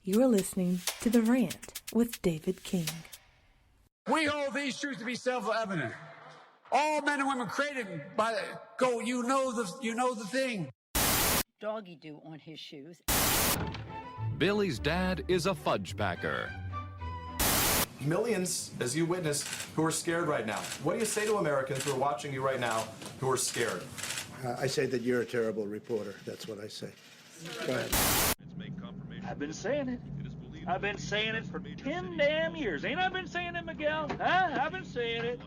You are listening to The Rant with David King. We hold these truths to be self-evident. All men and women created by go. You know the thing. Doggy do on his shoes. Billy's dad is a fudge packer. Millions, as you witnessed, who are scared right now. What do you say to Americans who are watching you right now who are scared? I say that you're a terrible reporter. That's what I say. Go ahead. I've been saying it. I've been saying it for 10 damn years. Ain't I been saying it, Miguel? Huh? I've been saying it.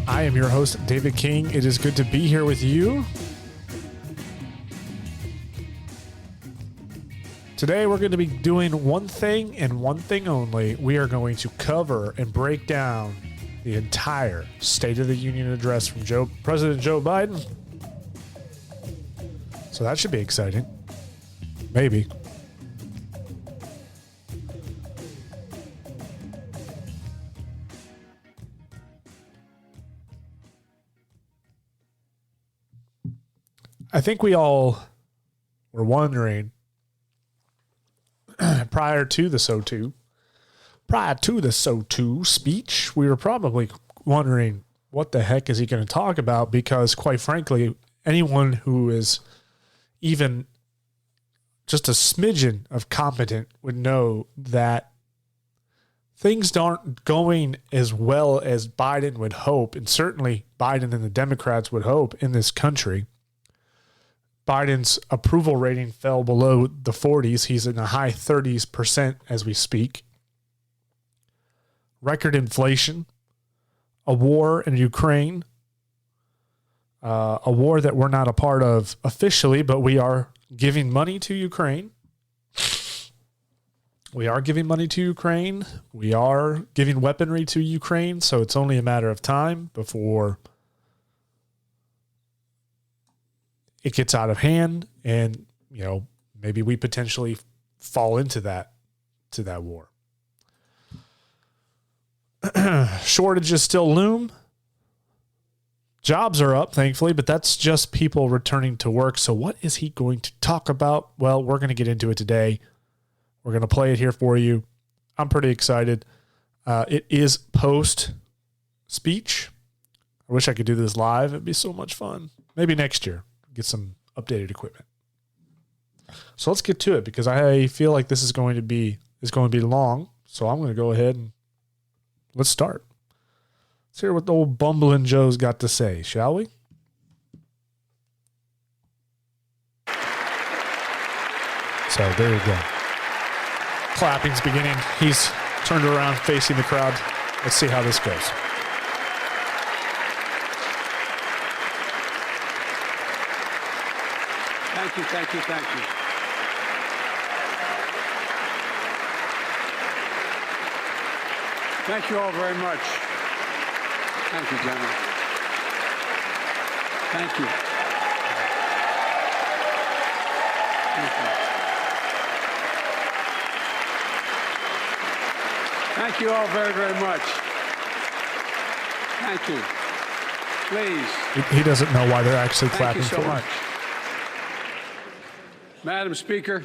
I am your host, David King. It is good to be here with you. Today, we're going to be doing one thing and one thing only. We are going to cover and break down the entire State of the Union address from President Joe Biden. So that should be exciting. Maybe. I think we all were wondering prior to the SOTU speech, we were probably wondering what the heck is he going to talk about? Because quite frankly, anyone who is even just a smidgen of competent would know that things aren't going as well as Biden would hope, and certainly Biden and the Democrats would hope in this country. Biden's approval rating fell below the 40s. He's in the high 30% as we speak. Record inflation, a war in Ukraine, a war that we're not a part of officially, but we are giving money to Ukraine. We are giving money to Ukraine. We are giving weaponry to Ukraine, so it's only a matter of time before it gets out of hand, and maybe we potentially fall into that war. Shortages still loom. Jobs are up, thankfully, but that's just people returning to work. So what is he going to talk about? Well, we're going to get into it today. We're going to play it here for you. I'm pretty excited. It is post-speech. I wish I could do this live. It'd be so much fun. Maybe next year. Get some updated equipment. So let's get to it because I feel like this is going to be long. So I'm going to go ahead and let's start. Let's hear what the old bumbling Joe's got to say, shall we? So there you go. Clapping's beginning. He's turned around facing the crowd. Let's see how this goes. Thank you. Thank you all very much. Thank you, gentlemen. Thank you. Thank you all very, very much. Thank you. Please. He doesn't know why they're actually clapping so for much. him. Madam Speaker,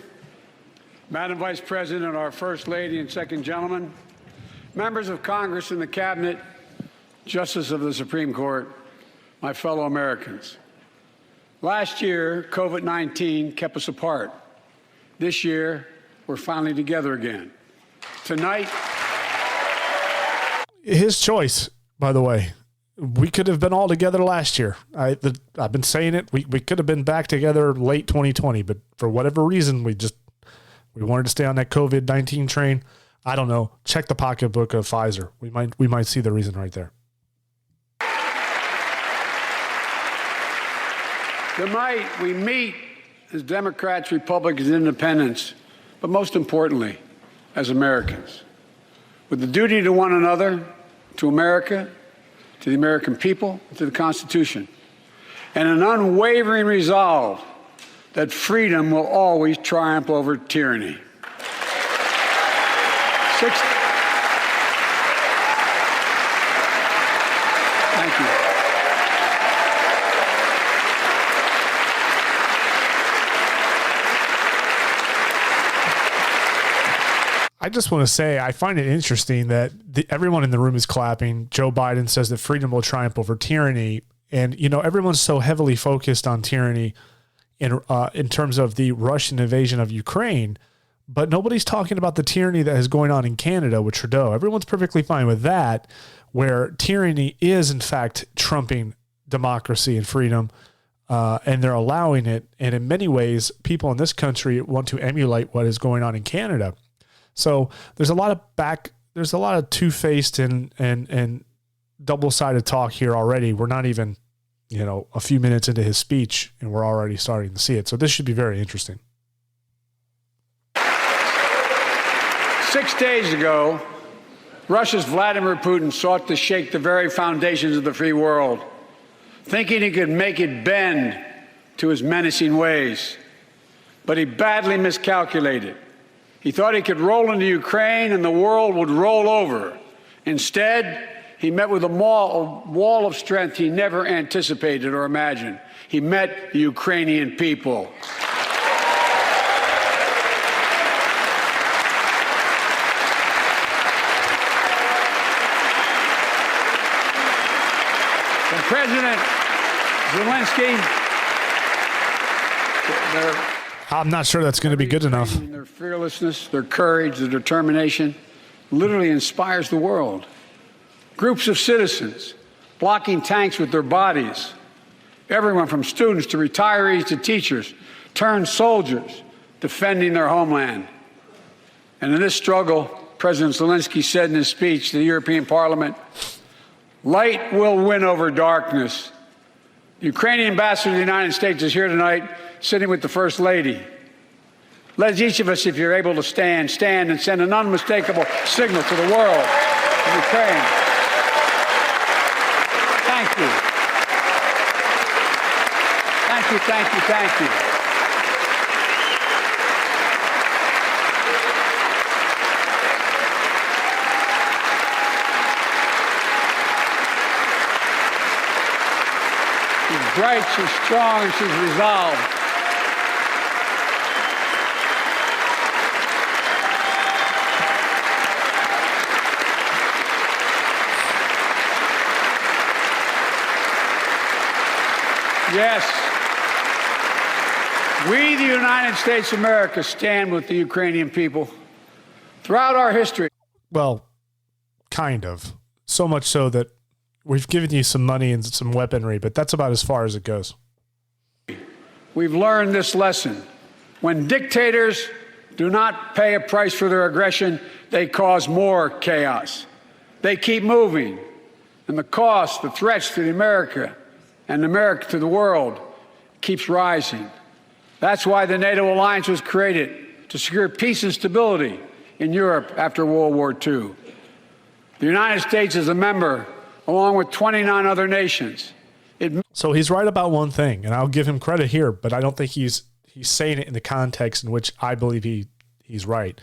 Madam Vice President, our First Lady and Second Gentleman, members of Congress and the Cabinet, Justice of the Supreme Court, my fellow Americans. Last year, COVID-19 kept us apart. This year, we're finally together again. Tonight... His choice, by the way. We could have been all together last year. I've been saying it. We could have been back together late 2020, but for whatever reason, we wanted to stay on that COVID-19 train. I don't know. Check the pocketbook of Pfizer. We might see the reason right there. Tonight, we meet as Democrats, Republicans, Independents, but most importantly, as Americans. with a duty to one another, to America, to the American people, to the Constitution, and an unwavering resolve that freedom will always triumph over tyranny. Thank you. I just want to say I find it interesting that everyone in the room is clapping. Joe Biden says that freedom will triumph over tyranny. And, you know, everyone's so heavily focused on tyranny in terms of the Russian invasion of Ukraine, but nobody's talking about the tyranny that is going on in Canada with Trudeau. Everyone's perfectly fine with that, where tyranny is, in fact, trumping democracy and freedom, and they're allowing it. And in many ways, people in this country want to emulate what is going on in Canada. So there's a lot of two-faced and double-sided talk here already. We're not even, you know, a few minutes into his speech, and we're already starting to see it. So this should be very interesting. 6 days ago, Russia's Vladimir Putin sought to shake the very foundations of the free world, thinking he could make it bend to his menacing ways. But he badly miscalculated. He thought he could roll into Ukraine and the world would roll over. Instead, he met with a wall of strength he never anticipated or imagined. He met the Ukrainian people. And President Zelensky, I'm not sure that's going to be good enough. Their fearlessness, their courage, their determination literally inspires the world. Groups of citizens blocking tanks with their bodies. Everyone from students to retirees to teachers turned soldiers defending their homeland. And in this struggle, President Zelensky said in his speech to the European Parliament, "Light will win over darkness." The Ukrainian ambassador to the United States is here tonight, sitting with the First Lady. Let each of us, if you're able to stand and send an unmistakable signal to the world of Ukraine. Thank you. Thank you, thank you, thank you. She's bright, she's strong, she's resolved. Yes, we, the United States of America, stand with the Ukrainian people. Throughout our history. Well, kind of. So much so that we've given you some money and some weaponry, but that's about as far as it goes. We've learned this lesson. When dictators do not pay a price for their aggression, they cause more chaos. They keep moving, and the cost, the threats to America and America to the world keeps rising. That's why the NATO alliance was created, to secure peace and stability in Europe after World War II. The United States is a member, along with 29 other nations. So he's right about one thing, and I'll give him credit here, but I don't think he's saying it in the context in which I believe he's right.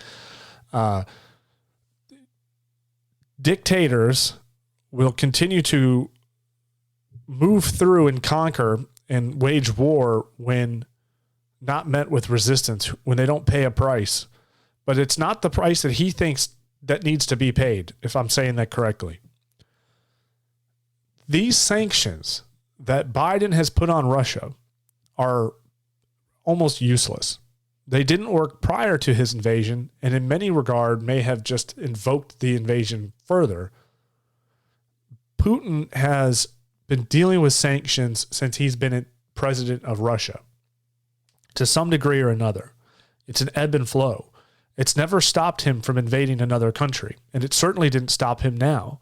Dictators will continue to move through and conquer and wage war when not met with resistance, when they don't pay a price. But it's not the price that he thinks that needs to be paid, if I'm saying that correctly. These sanctions that Biden has put on Russia are almost useless. They didn't work prior to his invasion, and in many regards may have just invoked the invasion further. Putin has been dealing with sanctions since he's been president of Russia, to some degree or another. It's an ebb and flow. It's never stopped him from invading another country, and it certainly didn't stop him now.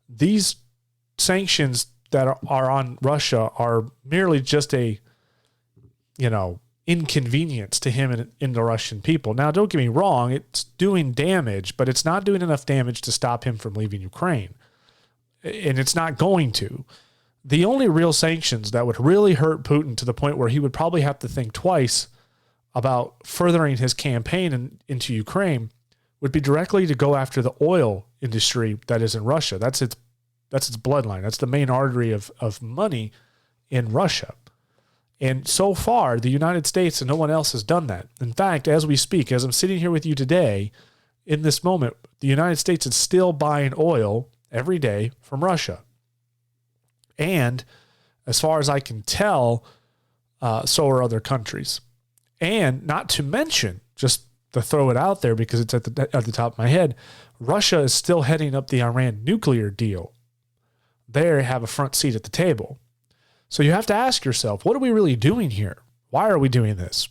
These sanctions that are on Russia are merely just a, inconvenience to him and the Russian people. Now, don't get me wrong, it's doing damage, but it's not doing enough damage to stop him from leaving Ukraine. And it's not going to. The only real sanctions that would really hurt Putin to the point where he would probably have to think twice about furthering his campaign into Ukraine would be directly to go after the oil industry that is in Russia. That's its bloodline. That's the main artery of money in Russia. And so far, the United States and no one else has done that. In fact, as we speak, as I'm sitting here with you today, in this moment, the United States is still buying oil every day from Russia. And as far as I can tell, so are other countries. And not to mention, just to throw it out there because it's at the top of my head, Russia is still heading up the Iran nuclear deal. They have a front seat at the table. So you have to ask yourself, what are we really doing here? Why are we doing this?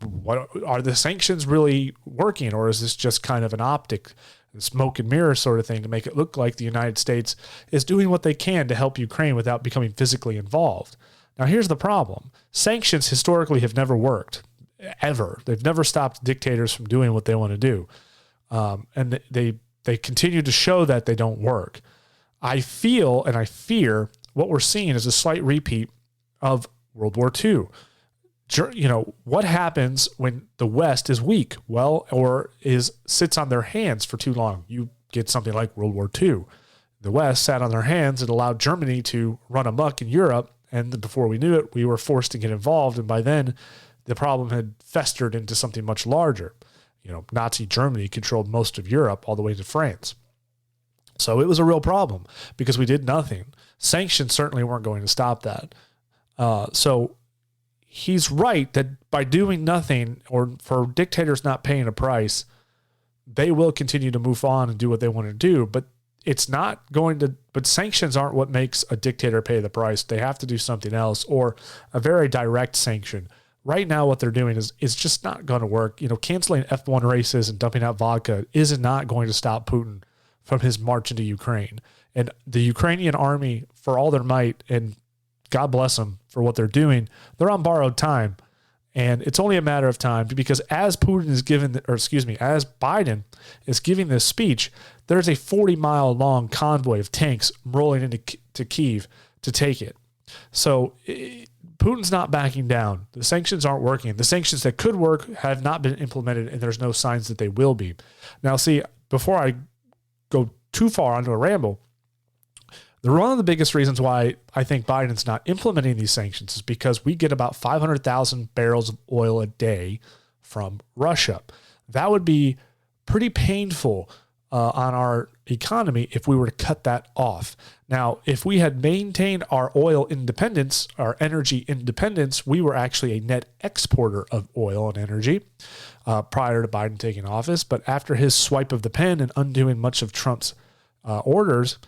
What are the sanctions really working, or is this just kind of an optic, smoke and mirror sort of thing to make it look like the United States is doing what they can to help Ukraine without becoming physically involved? Now, here's the problem. Sanctions historically have never worked, ever. They've never stopped dictators from doing what they want to do. And they continue to show that they don't work. I feel and I fear what we're seeing is a slight repeat of World War II. You know, what happens when the West is weak? Well, or sits on their hands for too long? You get something like World War II. The West sat on their hands and allowed Germany to run amok in Europe. And before we knew it, we were forced to get involved. And by then, the problem had festered into something much larger. You know, Nazi Germany controlled most of Europe all the way to France. So it was a real problem because we did nothing. Sanctions certainly weren't going to stop that. So he's right that by doing nothing, or for dictators not paying a price, they will continue to move on and do what they want to do. But it's not going to, but sanctions aren't what makes a dictator pay the price. They have to do something else, or a very direct sanction. Right now, what they're doing is just not going to work. You know, canceling F1 races and dumping out vodka is not going to stop Putin from his march into Ukraine. And the Ukrainian army, for all their might, and God bless them for what they're doing, they're on borrowed time. And it's only a matter of time, because as Putin is as Biden is giving this speech, there's a 40-mile long convoy of tanks rolling into Kyiv to take it. So Putin's not backing down. The sanctions aren't working. The sanctions that could work have not been implemented, and there's no signs that they will be. Now, see, before I go too far onto a ramble, one of the biggest reasons why I think Biden's not implementing these sanctions is because we get about 500,000 barrels of oil a day from Russia. That would be pretty painful on our economy if we were to cut that off. Now, if we had maintained our oil independence, our energy independence, we were actually a net exporter of oil and energy prior to Biden taking office. But after his swipe of the pen and undoing much of Trump's orders,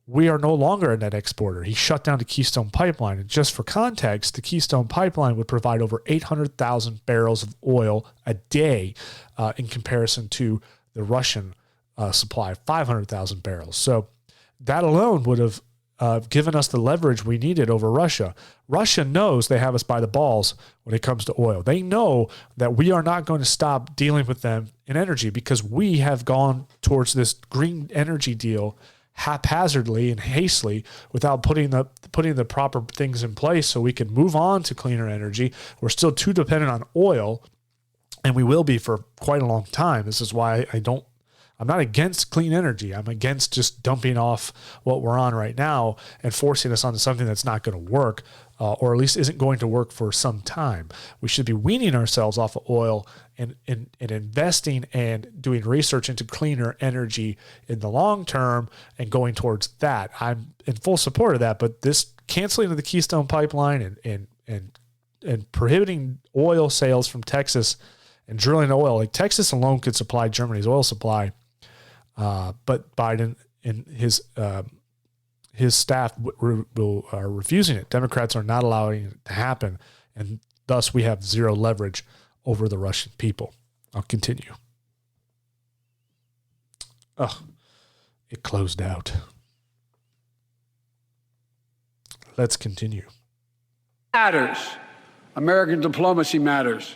we are no longer a net exporter. He shut down the Keystone Pipeline. And just for context, the Keystone Pipeline would provide over 800,000 barrels of oil a day in comparison to the Russian supply of 500,000 barrels. So that alone would have given us the leverage we needed over Russia. Russia knows they have us by the balls when it comes to oil. They know that we are not going to stop dealing with them in energy because we have gone towards this green energy deal haphazardly and hastily without putting the proper things in place so we can move on to cleaner energy. We're still too dependent on oil, and we will be for quite a long time. This is why I'm not against clean energy. I'm against just dumping off what we're on right now and forcing us onto something that's not going to work, or at least isn't going to work for some time. We should be weaning ourselves off of oil and investing and doing research into cleaner energy in the long term and going towards that. I'm in full support of that, but this canceling of the Keystone Pipeline and prohibiting oil sales from Texas and drilling oil, like Texas alone could supply Germany's oil supply. But Biden and his staff are refusing it. Democrats are not allowing it to happen, and thus we have zero leverage over the Russian people. I'll continue. It closed out. Let's continue. Matters American diplomacy matters.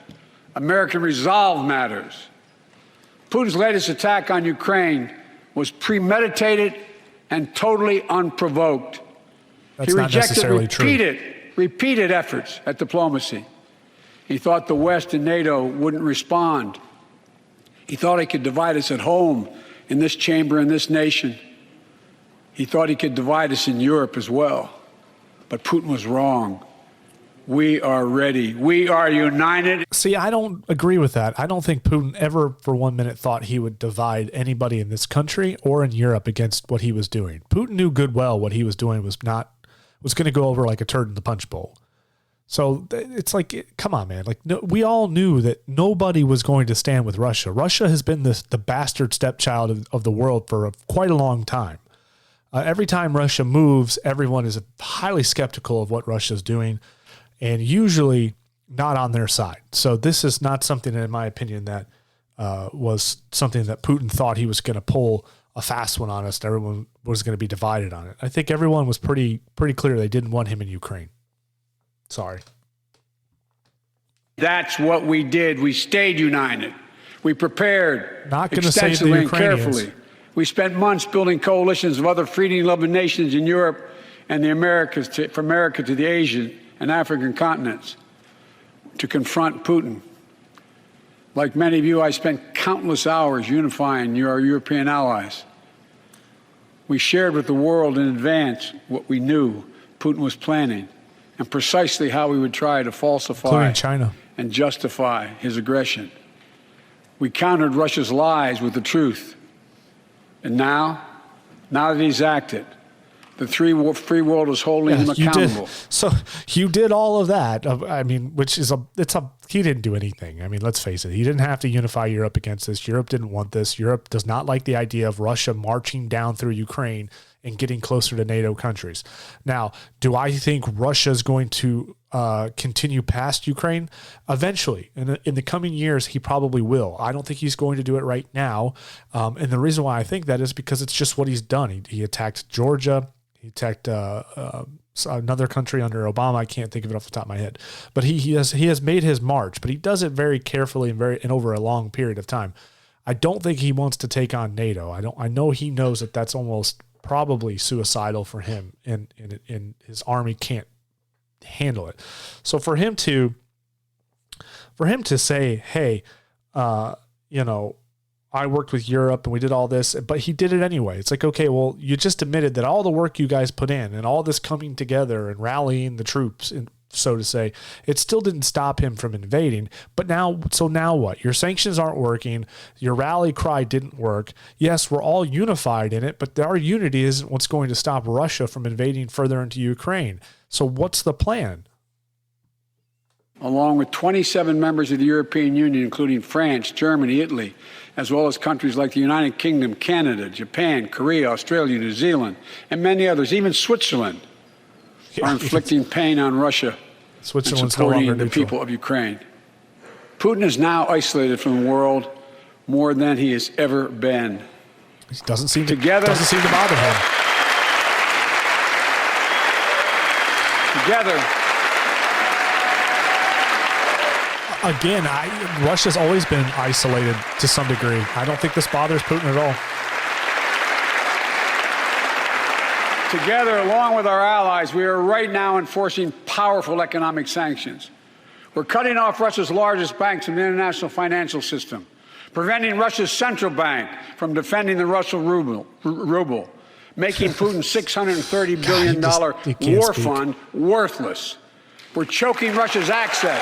American resolve matters. Putin's latest attack on Ukraine was premeditated and totally unprovoked. That's He not rejected necessarily true. repeated efforts at diplomacy. He thought the West and NATO wouldn't respond. He thought he could divide us at home, in this chamber, in this nation. He thought he could divide us in Europe as well. But Putin was wrong. We are ready. We are united. See, I don't agree with that. I don't think Putin ever for 1 minute thought he would divide anybody in this country or in Europe against what he was doing. Putin knew good well what he was doing was going to go over like a turd in the punch bowl. So it's like, come on, man. Like, no, we all knew that nobody was going to stand with Russia. Russia has been the bastard stepchild of the world for quite a long time. Every time Russia moves, everyone is highly skeptical of what Russia's doing and usually not on their side. So this is not something, in my opinion, that was something that Putin thought he was going to pull a fast one on us. Everyone was going to be divided on it. I think everyone was pretty clear they didn't want him in Ukraine. Sorry. That's what we did. We stayed united. We prepared Not going to save the extensively and Ukrainians. carefully. We spent months building coalitions of other freedom-loving nations in Europe and the Americas, from America to the Asian and African continents, to confront Putin. Like many of you, I spent countless hours unifying our European allies. We shared with the world in advance what we knew Putin was planning and precisely how we would try to falsify Including China. and justify his aggression. We countered Russia's lies with the truth. And now that he's acted, the free world is holding him accountable. So you did all of that. I mean, which is he didn't do anything. I mean, let's face it. He didn't have to unify Europe against this. Europe didn't want this. Europe does not like the idea of Russia marching down through Ukraine and getting closer to NATO countries. Now, do I think Russia is going to continue past Ukraine? Eventually, in the coming years, he probably will. I don't think he's going to do it right now. And the reason why I think that is because it's just what he's done. He attacked Georgia. He attacked another country under Obama. I can't think of it off the top of my head. But he has made his march, but he does it very carefully and over a long period of time. I don't think he wants to take on NATO. I know he knows that that's almost probably suicidal for him, and his army can't handle it. So for him to say, hey, I worked with Europe and we did all this, but he did it anyway. It's like, okay, well, you just admitted that all the work you guys put in and all this coming together and rallying the troops, and so to say, it still didn't stop him from invading. But now what? Your sanctions aren't working. Your rally cry didn't work. Yes, we're all unified in it, but our unity isn't what's going to stop Russia from invading further into Ukraine. So what's the plan? Along with 27 members of the European Union, including France, Germany, Italy, as well as countries like the United Kingdom, Canada, Japan, Korea, Australia, New Zealand, and many others, even Switzerland, are inflicting pain on Russia and supporting the people of Ukraine. Putin is now isolated from the world more than he has ever been. It doesn't seem to bother him. Together, again, Russia's always been isolated to some degree. I don't think this bothers Putin at all. Together, along with our allies, we are right now enforcing powerful economic sanctions. We're cutting off Russia's largest banks from the international financial system, preventing Russia's central bank from defending the Russian ruble, making Putin's $630 billion war fund worthless. We're choking Russia's access.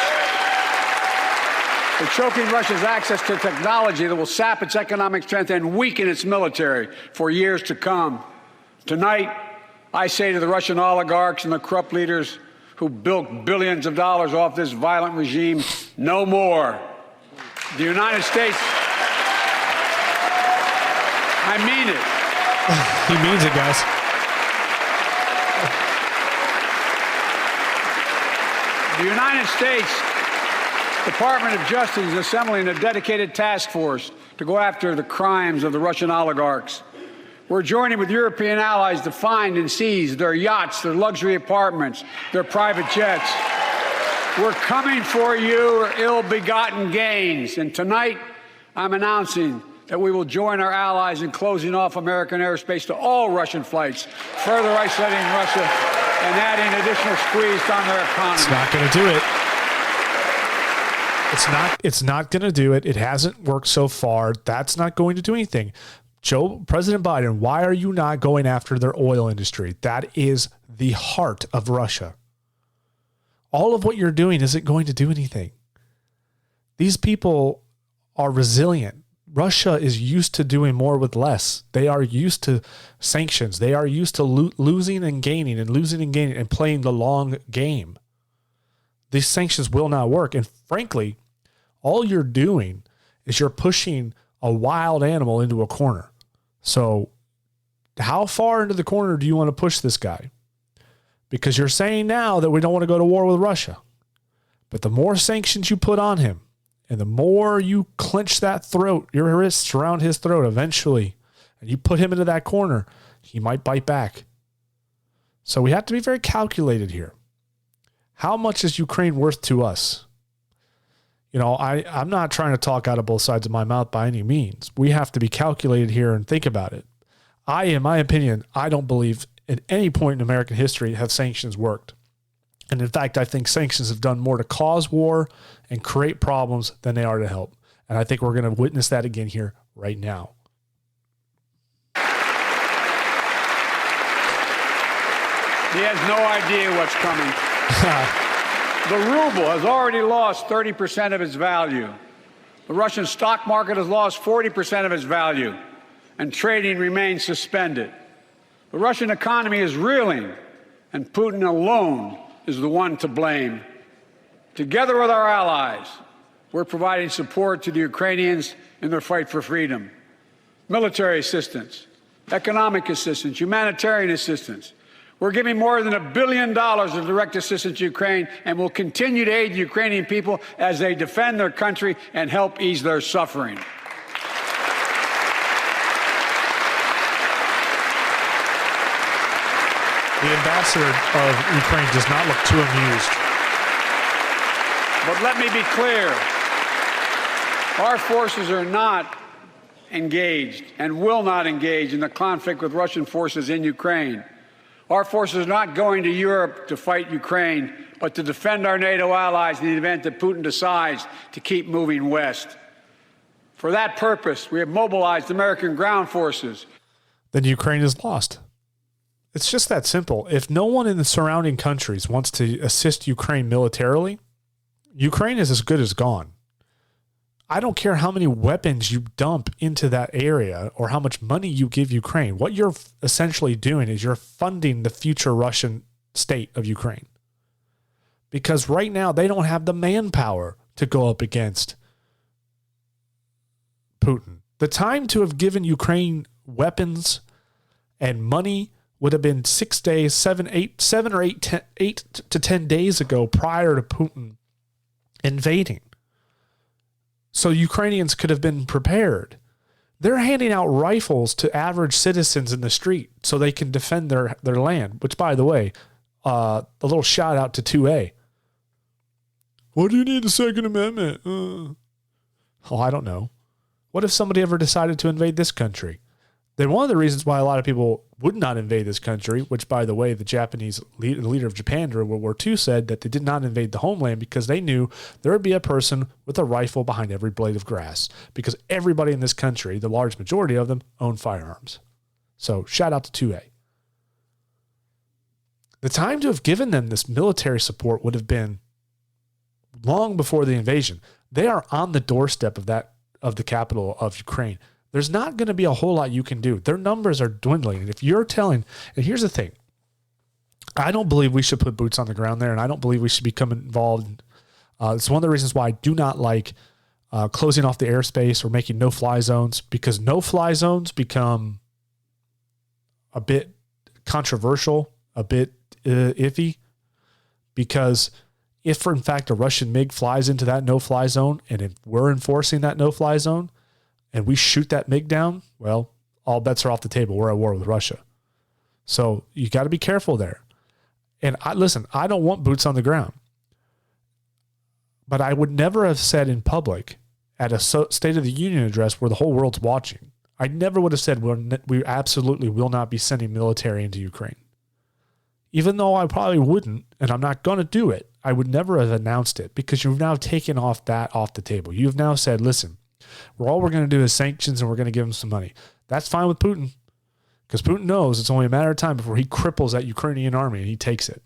We're choking Russia's access to technology that will sap its economic strength and weaken its military for years to come. Tonight, I say to the Russian oligarchs and the corrupt leaders who bilked billions of dollars off this violent regime, no more. The United States, I mean it. He means it, guys. The United States Department of Justice is assembling a dedicated task force to go after the crimes of the Russian oligarchs. We're joining with European allies to find and seize their yachts, their luxury apartments, their private jets. We're coming for your ill-begotten gains. And tonight, I'm announcing that we will join our allies in closing off American airspace to all Russian flights, further isolating Russia and adding additional squeeze on their economy. It's not going to do it. It's not going to do it. It hasn't worked so far. That's not going to do anything. President Biden, why are you not going after their oil industry? That is the heart of Russia. All of what you're doing isn't going to do anything. These people are resilient. Russia is used to doing more with less. They are used to sanctions. They are used to losing and gaining and playing the long game. These sanctions will not work. And frankly, all you're doing is you're pushing a wild animal into a corner. So how far into the corner do you want to push this guy? Because you're saying now that we don't want to go to war with Russia. But the more sanctions you put on him, and the more you clench that throat, your wrists around his throat eventually, and you put him into that corner, he might bite back. So we have to be very calculated here. How much is Ukraine worth to us? You know, I'm not trying to talk out of both sides of my mouth by any means. We have to be calculated here and think about it. In my opinion, I don't believe at any point in American history have sanctions worked. And in fact, I think sanctions have done more to cause war and create problems than they are to help. And I think we're going to witness that again here right now. He has no idea what's coming. The ruble has already lost 30% of its value. The Russian stock market has lost 40% of its value, and trading remains suspended. The Russian economy is reeling, and Putin alone is the one to blame. Together with our allies, we're providing support to the Ukrainians in their fight for freedom. Military assistance, economic assistance, humanitarian assistance. We're giving more than $1 billion of direct assistance to Ukraine, and will continue to aid the Ukrainian people as they defend their country and help ease their suffering. The ambassador of Ukraine does not look too amused. But let me be clear. Our forces are not engaged and will not engage in the conflict with Russian forces in Ukraine. Our forces are not going to Europe to fight Ukraine, but to defend our NATO allies in the event that Putin decides to keep moving west. For that purpose, we have mobilized American ground forces. Then Ukraine is lost. It's just that simple. If no one in the surrounding countries wants to assist Ukraine militarily, Ukraine is as good as gone. I don't care how many weapons you dump into that area or how much money you give Ukraine. What you're essentially doing is you're funding the future Russian state of Ukraine. Because right now they don't have the manpower to go up against Putin. The time to have given Ukraine weapons and money would have been 6 days, 7 to 10 days ago prior to Putin invading. So Ukrainians could have been prepared. They're handing out rifles to average citizens in the street so they can defend their land, which, by the way, a little shout out to 2A. What do you need the Second Amendment? Oh, I don't know. What if somebody ever decided to invade this country? Then one of the reasons why a lot of people would not invade this country, which, by the way, the Japanese leader of Japan during World War II said that they did not invade the homeland because they knew there would be a person with a rifle behind every blade of grass, because everybody in this country, the large majority of them, own firearms. So shout out to 2A. The time to have given them this military support would have been long before the invasion. They are on the doorstep of the capital of Ukraine. There's not going to be a whole lot you can do. Their numbers are dwindling. And if you're telling, and here's the thing, I don't believe we should put boots on the ground there, and I don't believe we should become involved. It's one of the reasons why I do not like closing off the airspace or making no-fly zones, because no-fly zones become a bit controversial, a bit iffy, because if, in fact, a Russian MiG flies into that no-fly zone, and if we're enforcing that no-fly zone, and we shoot that MiG down, well, all bets are off the table. We're at war with Russia. So you got to be careful there. And I don't want boots on the ground. But I would never have said in public at a State of the Union address where the whole world's watching, I never would have said we absolutely will not be sending military into Ukraine. Even though I probably wouldn't, and I'm not going to do it, I would never have announced it because you've now taken that off the table. You've now said, listen, all we're going to do is sanctions and we're going to give him some money. That's fine with Putin because Putin knows it's only a matter of time before he cripples that Ukrainian army and he takes it.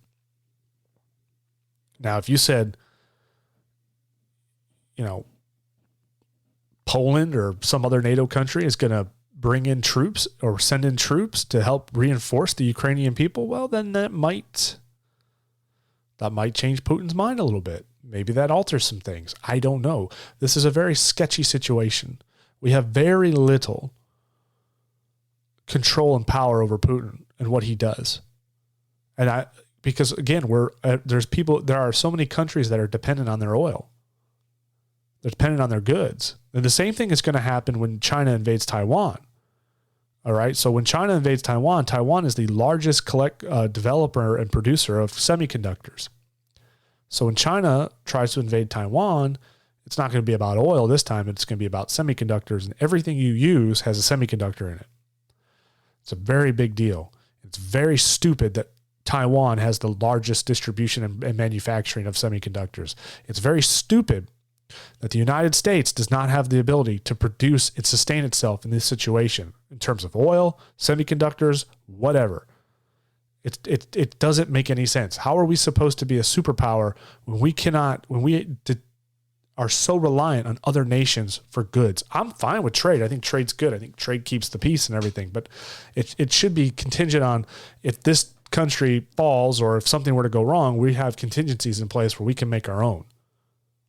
Now, if you said, Poland or some other NATO country is going to bring in troops or send in troops to help reinforce the Ukrainian people, well, then that might change Putin's mind a little bit. Maybe that alters some things. I don't know. This is a very sketchy situation. We have very little control and power over Putin and what he does. And because again, there are so many countries that are dependent on their oil. They're dependent on their goods. And the same thing is going to happen when China invades Taiwan. All right. So when China invades Taiwan, Taiwan is the largest developer and producer of semiconductors. So when China tries to invade Taiwan, it's not going to be about oil this time. It's going to be about semiconductors, and everything you use has a semiconductor in it. It's a very big deal. It's very stupid that Taiwan has the largest distribution and manufacturing of semiconductors. It's very stupid that the United States does not have the ability to produce and sustain itself in this situation in terms of oil, semiconductors, whatever. It doesn't make any sense. How are we supposed to be a superpower when we are so reliant on other nations for goods? I'm fine with trade. I think trade's good. I think trade keeps the peace and everything, but it should be contingent on if this country falls or if something were to go wrong, we have contingencies in place where we can make our own,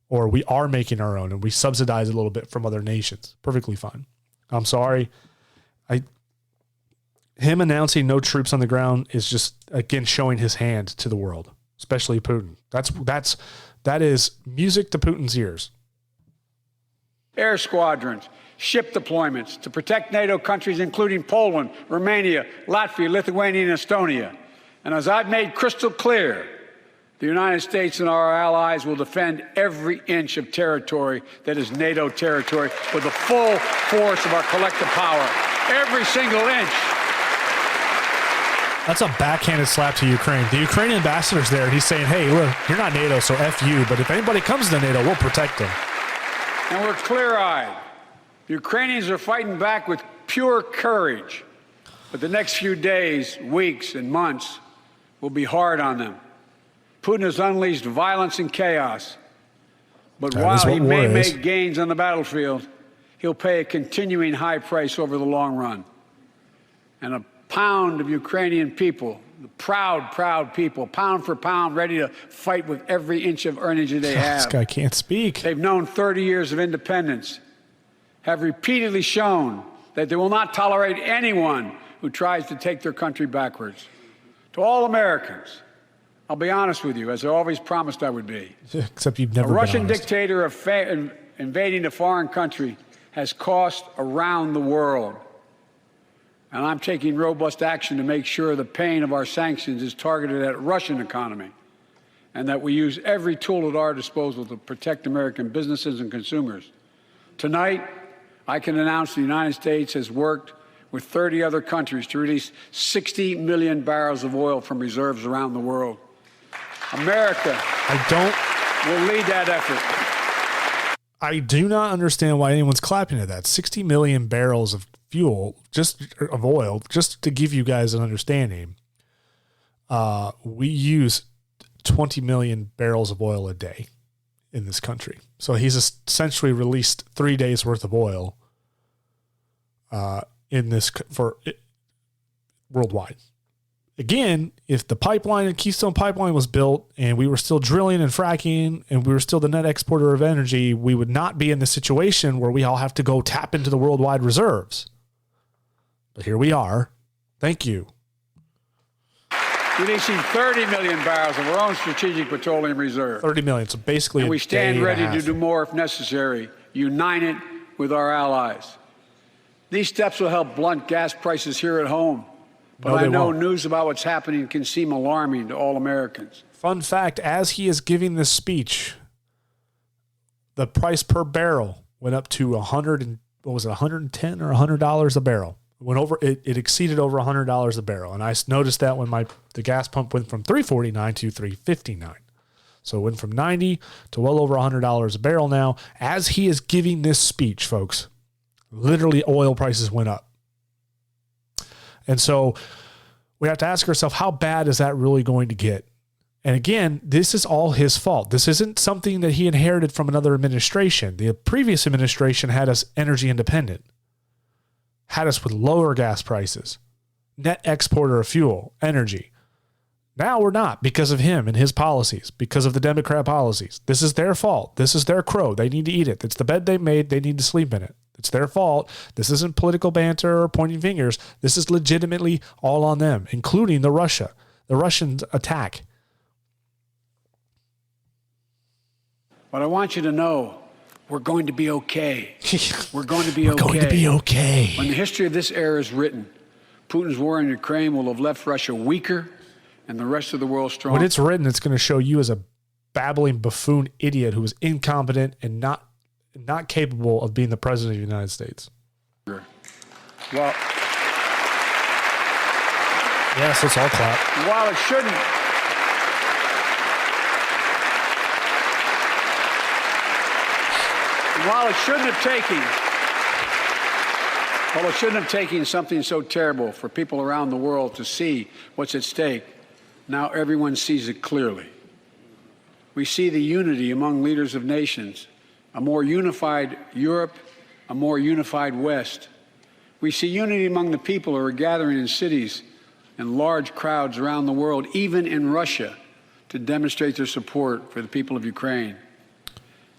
or we are making our own and we subsidize a little bit from other nations. Perfectly fine. I'm sorry. Him announcing no troops on the ground is just, again, showing his hand to the world, especially Putin. That is music to Putin's ears. Air squadrons, ship deployments to protect NATO countries, including Poland, Romania, Latvia, Lithuania, and Estonia. And as I've made crystal clear, the United States and our allies will defend every inch of territory that is NATO territory with the full force of our collective power. Every single inch. That's a backhanded slap to Ukraine. The Ukrainian ambassador's there, and he's saying, hey, look, you're not NATO, so F you, but if anybody comes to NATO, we'll protect them. And we're clear-eyed. The Ukrainians are fighting back with pure courage. But the next few days, weeks, and months will be hard on them. Putin has unleashed violence and chaos. But while he may make gains on the battlefield, he'll pay a continuing high price over the long run. And a pound of Ukrainian people, the proud people, pound for pound, ready to fight with every inch of energy they have. This guy can't speak. They've known 30 years of independence, have repeatedly shown that they will not tolerate anyone who tries to take their country backwards. To all Americans, I'll be honest with you, as I always promised I would be. Except you've never been honest. A Russian dictator invading a foreign country has cost around the world. And I'm taking robust action to make sure the pain of our sanctions is targeted at the Russian economy and that we use every tool at our disposal to protect American businesses and consumers. Tonight, I can announce the United States has worked with 30 other countries to release 60 million barrels of oil from reserves around the world. America will lead that effort. I do not understand why anyone's clapping at that. 60 million barrels of fuel, of oil, just to give you guys an understanding. We use 20 million barrels of oil a day in this country. So he's essentially released 3 days worth of oil worldwide. Again, if the Keystone Pipeline was built and we were still drilling and fracking and we were still the net exporter of energy, we would not be in the situation where we all have to go tap into the worldwide reserves. But here we are. Thank you. Releasing 30 million barrels of our own strategic petroleum reserve. 30 million. So basically, and we stand ready to do more if necessary, united with our allies. These steps will help blunt gas prices here at home. But I know news about what's happening can seem alarming to all Americans. Fun fact, as he is giving this speech, the price per barrel went up to $110 or $100 a barrel. It exceeded over $100 a barrel. And I noticed that when the gas pump went from $3.49 to $3.59. So it went from 90 to well over $100 a barrel now. As he is giving this speech, folks, literally oil prices went up. And so we have to ask ourselves, how bad is that really going to get? And again, this is all his fault. This isn't something that he inherited from another administration. The previous administration had us energy independent, had us with lower gas prices, net exporter of fuel, energy. Now we're not, because of him and his policies, because of the Democrat policies. This is their fault. This is their crow. They need to eat it. It's the bed they made. They need to sleep in it. It's their fault. This isn't political banter or pointing fingers. This is legitimately all on them, including the Russians' attack. But I want you to know, we're going to be okay. We're going to be We're going to be okay. When the history of this era is written, Putin's war in Ukraine will have left Russia weaker and the rest of the world stronger. When it's written, it's going to show you as a babbling buffoon idiot who is incompetent and not capable of being the president of the United States. Well, yes, let's all clap. While it shouldn't have taken something so terrible for people around the world to see what's at stake, now everyone sees it clearly. We see the unity among leaders of nations, a more unified Europe, a more unified West. We see unity among the people who are gathering in cities and large crowds around the world, even in Russia, to demonstrate their support for the people of Ukraine.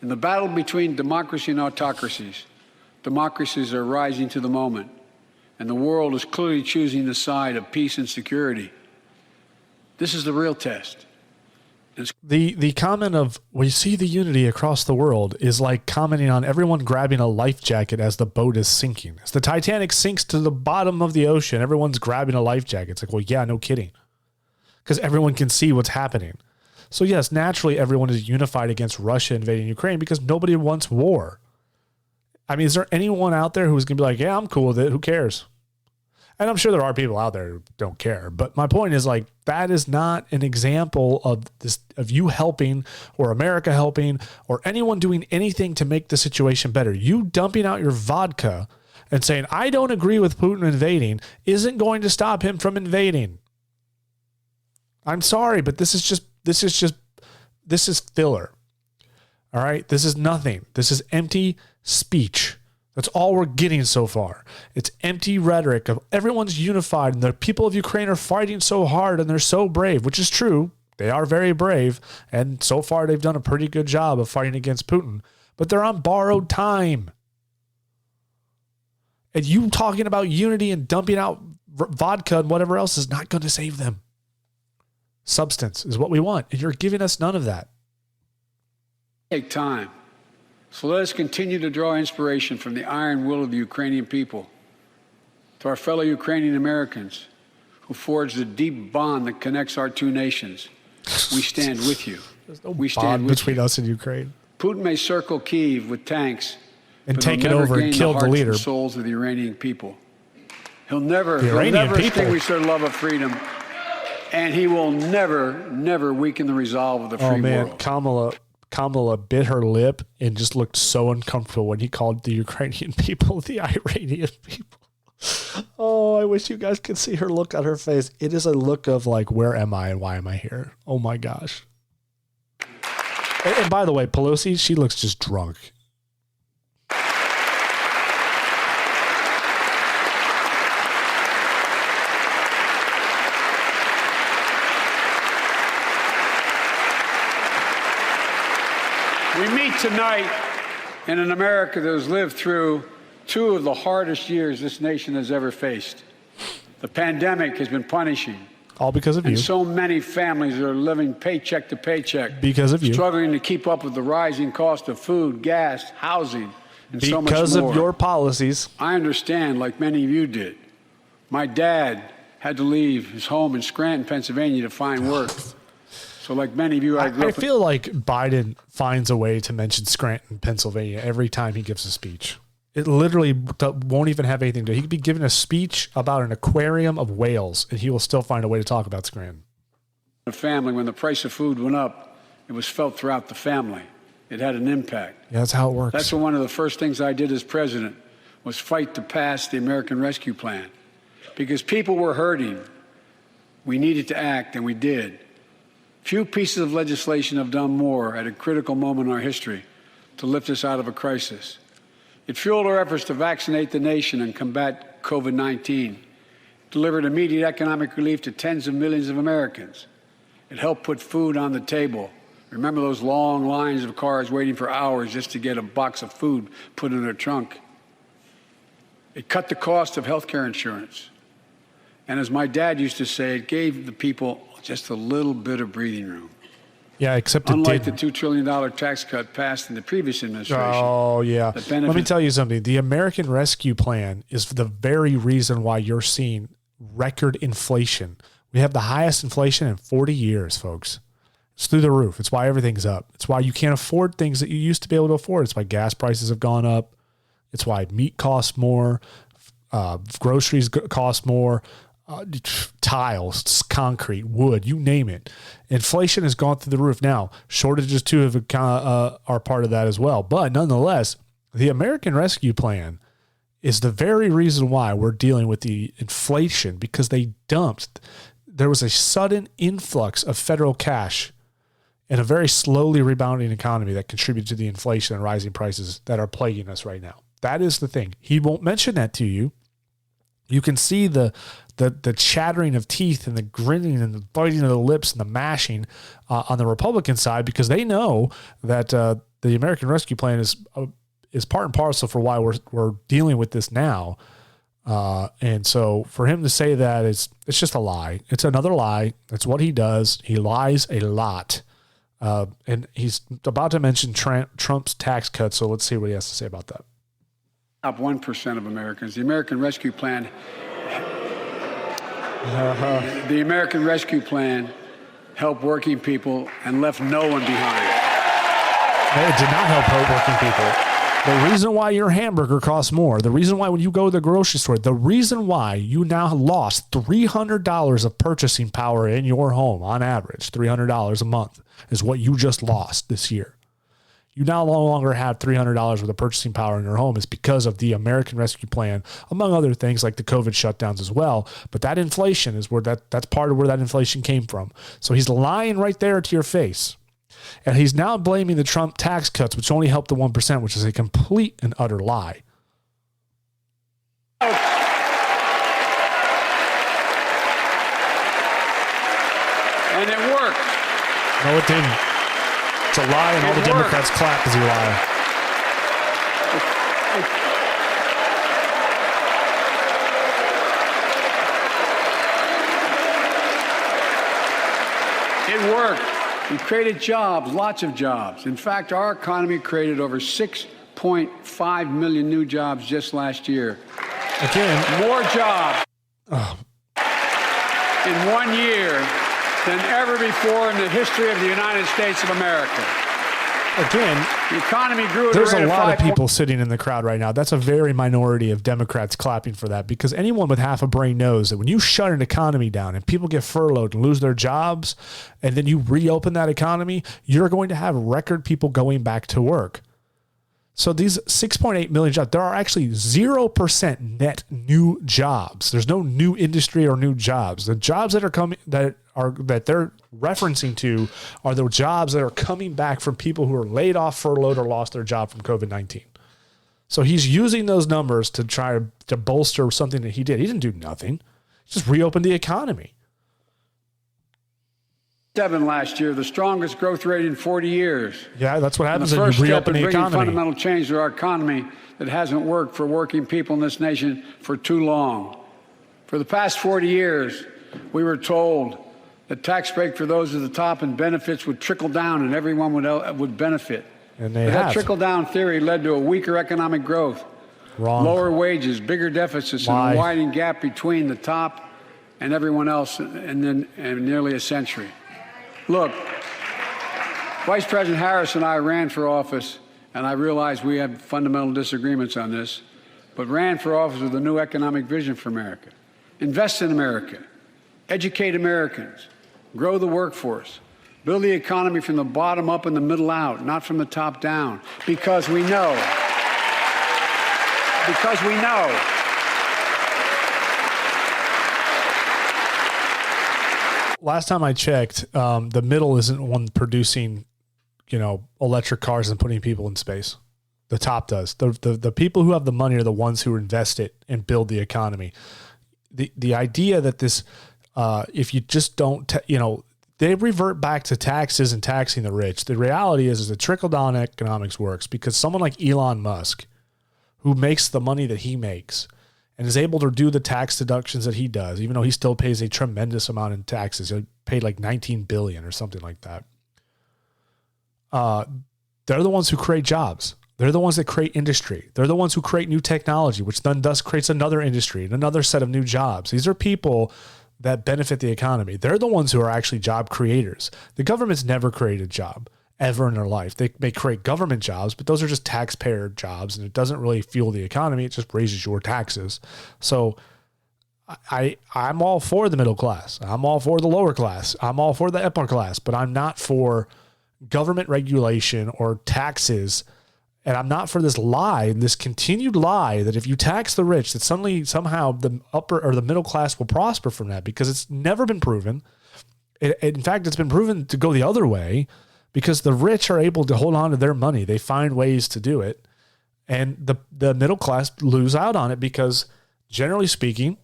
In the battle between democracy and autocracies, democracies are rising to the moment, and the world is clearly choosing the side of peace and security. This is the real test. The comment of we see the unity across the world is like commenting on everyone grabbing a life jacket as the boat is sinking. As the Titanic sinks to the bottom of the ocean, everyone's grabbing a life jacket. It's like, well, yeah, no kidding. Because everyone can see what's happening. So yes, naturally everyone is unified against Russia invading Ukraine because nobody wants war. I mean, is there anyone out there who's going to be like, yeah, I'm cool with it. Who cares? And I'm sure there are people out there who don't care. But my point is, like, that is not an example of this, of you helping or America helping or anyone doing anything to make the situation better. You dumping out your vodka and saying, I don't agree with Putin invading isn't going to stop him from invading. I'm sorry, but this is filler. All right. This is nothing. This is empty speech. That's all we're getting so far. It's empty rhetoric of everyone's unified and the people of Ukraine are fighting so hard and they're so brave, which is true. They are very brave. And so far they've done a pretty good job of fighting against Putin, but they're on borrowed time. And you talking about unity and dumping out vodka and whatever else is not going to save them. Substance is what we want. And you're giving us none of that. Take time. So let us continue to draw inspiration from the iron will of the Ukrainian people. To our fellow Ukrainian Americans who forged the deep bond that connects our two nations, we stand with you. There's no bond between us and Ukraine. Putin may circle Kyiv with tanks and take it over and kill the leader. And souls of the Iranian people. He'll never extinguish their love of freedom, and he will never weaken the resolve of the free world. Kamala bit her lip and just looked so uncomfortable when he called the Ukrainian people the Iranian people. Oh, I wish you guys could see her look on her face. It is a look of like, where am I and why am I here? Oh my gosh. And by the way, Pelosi, she looks just drunk. We meet tonight in an America that has lived through two of the hardest years this nation has ever faced. The pandemic has been punishing. All because of you. And so many families are living paycheck to paycheck. Because of you. Struggling to keep up with the rising cost of food, gas, housing, and so much more. Because of your policies. I understand, like many of you did. My dad had to leave his home in Scranton, Pennsylvania to find work. So like many of you, I grew I up. feel like Biden finds a way to mention Scranton, Pennsylvania every time he gives a speech. It literally won't even have anything to do. He could be giving a speech about an aquarium of whales, and he will still find a way to talk about Scranton. The family, when the price of food went up, it was felt throughout the family. It had an impact. Yeah, that's how it works. That's one of the first things I did as president was fight to pass the American Rescue Plan. Because people were hurting. We needed to act, and we did. Few pieces of legislation have done more at a critical moment in our history to lift us out of a crisis. It fueled our efforts to vaccinate the nation and combat COVID-19, delivered immediate economic relief to tens of millions of Americans. It helped put food on the table. Remember those long lines of cars waiting for hours just to get a box of food put in their trunk? It cut the cost of health care insurance. And as my dad used to say, it gave the people just a little bit of breathing room. Yeah, except it Unlike didn't. the $2 trillion tax cut passed in the previous administration. Oh, yeah. Let me tell you something. The American Rescue Plan is the very reason why you're seeing record inflation. We have the highest inflation in 40 years, folks. It's through the roof. It's why everything's up. It's why you can't afford things that you used to be able to afford. It's why gas prices have gone up. It's why meat costs more, groceries cost more, tiles, concrete, wood, you name it. Inflation has gone through the roof. Now, shortages too are part of that as well. But nonetheless, the American Rescue Plan is the very reason why we're dealing with the inflation, because there was a sudden influx of federal cash in a very slowly rebounding economy that contributed to the inflation and rising prices that are plaguing us right now. That is the thing. He won't mention that to you. You can see the chattering of teeth and the grinning and the biting of the lips and the mashing on the Republican side, because they know that the American Rescue Plan is part and parcel for why we're dealing with this now. And so for him to say that it's just a lie. It's another lie. That's what he does. He lies a lot. And he's about to mention Trump's tax cuts. So let's see what he has to say about that. Top 1% of Americans. The American Rescue Plan. The American Rescue Plan helped working people and left no one behind. It did not help working people. The reason why your hamburger costs more, the reason why when you go to the grocery store, the reason why you now lost $300 of purchasing power in your home on average, $300 a month is what you just lost this year. You now no longer have $300 worth of purchasing power in your home is because of the American Rescue Plan, among other things like the COVID shutdowns as well. But that inflation is where that's part of where that inflation came from. So he's lying right there to your face. And he's now blaming the Trump tax cuts, which only helped the 1%, which is a complete and utter lie. And it worked. No, it didn't. It's a lie, and all the Democrats clap as he lied. It worked. We created jobs, lots of jobs. In fact, our economy created over 6.5 million new jobs just last year. Again, more jobs in 1 year than ever before in the history of the United States of America. Again, the economy grew at there's a rate a lot of 5. people sitting in the crowd right now. That's a very minority of Democrats clapping for that, because anyone with half a brain knows that when you shut an economy down and people get furloughed and lose their jobs, and then you reopen that economy, you're going to have record people going back to work. So these 6.8 million jobs, there are actually 0% net new jobs. There's no new industry or new jobs. The jobs that are coming that they're referencing to are the jobs that are coming back from people who are laid off, furloughed, or lost their job from COVID-19. So he's using those numbers to try to bolster something that he did. He didn't do nothing. He just reopened the economy. 7 last year, the strongest growth rate in 40 years. Yeah, that's what happens when first you step reopen in the bringing economy. fundamental change to our economy that hasn't worked for working people in this nation for too long. For the past 40 years, we were told that tax break for those at the top and benefits would trickle down and everyone would benefit. And they but have. That trickle-down theory led to a weaker economic growth, Wrong. lower wages, bigger deficits, Lie. and a widening gap between the top and everyone else in nearly a century. Look, Vice President Harris and I ran for office, and I realize we have fundamental disagreements on this, but ran for office with a new economic vision for America. Invest in America, educate Americans, grow the workforce, build the economy from the bottom up and the middle out, not from the top down, because we know. Last time I checked, the middle isn't one producing, electric cars and putting people in space. The top does. The people who have the money are the ones who invest it and build the economy. The idea that this, if you just don't, they revert back to taxes and taxing the rich. The reality is the trickle-down economics works because someone like Elon Musk, who makes the money that he makes and is able to do the tax deductions that he does, even though he still pays a tremendous amount in taxes. He paid like $19 billion or something like that. They're the ones who create jobs. They're the ones that create industry. They're the ones who create new technology, which then thus creates another industry and another set of new jobs. These are people that benefit the economy. They're the ones who are actually job creators. The government's never created a job ever in their life. They may create government jobs, but those are just taxpayer jobs, and it doesn't really fuel the economy. It just raises your taxes. So I'm all for the middle class. I'm all for the lower class. I'm all for the upper class, but I'm not for government regulation or taxes. And I'm not for this lie, this continued lie that if you tax the rich, that suddenly somehow the upper or the middle class will prosper from that, because it's never been proven. In fact, it's been proven to go the other way, because the rich are able to hold on to their money. They find ways to do it. And the middle class lose out on it because, generally speaking,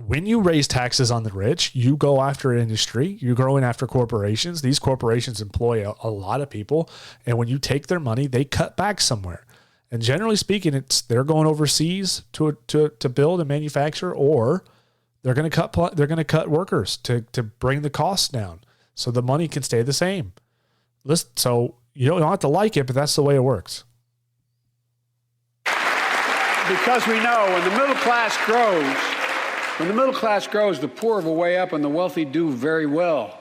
when you raise taxes on the rich, you go after industry, you're going after corporations. These corporations employ a lot of people. And when you take their money, they cut back somewhere. And generally speaking, they're going overseas to build and manufacture, or they're going to cut workers to bring the costs down so the money can stay the same. Listen, so you don't have to like it, but that's the way it works. Because we know when the middle class grows, the poor will way up and the wealthy do very well.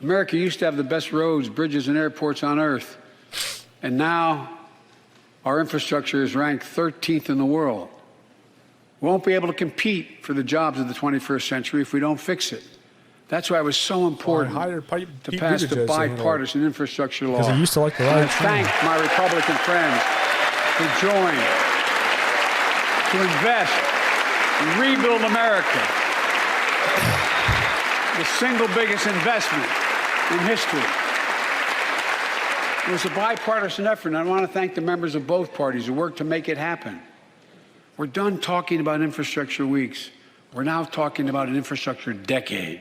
America used to have the best roads, bridges, and airports on earth. And now our infrastructure is ranked 13th in the world. We won't be able to compete for the jobs of the 21st century if we don't fix it. That's why it was so important to pass the bipartisan infrastructure law. Because he used to like the I thank my Republican friends who joined to invest and rebuild America, the single biggest investment in history. It was a bipartisan effort, and I want to thank the members of both parties who worked to make it happen. We're done talking about infrastructure weeks. We're now talking about an infrastructure decade.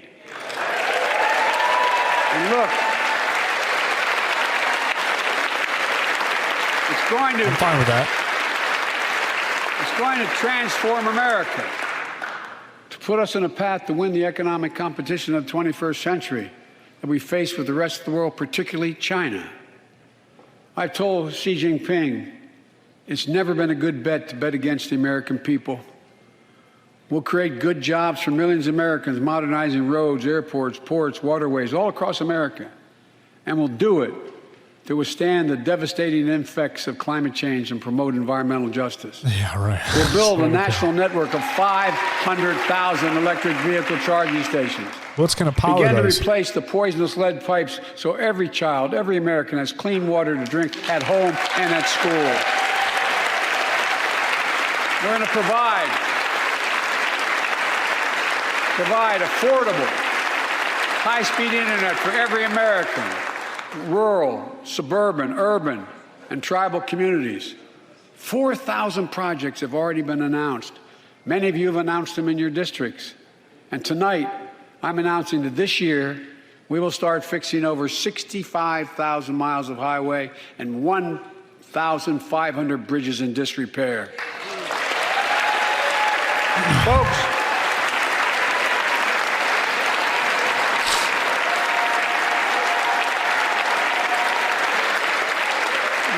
And look, I'm fine with that. It's going to transform America, to put us on a path to win the economic competition of the 21st century that we face with the rest of the world, particularly China. I've told Xi Jinping it's never been a good bet to bet against the American people. We'll create good jobs for millions of Americans, modernizing roads, airports, ports, waterways, all across America. And we'll do it to withstand the devastating effects of climate change and promote environmental justice. Yeah, right. We'll build a national network of 500,000 electric vehicle charging stations. What's going to power those? Begin to replace the poisonous lead pipes so every child, every American has clean water to drink at home and at school. We're going to provide affordable, high-speed internet for every American, rural, suburban, urban, and tribal communities. 4,000 projects have already been announced. Many of you have announced them in your districts. And tonight, I'm announcing that this year, we will start fixing over 65,000 miles of highway and 1,500 bridges in disrepair. Folks,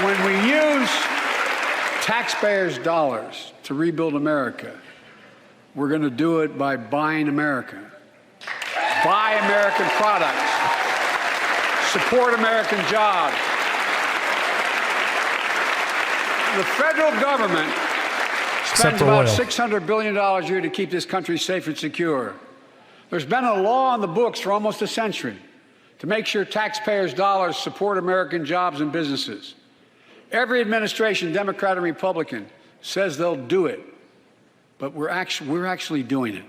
when we use taxpayers' dollars to rebuild America, we're going to do it by buying America. Buy American products, support American jobs. The federal government spends about $600 billion a year to keep this country safe and secure. There's been a law on the books for almost a century to make sure taxpayers' dollars support American jobs and businesses. Every administration, Democrat and Republican, says they'll do it, but we're actually doing it.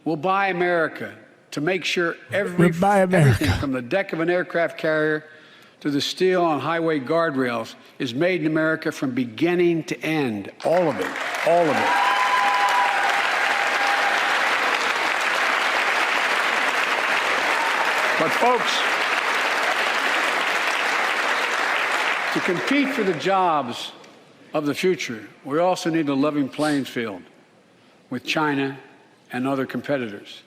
We'll buy America to make sure everything from the deck of an aircraft carrier to the steel on highway guardrails is made in America from beginning to end. All of it. All of it. But folks, to compete for the jobs of the future, we also need a level playing field with China and other competitors.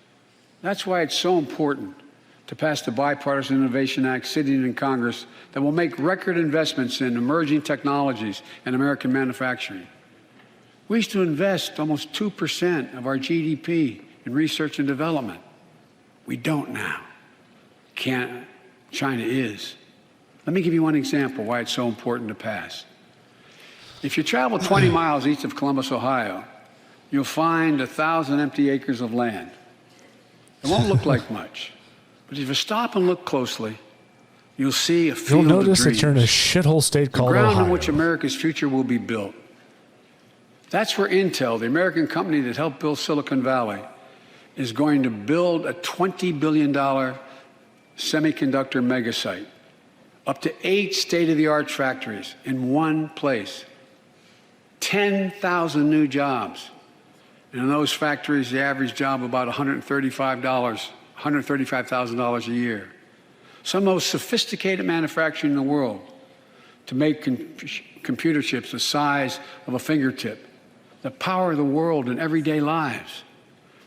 That's why it's so important to pass the Bipartisan Innovation Act sitting in Congress that will make record investments in emerging technologies and American manufacturing. We used to invest almost 2% of our GDP in research and development. We don't now. China is. Let me give you one example why it's so important to pass. If you travel 20 miles east of Columbus, Ohio, you'll find 1,000 empty acres of land. It won't look like much, but if you stop and look closely, you'll see a field of dreams. You'll notice that you're in a shithole state called Ohio. The ground on which America's future will be built. That's where Intel, the American company that helped build Silicon Valley, is going to build a $20 billion semiconductor megasite, up to 8 state-of-the-art factories in one place, 10,000 new jobs. And in those factories, the average job about $135,000 a year. Some of the most sophisticated manufacturing in the world to make computer chips the size of a fingertip, that power the world in everyday lives,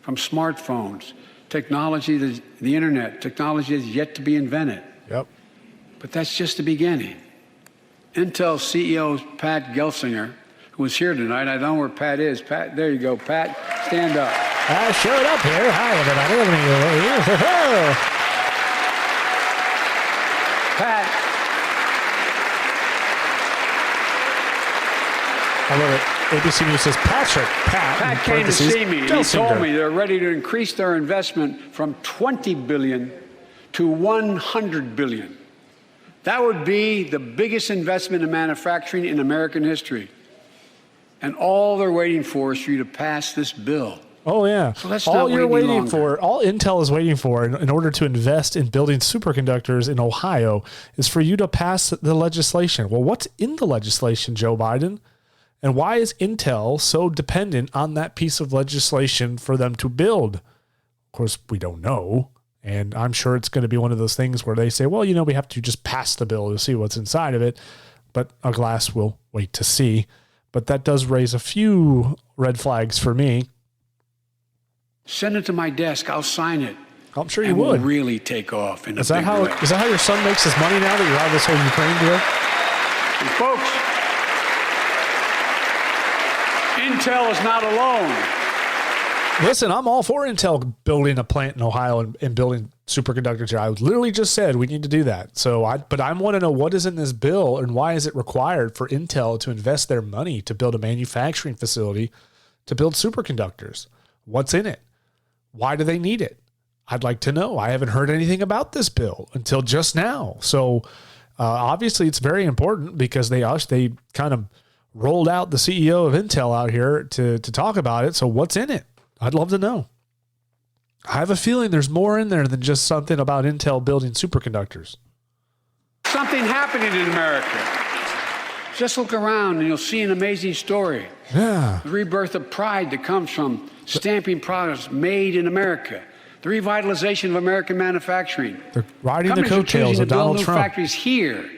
from smartphones, technology, the internet, technology is yet to be invented. Yep. But that's just the beginning. Intel CEO Pat Gelsinger, who is here tonight. I don't know where Pat is. Pat, there you go, Pat. Stand up. I showed up here. Hi, everybody. Pat. I love it. ABC News says Patrick. Pat came to see me, and he Gelsinger. told me they're ready to increase their investment from $20 billion to $100 billion. That would be the biggest investment in manufacturing in American history. And all they're waiting for is for you to pass this bill. Oh, yeah. So let's all not you're wait any waiting longer. for, all Intel is waiting for in order to invest in building superconductors in Ohio is for you to pass the legislation. Well, what's in the legislation, Joe Biden? And why is Intel so dependent on that piece of legislation for them to build? Of course, we don't know. And I'm sure it's going to be one of those things where they say, well, you know, we have to just pass the bill to see what's inside of it. But alas, we'll wait to see. But that does raise a few red flags for me. Send it to my desk. I'll sign it. I'm sure you and would. We'll really take off in Is a that big how way. is that how your son makes his money now that you're out of this whole Ukraine deal? And folks, Intel is not alone. Listen, I'm all for Intel building a plant in Ohio and building superconductors here. I literally just said we need to do that. But I want to know what is in this bill and why is it required for Intel to invest their money to build a manufacturing facility to build superconductors? What's in it? Why do they need it? I'd like to know. I haven't heard anything about this bill until just now. So obviously it's very important because they kind of rolled out the CEO of Intel out here to talk about it. So what's in it? I'd love to know. I have a feeling there's more in there than just something about Intel building superconductors. Something happening in America. Just look around and you'll see an amazing story. Yeah. The rebirth of pride that comes from stamping products made in America. The revitalization of American manufacturing. They're riding the Companies are coattails choosing of to build Donald new Trump. factories here,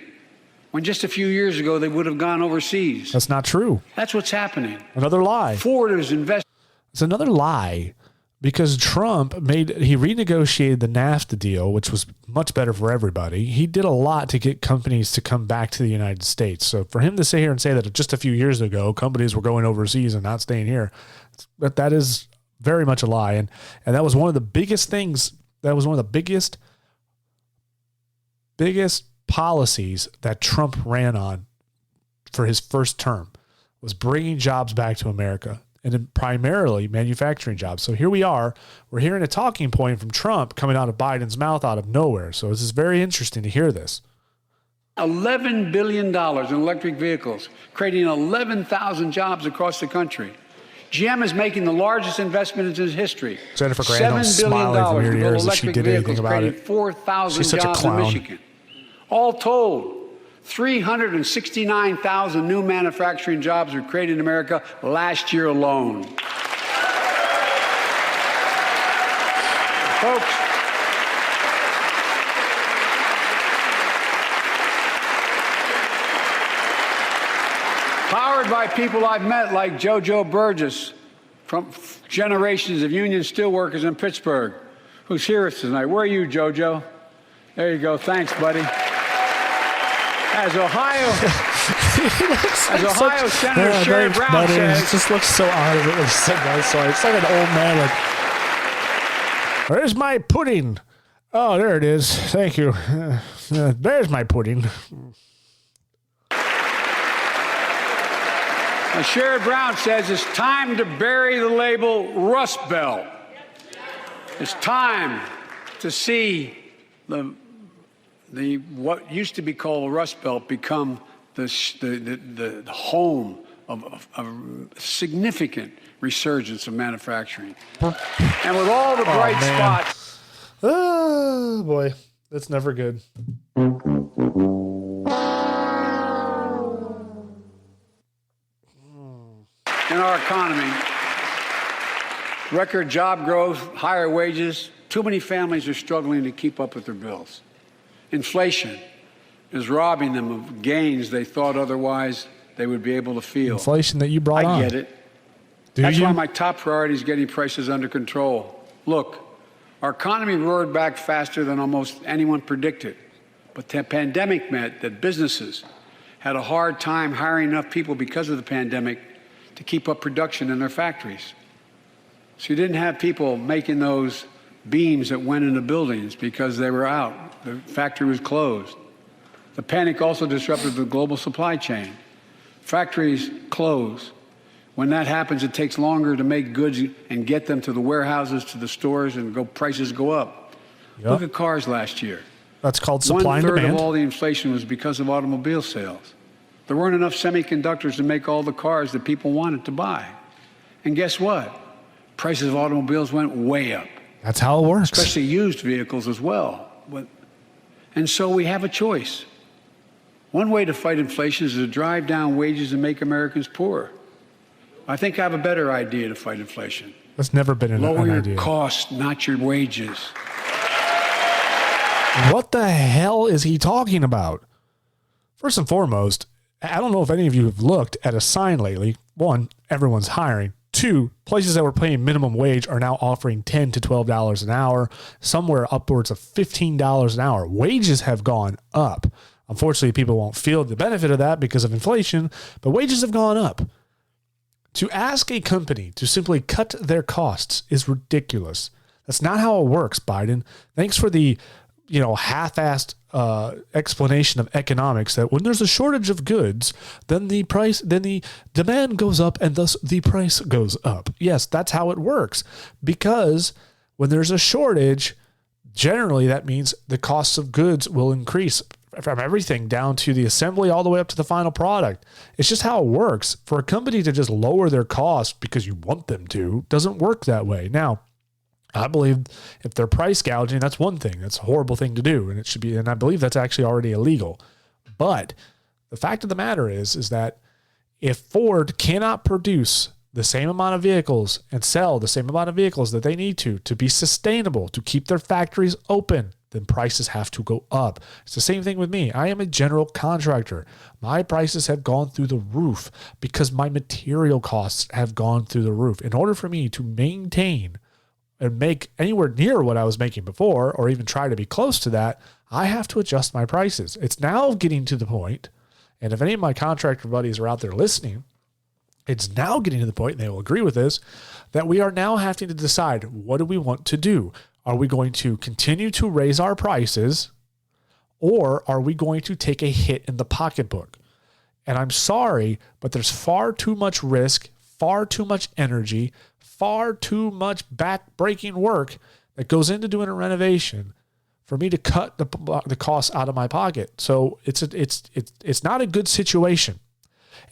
when just a few years ago they would have gone overseas. That's not true. That's what's happening. Another lie. Ford is investing. It's another lie because Trump he renegotiated the NAFTA deal, which was much better for everybody. He did a lot to get companies to come back to the United States. So for him to sit here and say that just a few years ago, companies were going overseas and not staying here, that is very much a lie. And that was one of the biggest things. That was one of the biggest biggest policies that Trump ran on for his first term was bringing jobs back to America, and then primarily manufacturing jobs. So here we are. We're hearing a talking point from Trump coming out of Biden's mouth out of nowhere. So this is very interesting to hear this. $11 billion in electric vehicles, creating 11,000 jobs across the country. GM is making the largest investment in its history. Jennifer Granholm's $7 billion smiling from ear to to build ears as she electric did anything vehicles, about creating it. 4,000 She's such a jobs in clown. Michigan. All told, 369,000 new manufacturing jobs were created in America last year alone. Folks, powered by people I've met like JoJo Burgess from generations of union steelworkers in Pittsburgh, who's here with us tonight. Where are you, JoJo? There you go. Thanks, buddy. As Ohio Senator Sherrod Brown says, it just looks so out of it when he said that. So it's like an old man. Like, where's my pudding? Oh, there it is. Thank you. There's my pudding. Sherrod Brown says it's time to bury the label Rust Belt. It's time to see the what used to be called the Rust Belt become the home of a significant resurgence of manufacturing. And with all the bright spots. Oh, boy. That's never good. In our economy, record job growth, higher wages, too many families are struggling to keep up with their bills. Inflation is robbing them of gains they thought otherwise they would be able to feel. Inflation that you brought on. I get it. That's why my top priority is getting prices under control. Look, our economy roared back faster than almost anyone predicted. But the pandemic meant that businesses had a hard time hiring enough people because of the pandemic to keep up production in their factories. So you didn't have people making those beams that went into buildings because they were out. The factory was closed. The panic also disrupted the global supply chain. Factories close. When that happens, it takes longer to make goods and get them to the warehouses, to the stores, and prices go up. Yep. Look at cars last year. That's called supply and demand. 1/3 of all the inflation was because of automobile sales. There weren't enough semiconductors to make all the cars that people wanted to buy. And guess what? Prices of automobiles went way up. That's how it works. Especially used vehicles as well. And so we have a choice. One way to fight inflation is to drive down wages and make Americans poorer. I think I have a better idea to fight inflation. That's never been an idea. Lower your costs, not your wages. What the hell is he talking about? First and foremost, I don't know if any of you have looked at a sign lately. One, everyone's hiring. Two, places that were paying minimum wage are now offering $10 to $12 an hour, somewhere upwards of $15 an hour. Wages have gone up. Unfortunately, people won't feel the benefit of that because of inflation, but wages have gone up. To ask a company to simply cut their costs is ridiculous. That's not how it works, Biden. Thanks for the half-assed explanation of economics that when there's a shortage of goods, then the demand goes up and thus the price goes up. Yes, that's how it works. Because when there's a shortage, generally that means the costs of goods will increase from everything down to the assembly all the way up to the final product. It's just how it works. For a company to just lower their costs because you want them to doesn't work that way. Now, I believe if they're price gouging, that's one thing. That's a horrible thing to do, and it should be. And I believe that's actually already illegal. But the fact of the matter is that if Ford cannot produce the same amount of vehicles and sell the same amount of vehicles that they need to be sustainable, to keep their factories open, then prices have to go up. It's the same thing with me. I am a general contractor. My prices have gone through the roof because my material costs have gone through the roof. In order for me to maintain and make anywhere near what I was making before, or even try to be close to that, I have to adjust my prices. It's now getting to the point, and if any of my contractor buddies are out there listening, it's now getting to the point, and they will agree with this, that we are now having to decide, what do we want to do? Are we going to continue to raise our prices, or are we going to take a hit in the pocketbook? And I'm sorry, but there's far too much risk, far too much energy, far too much back-breaking work that goes into doing a renovation for me to cut the costs out of my pocket. So it's not a good situation.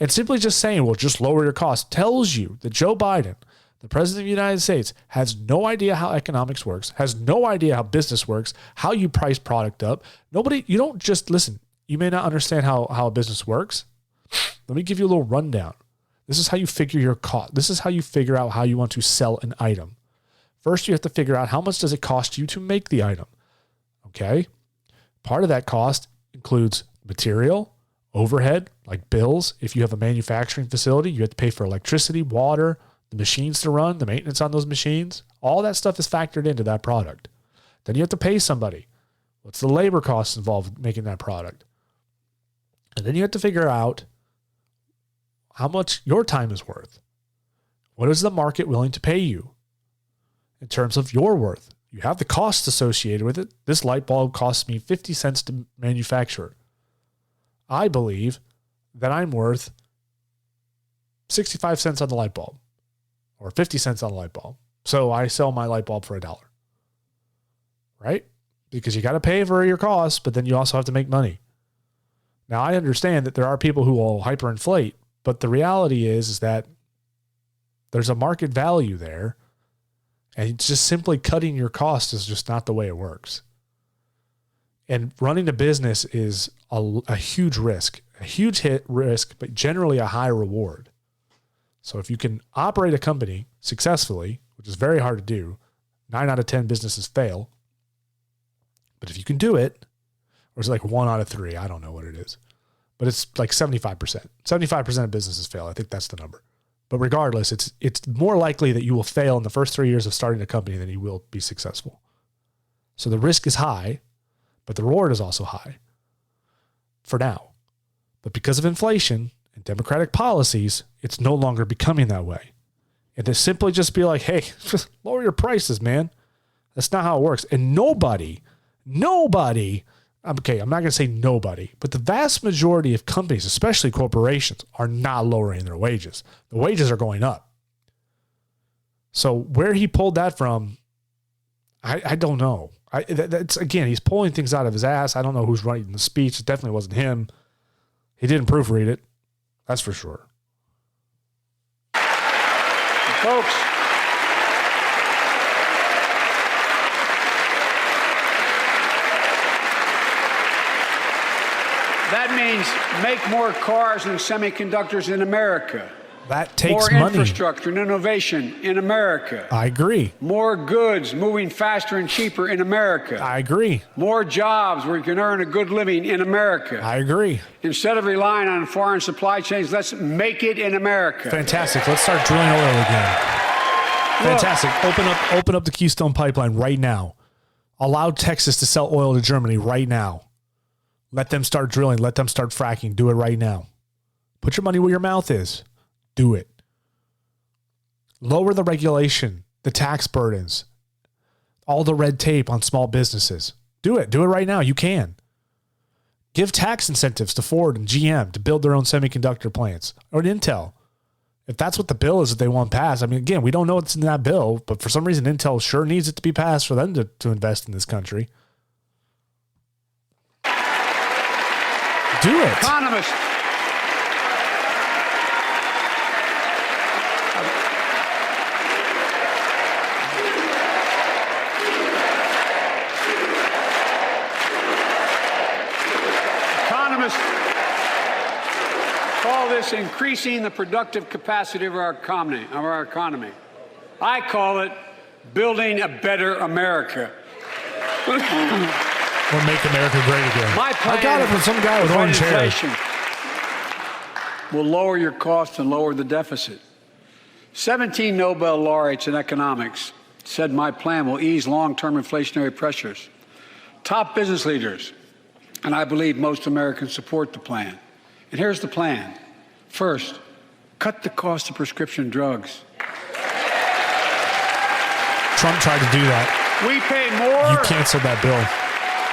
And simply just saying, well, just lower your costs tells you that Joe Biden, the president of the United States, has no idea how economics works, has no idea how business works, how you price product up. You don't just listen. You may not understand how a business works. Let me give you a little rundown. This is how you figure your cost. This is how you figure out how you want to sell an item. First, you have to figure out how much does it cost you to make the item. Okay. Part of that cost includes material, overhead, like bills. If you have a manufacturing facility, you have to pay for electricity, water, the machines to run, the maintenance on those machines. All that stuff is factored into that product. Then you have to pay somebody. What's the labor costs involved in making that product? And then you have to figure out how much your time is worth. What is the market willing to pay you in terms of your worth? You have the costs associated with it. This light bulb costs me 50 cents to manufacture. I believe that I'm worth 65 cents on the light bulb or 50 cents on the light bulb. So I sell my light bulb for $1, right? Because you got to pay for your costs, but then you also have to make money. Now I understand that there are people who will hyperinflate, but the reality is that there's a market value there. And just simply cutting your cost is just not the way it works. And running a business is a huge risk, a huge risk, but generally a high reward. So if you can operate a company successfully, which is very hard to do, 9 out of 10 businesses fail. But if you can do it, or it's like 1 out of 3, I don't know what it is, but it's like 75%. 75% of businesses fail. I think that's the number. But regardless, it's more likely that you will fail in the first 3 years of starting a company than you will be successful. So the risk is high, but the reward is also high for now. But because of inflation and democratic policies, it's no longer becoming that way. And to simply just be like, hey, just lower your prices, man. That's not how it works. And nobody, okay, I'm not going to say nobody, but the vast majority of companies, especially corporations, are not lowering their wages. The wages are going up. So where he pulled that from, I don't know. That's again, he's pulling things out of his ass. I don't know who's writing the speech. It definitely wasn't him. He didn't proofread it. That's for sure. Folks, that means make more cars and semiconductors in America. That takes more money. Infrastructure and innovation in America. I agree. More goods moving faster and cheaper in America. I agree. More jobs where you can earn a good living in America. I agree. Instead of relying on foreign supply chains, let's make it in America. Fantastic. Let's start drilling oil again. Fantastic. Open up the Keystone Pipeline right now. Allow Texas to sell oil to Germany right now. Let them start drilling. Let them start fracking. Do it right now. Put your money where your mouth is. Do it. Lower the regulation, the tax burdens, all the red tape on small businesses. Do it. Do it right now. You can. Give tax incentives to Ford and GM to build their own semiconductor plants, or Intel. If that's what the bill is that they want passed. I mean, again, we don't know what's in that bill, but for some reason, Intel sure needs it to be passed for them to invest in this country. Do it. Economists. Economists call this increasing the productive capacity of our economy. I call it building a better America. Or make America great again. I got it from some guy with orange hair. Will lower your costs and lower the deficit. 17 Nobel laureates in economics said my plan will ease long-term inflationary pressures. Top business leaders, and I believe most Americans support the plan. And here's the plan. First, cut the cost of prescription drugs. Trump tried to do that. We pay more. You canceled that bill.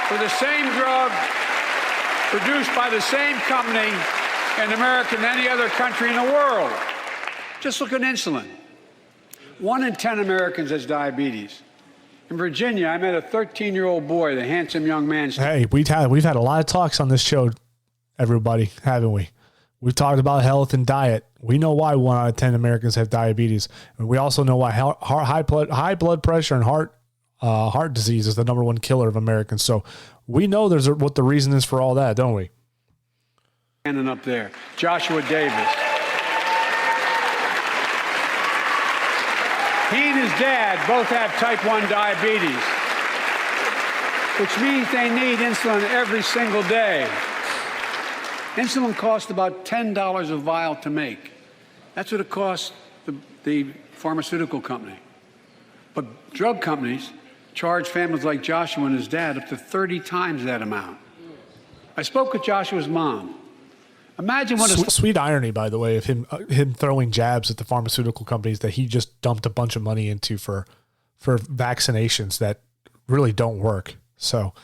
For the same drug produced by the same company in America than any other country in the world. Just look at insulin. 1 in 10 Americans has diabetes. In Virginia, I met a 13-year-old boy, the handsome young man. Hey, we've had a lot of talks on this show, everybody, haven't we? We've talked about health and diet. We know why 1 out of 10 Americans have diabetes, and we also know why high blood pressure and heart disease is the #1 killer of Americans. So we know what the reason is for all that, don't we? Standing up there, Joshua Davis. He and his dad both have type 1 diabetes, which means they need insulin every single day. Insulin costs about $10 a vial to make. That's what it costs the pharmaceutical company. But drug companies charge families like Joshua and his dad up to 30 times that amount. I spoke with Joshua's mom. Imagine what sweet irony, by the way, of him throwing jabs at the pharmaceutical companies that he just dumped a bunch of money into for vaccinations that really don't work. So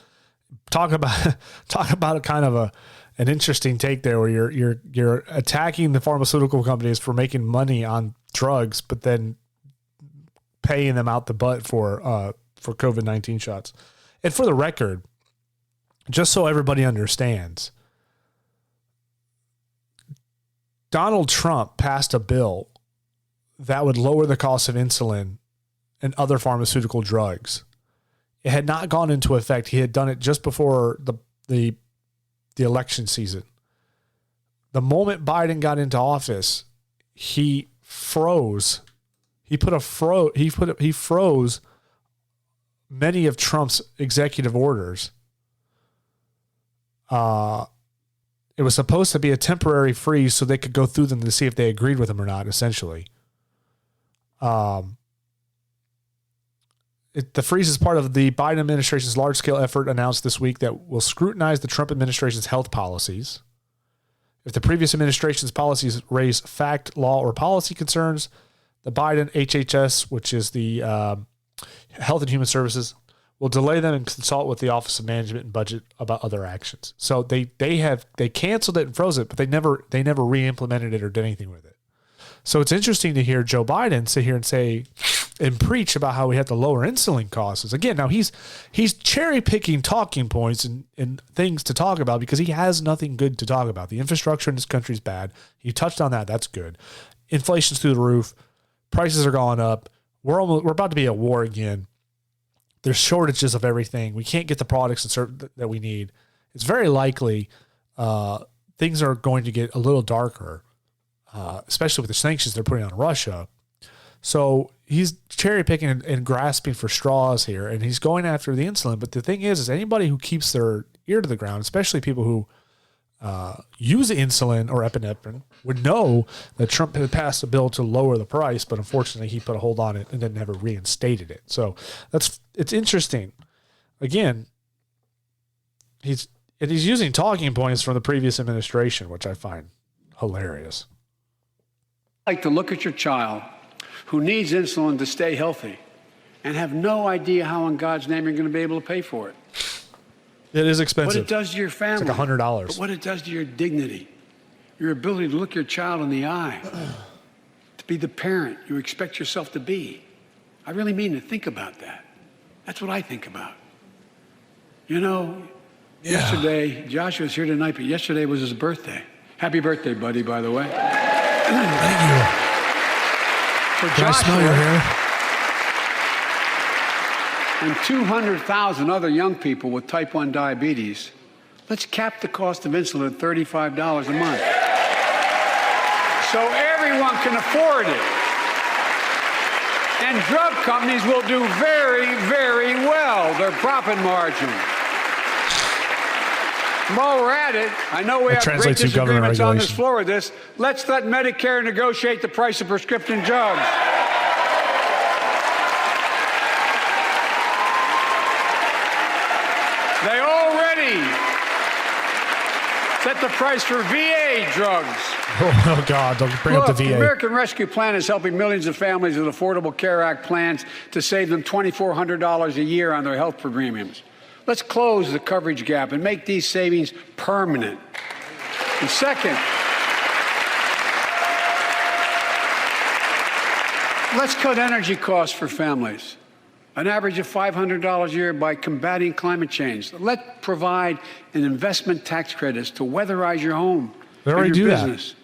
talk about a kind of an interesting take there, where you're attacking the pharmaceutical companies for making money on drugs, but then paying them out the butt for COVID-19 shots. And for the record, just so everybody understands, Donald Trump passed a bill that would lower the cost of insulin and other pharmaceutical drugs. It had not gone into effect. He had done it just before the election season. The moment Biden got into office, he froze. He froze many of Trump's executive orders. It was supposed to be a temporary freeze so they could go through them to see if they agreed with him or not, essentially. The freeze is part of the Biden administration's large-scale effort announced this week that will scrutinize the Trump administration's health policies. If the previous administration's policies raise fact, law, or policy concerns, the Biden HHS, which is the Health and Human Services, will delay them and consult with the Office of Management and Budget about other actions. So they canceled it and froze it, but they never re-implemented it or did anything with it. So it's interesting to hear Joe Biden sit here and say and preach about how we have to lower insulin costs. Again, now he's cherry picking talking points and things to talk about because he has nothing good to talk about. The infrastructure in this country is bad. He touched on that. That's good. Inflation's through the roof. Prices are going up. We're about to be at war again. There's shortages of everything. We can't get the products that we need. It's very likely things are going to get a little darker, especially with the sanctions they're putting on Russia. So he's cherry picking and grasping for straws here, and he's going after the insulin. But the thing is anybody who keeps their ear to the ground, especially people who use insulin or epinephrine, would know that Trump had passed a bill to lower the price, but unfortunately he put a hold on it and then never reinstated it. So it's interesting. Again, he's using talking points from the previous administration, which I find hilarious. I'd like to look at your child who needs insulin to stay healthy and have no idea how in God's name you're going to be able to pay for it. It is expensive. What it does to your family. It's like $100. But what it does to your dignity, your ability to look your child in the eye, to be the parent you expect yourself to be. I really mean to think about that. That's what I think about. You know, yesterday, Joshua's here tonight, but yesterday was his birthday. Happy birthday, buddy, by the way. Thank you. For Can I smell your hair? And 200,000 other young people with type 1 diabetes, let's cap the cost of insulin at $35 a month. So everyone can afford it. And drug companies will do very, very well, their profit margin. While we're at it, I know we have great disagreements on this floor with this. Let's let Medicare negotiate the price of prescription drugs. They already set the price for VA drugs. Oh, God, don't bring up the VA. The American Rescue Plan is helping millions of families with Affordable Care Act plans to save them $2,400 a year on their health premiums. Let's close the coverage gap and make these savings permanent. And second, let's cut energy costs for families, an average of $500 a year by combating climate change. Let's provide an investment tax credits to weatherize your home They or already your do business,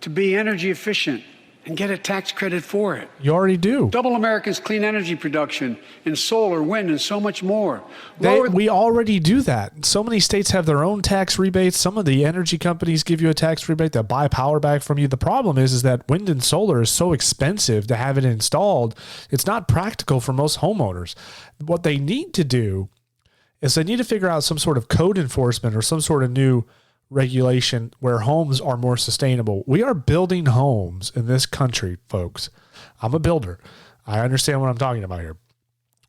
to be energy efficient and get a tax credit for it. You already do. Double America's clean energy production in solar, wind, and so much more. We already do that. So many states have their own tax rebates. Some of the energy companies give you a tax rebate that buy power back from you. The problem is that wind and solar is so expensive to have it installed. It's not practical for most homeowners. What they need to do is they need to figure out some sort of code enforcement or some sort of new regulation where homes are more sustainable. We are building homes in this country, folks. I'm a builder. I understand what I'm talking about here.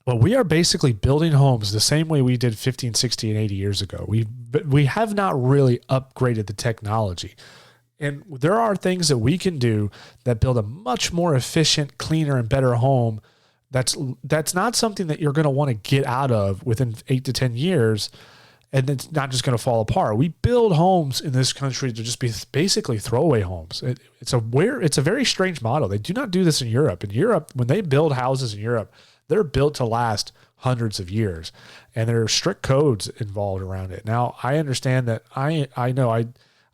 Well, we are basically building homes the same way we did 15, 60, and 80 years ago. We have not really upgraded the technology. And there are things that we can do that build a much more efficient, cleaner, and better home. That's not something that you're going to want to get out of within 8 to 10 years. And it's not just going to fall apart. We build homes in this country to just be basically throwaway homes. It's a very strange model. They do not do this in Europe. In Europe, when they build houses in Europe, they're built to last hundreds of years, and there are strict codes involved around it. Now, I understand that I know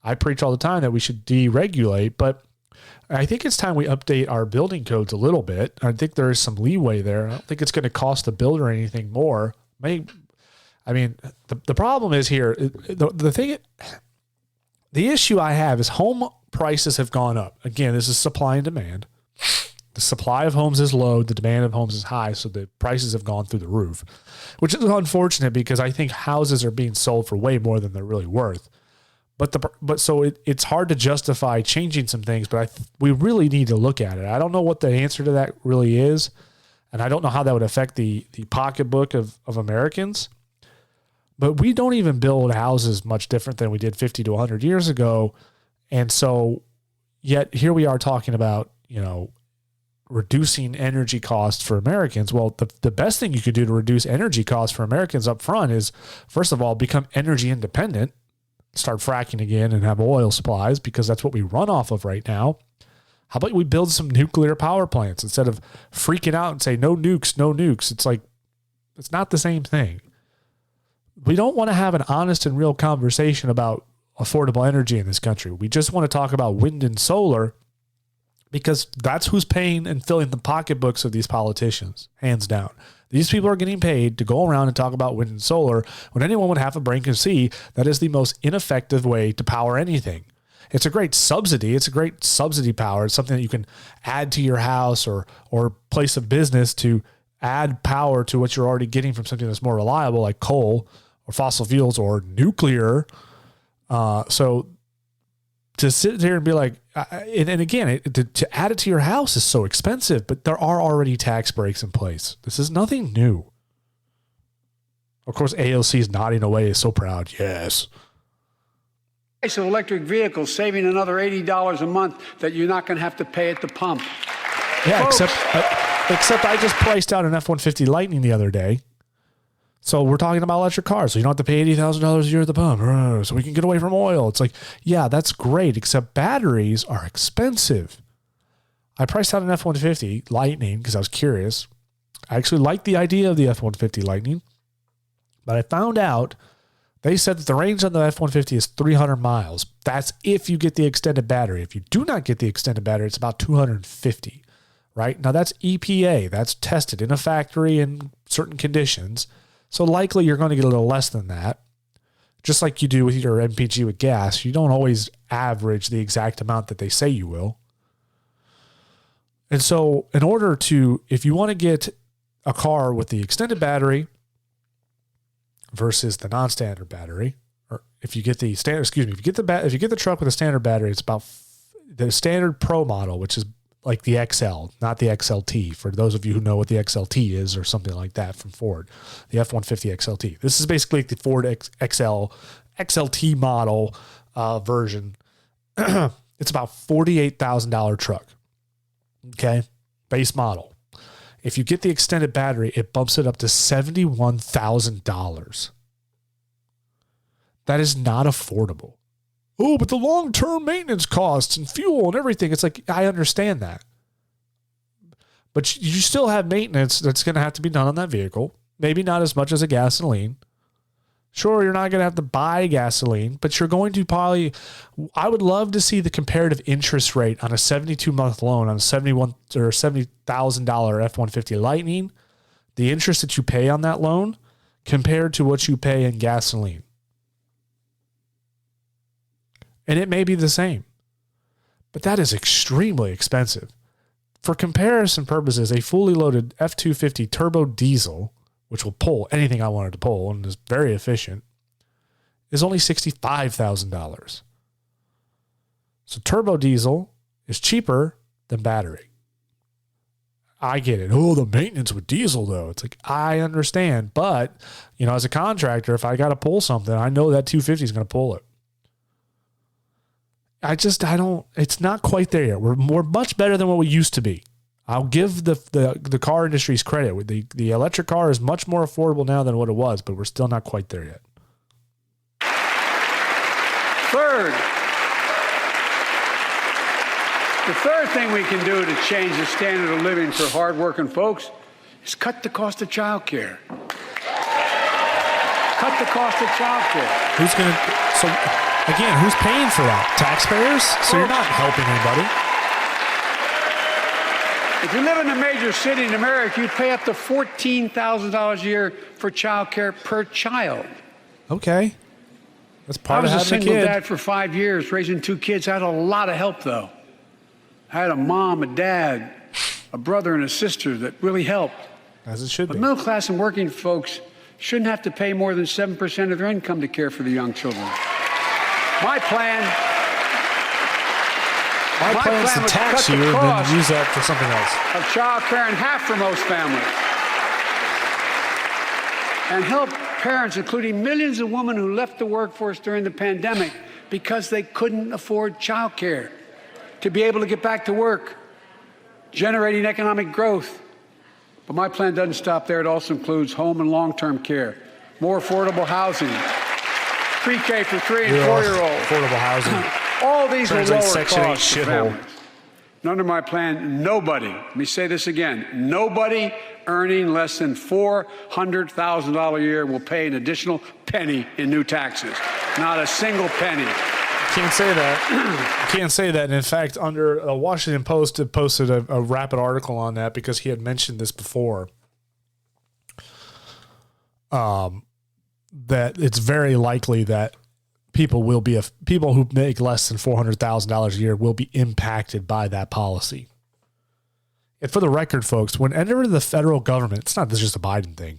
I preach all the time that we should deregulate, but I think it's time we update our building codes a little bit. I think there is some leeway there. I don't think it's going to cost the builder anything more. The problem is here, the issue I have is home prices have gone up. Again, this is supply and demand. The supply of homes is low, the demand of homes is high, so the prices have gone through the roof, which is unfortunate because I think houses are being sold for way more than they're really worth. It's hard to justify changing some things, but we really need to look at it. I don't know what the answer to that really is, and I don't know how that would affect the pocketbook of Americans. But we don't even build houses much different than we did 50 to 100 years ago. And so yet here we are talking about, reducing energy costs for Americans. Well, the best thing you could do to reduce energy costs for Americans up front is, first of all, become energy independent, start fracking again and have oil supplies because that's what we run off of right now. How about we build some nuclear power plants instead of freaking out and say, no nukes, no nukes. It's like, it's not the same thing. We don't want to have an honest and real conversation about affordable energy in this country. We just want to talk about wind and solar because that's who's paying and filling the pocketbooks of these politicians, hands down. These people are getting paid to go around and talk about wind and solar when anyone with half a brain can see that is the most ineffective way to power anything. It's a great subsidy. It's a great subsidy power. It's something that you can add to your house or place of business to add power to what you're already getting from something that's more reliable, like coal or fossil fuels or nuclear. So to sit there and be like, and again, to add it to your house is so expensive, but there are already tax breaks in place. This is nothing new. Of course, AOC is nodding away, is so proud. Yes. Price of electric vehicles, saving another $80 a month that you're not going to have to pay at the pump. Yeah, Folks, except I just priced out an F-150 Lightning the other day. So we're talking about electric cars. So you don't have to pay $80,000 a year at the pump. So we can get away from oil. It's like, yeah, that's great. Except batteries are expensive. I priced out an F-150 Lightning because I was curious. I actually liked the idea of the F-150 Lightning. But I found out they said that the range on the F-150 is 300 miles. That's if you get the extended battery. If you do not get the extended battery, it's about 250, right? Now that's EPA. That's tested in a factory in certain conditions. So likely you're going to get a little less than that. Just like you do with your MPG with gas, you don't always average the exact amount that they say you will. And so in order to, if you want to get a car with the extended battery versus the non-standard battery, or if you get the standard, if you get the truck with a standard battery, it's about the standard Pro model, which is like the XL, not the XLT, for those of you who know what the XLT is or something like that from Ford, the F-150 XLT. This is basically like the Ford XLT model version. It's about $48,000 truck. Okay. Base model. If you get the extended battery, it bumps it up to $71,000. That is not affordable. Oh, but the long-term maintenance costs and fuel and everything. It's like, I understand that. But you still have maintenance that's going to have to be done on that vehicle. Maybe not as much as a gasoline. Sure, you're not going to have to buy gasoline, but you're going to probably, I would love to see the comparative interest rate on a 72-month loan on a $70,000 F-150 Lightning, the interest that you pay on that loan compared to what you pay in gasoline. And it may be the same, but that is extremely expensive. For comparison purposes, a fully loaded F-250 turbo diesel, which will pull anything I wanted to pull and is very efficient, is only $65,000. So turbo diesel is cheaper than battery. I get it. Oh, the maintenance with diesel, though. It's like, I understand. But, as a contractor, if I got to pull something, I know that 250 is going to pull it. It's not quite there yet. We're much better than what we used to be. I'll give the car industry's credit. The electric car is much more affordable now than what it was, but we're still not quite there yet. The third thing we can do to change the standard of living for hardworking folks is cut the cost of child care. Cut the cost of child care. Who's paying for that? Taxpayers? So you're not helping anybody. If you live in a major city in America, you pay up to $14,000 a year for child care per child. Okay. That's part of having a kid. I was a single dad for 5 years, raising 2 kids. I had a lot of help, though. I had a mom, a dad, a brother, and a sister that really helped. As it should be. But middle class and working folks shouldn't have to pay more than 7% of their income to care for the young children. My plan is to tax you and then use that for something else. Of child care in half for most families. And help parents, including millions of women who left the workforce during the pandemic because they couldn't afford child care, to be able to get back to work, generating economic growth. But my plan doesn't stop there. It also includes home and long-term care, more affordable housing, pre-K for 3- and 4-year-olds. Affordable housing. All these will lower Section 8 costs for families. And under my plan, nobody, let me say this again, nobody earning less than $400,000 a year will pay an additional penny in new taxes. Not a single penny. Can't say that. Can't say that. And in fact, under a Washington Post, it posted a rapid article on that because he had mentioned this before. That it's very likely that people who make less than $400,000 a year will be impacted by that policy. And for the record, folks, whenever the federal government, it's not just a Biden thing,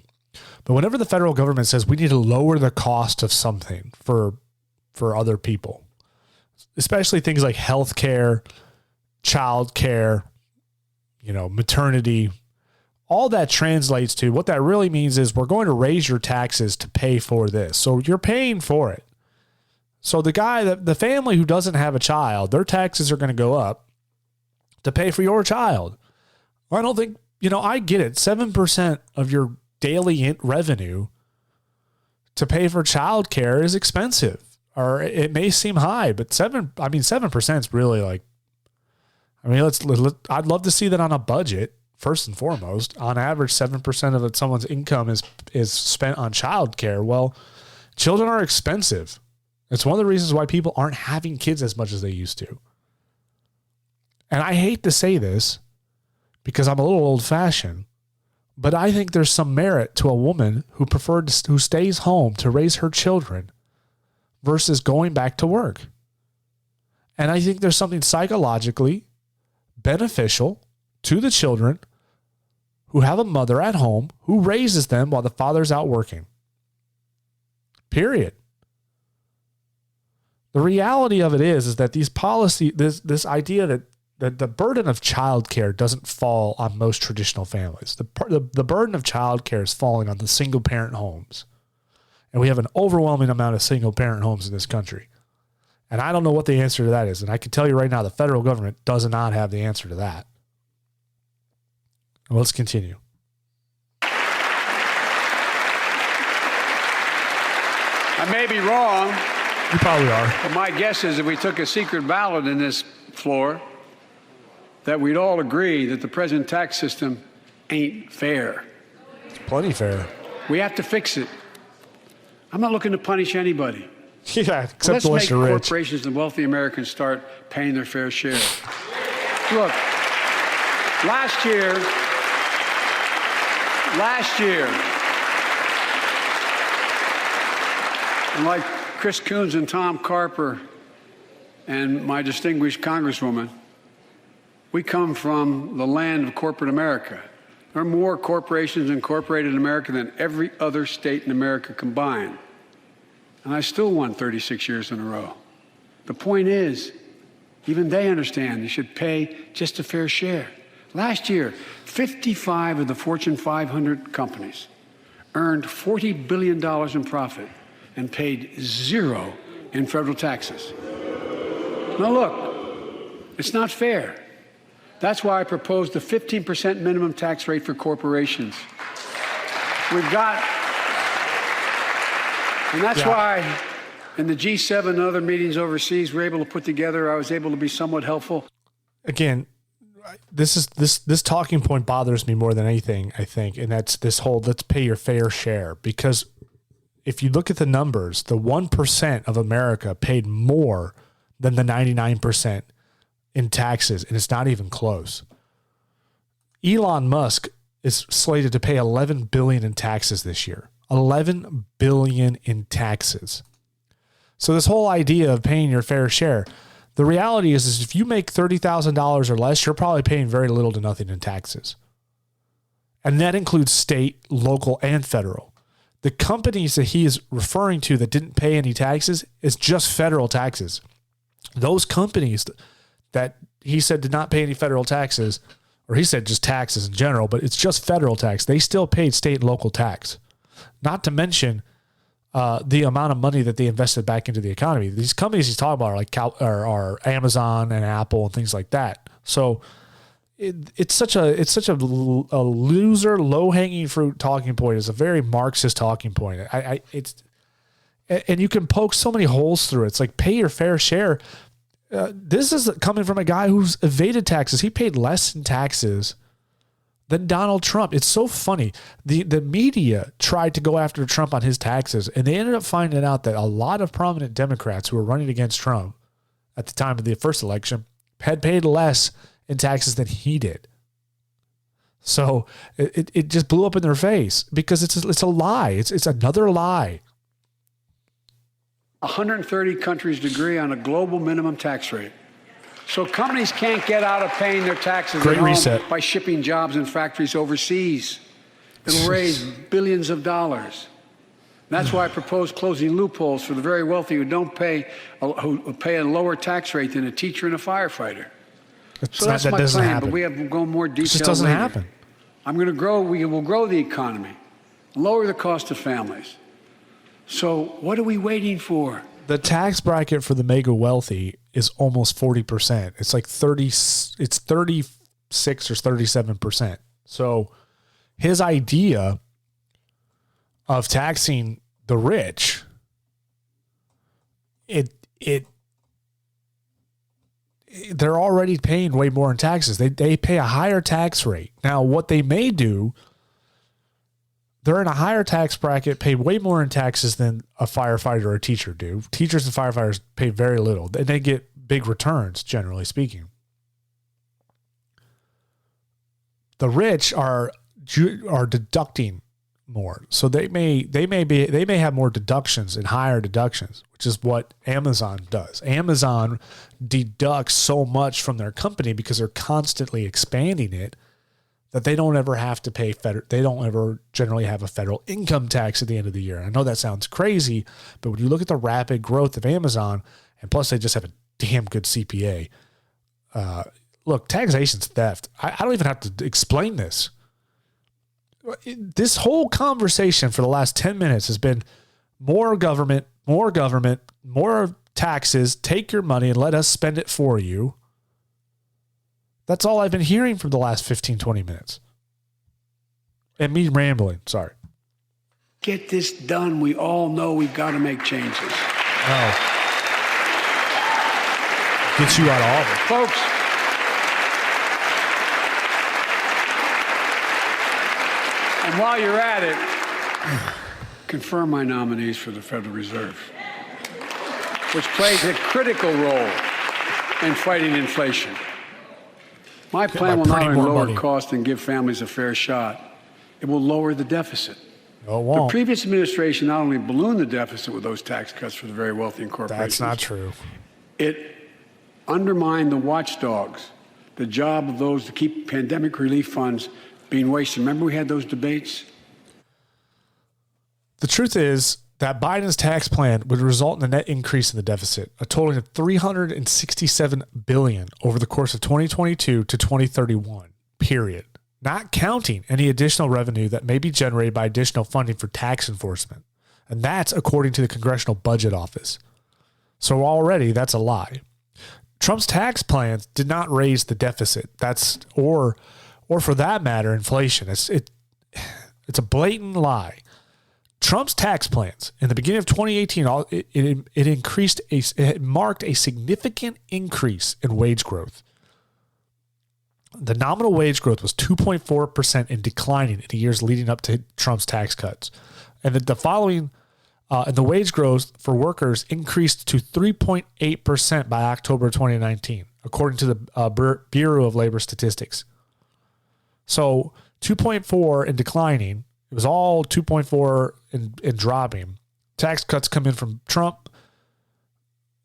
but whenever the federal government says we need to lower the cost of something for other people, especially things like health care, child care, maternity, all that translates to what that really means is we're going to raise your taxes to pay for this. So you're paying for it. So the family who doesn't have a child, their taxes are going to go up to pay for your child. I don't think, I get it. 7% of your daily revenue to pay for child care is expensive. Or it may seem high, but 7% is really I'd love to see that on a budget. First and foremost, on average, 7% of someone's income is spent on child care. Well, children are expensive. It's one of the reasons why people aren't having kids as much as they used to. And I hate to say this because I'm a little old fashioned, but I think there's some merit to a woman who stays home to raise her children versus going back to work. And I think there's something psychologically beneficial to the children who have a mother at home who raises them while the father's out working. Period. The reality of it is that this idea that the burden of childcare doesn't fall on most traditional families. The burden of childcare is falling on the single parent homes. And we have an overwhelming amount of single parent homes in this country. And I don't know what the answer to that is. And I can tell you right now, the federal government does not have the answer to that. Let's continue. I may be wrong, You probably are. but my guess is if we took a secret ballot in this floor, that we'd all agree that the present tax system ain't fair. It's plenty fair. We have to fix it. I'm not looking to punish anybody. Yeah, except Let's unless make you're rich. corporations and wealthy Americans start paying their fair share. Look, last year, and like Chris Coons and Tom Carper and my distinguished Congresswoman, we come from the land of corporate America. There are more corporations incorporated in America than every other state in America combined. And I still won 36 years in a row. The point is, even they understand they should pay just a fair share. Last year, 55 of the Fortune 500 companies earned $40 billion in profit and paid zero in federal taxes. Now look, it's not fair. That's why I proposed the 15% minimum tax rate for corporations. We've got, and that's why in the G7 and other meetings overseas we're able to put together, I was able to be somewhat helpful. Again, this talking point bothers me more than anything, I think, and that's this whole let's pay your fair share. Because if you look at the numbers, the 1% of America paid more than the 99% in taxes, and it's not even close. Elon Musk is slated to pay $11 billion in taxes this year. $11 billion in taxes. So this whole idea of paying your fair share, the reality is if you make $30,000 or less, you're probably paying very little to nothing in taxes. And that includes state, local, and federal. The companies that he is referring to that didn't pay any taxes is just federal taxes. Those companies that he said did not pay any federal taxes, or he said just taxes in general, but it's just federal tax. They still paid state and local tax. Not to mention the amount of money that they invested back into the economy. These companies he's talking about are Amazon and Apple and things like that. So it's such a loser, low hanging fruit talking point. It's a very Marxist talking point. And you can poke so many holes through it. It's like pay your fair share. This is coming from a guy who's evaded taxes. He paid less in taxes than Donald Trump. It's so funny. The media tried to go after Trump on his taxes, and they ended up finding out that a lot of prominent Democrats who were running against Trump at the time of the first election had paid less in taxes than he did. So it just blew up in their face because it's a lie. It's another lie. 130 countries agree on a global minimum tax rate. So companies can't get out of paying their taxes Great at home reset. by shipping jobs and factories overseas. It'll raise billions of dollars. That's why I propose closing loopholes for the very wealthy who pay a lower tax rate than a teacher and a firefighter. So that's my plan, but we have to go more detailed. It just doesn't later. happen. We will grow the economy, lower the cost of families. So what are we waiting for? The tax bracket for the mega wealthy is almost 40%. It's like 36 or 37%. So his idea of taxing the rich, they're already paying way more in taxes. They pay a higher tax rate. Now, what they may do, they're in a higher tax bracket, pay way more in taxes than a firefighter or a teacher do. Teachers and firefighters pay very little, and they get big returns, generally speaking. The rich are deducting more, so they may have more deductions and higher deductions, which is what Amazon does. Amazon deducts so much from their company because they're constantly expanding it that they don't ever have to pay they don't ever generally have a federal income tax at the end of the year. I know that sounds crazy, but when you look at the rapid growth of Amazon, and plus they just have a damn good CPA. Look, taxation's theft. I don't even have to explain this. This whole conversation for the last 10 minutes has been more government, more taxes, take your money and let us spend it for you. That's all I've been hearing from the last 15, 20 minutes. And me rambling, sorry. Get this done. We all know we've got to make changes. Oh. Gets you out of office. Folks, and while you're at it, confirm my nominees for the Federal Reserve, which plays a critical role in fighting inflation. My plan will not only lower costs and give families a fair shot, it will lower the deficit. No, it won't. The previous administration not only ballooned the deficit with those tax cuts for the very wealthy and corporations. That's not true. It undermined the watchdogs, the job of those to keep pandemic relief funds being wasted. Remember we had those debates? The truth is that Biden's tax plan would result in a net increase in the deficit, a total of $367 billion over the course of 2022 to 2031, period. Not counting any additional revenue that may be generated by additional funding for tax enforcement. And that's according to the Congressional Budget Office. So already that's a lie. Trump's tax plans did not raise the deficit. Or for that matter, inflation. It's a blatant lie. Trump's tax plans in the beginning of 2018, it marked a significant increase in wage growth. The nominal wage growth was 2.4% and declining in the years leading up to Trump's tax cuts. And the following, the wage growth for workers increased to 3.8% by October 2019, according to the Bureau of Labor Statistics. So 2.4 and declining. It was all 2.4 and dropping. Tax cuts come in from Trump.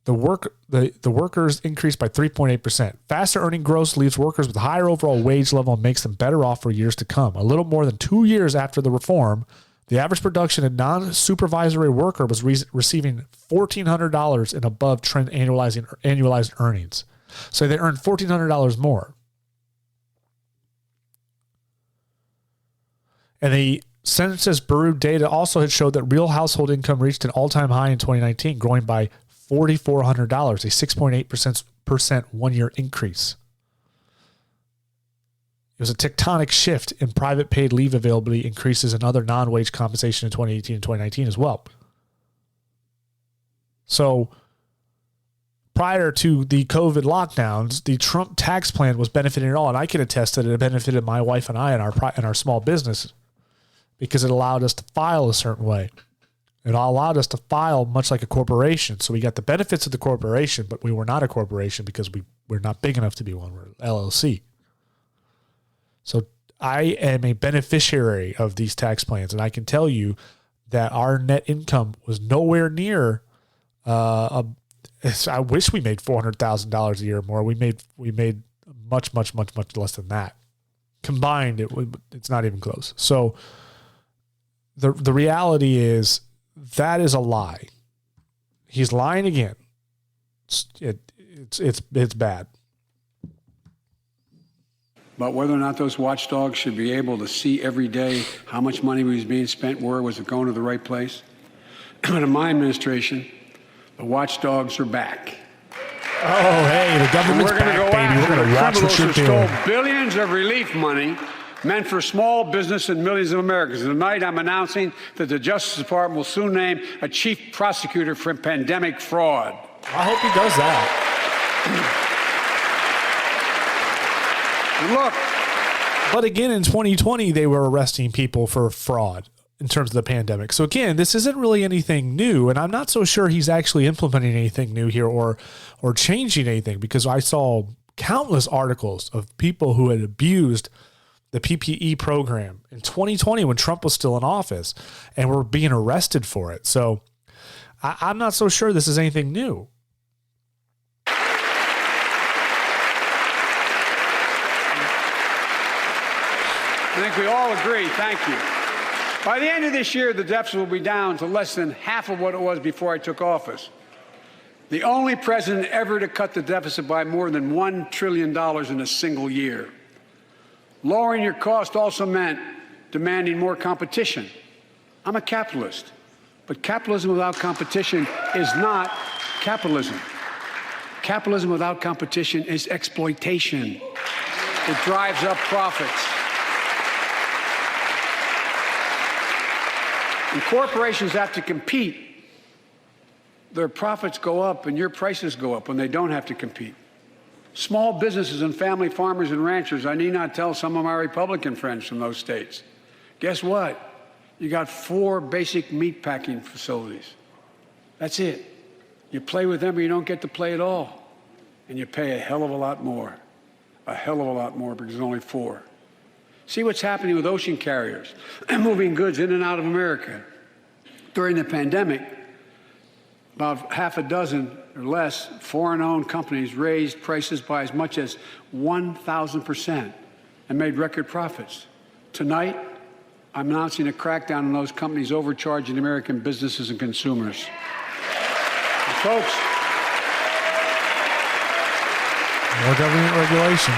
The workers increased by 3.8%. Faster earning growth leaves workers with a higher overall wage level and makes them better off for years to come. A little more than 2 years after the reform, the average production in non-supervisory worker was receiving $1,400 and above trend annualized earnings. So they earned $1,400 more. And the Census Bureau data also had showed that real household income reached an all-time high in 2019, growing by $4,400, a 6.8% one-year increase. It was a tectonic shift in private paid leave availability increases and other non-wage compensation in 2018 and 2019 as well. So prior to the COVID lockdowns, the Trump tax plan was benefiting it all. And I can attest that it benefited my wife and I and our small business because it allowed us to file a certain way. It allowed us to file much like a corporation. So we got the benefits of the corporation, but we were not a corporation because we're not big enough to be one. We're LLC. So I am a beneficiary of these tax plans. And I can tell you that our net income was nowhere near, I wish we made $400,000 a year more. We made much less than that. Combined, it's not even close. So the reality is, that is a lie. He's lying again. It's bad. But whether or not those watchdogs should be able to see every day how much money was being spent, where was it going to the right place? In my administration, the watchdogs are back. Oh, hey, the government's back, baby. We're going to watch what you're doing. Stole billions of relief money meant for small business and millions of Americans. Tonight, I'm announcing that the Justice Department will soon name a chief prosecutor for pandemic fraud. I hope he does that. Look. But again, in 2020, they were arresting people for fraud in terms of the pandemic. So again, this isn't really anything new, and I'm not so sure he's actually implementing anything new here or changing anything, because I saw countless articles of people who had abused the PPE program in 2020 when Trump was still in office and were being arrested for it. So I'm not so sure this is anything new. I think we all agree. Thank you. By the end of this year, the deficit will be down to less than half of what it was before I took office. The only president ever to cut the deficit by more than $1 trillion in a single year. Lowering your cost also meant demanding more competition. I'm a capitalist, but capitalism without competition is not capitalism. Capitalism without competition is exploitation. It drives up profits. And corporations have to compete. Their profits go up and your prices go up when they don't have to compete. Small businesses and family farmers and ranchers, I need not tell some of my Republican friends from those states. Guess what? You got 4 basic meat packing facilities. That's it. You play with them or you don't get to play at all. And you pay a hell of a lot more. A hell of a lot more because there's only 4. See what's happening with ocean carriers and moving goods in and out of America. During the pandemic, about half a dozen or less foreign-owned companies raised prices by as much as 1,000% and made record profits. Tonight, I'm announcing a crackdown on those companies overcharging American businesses and consumers. And folks, more government regulation.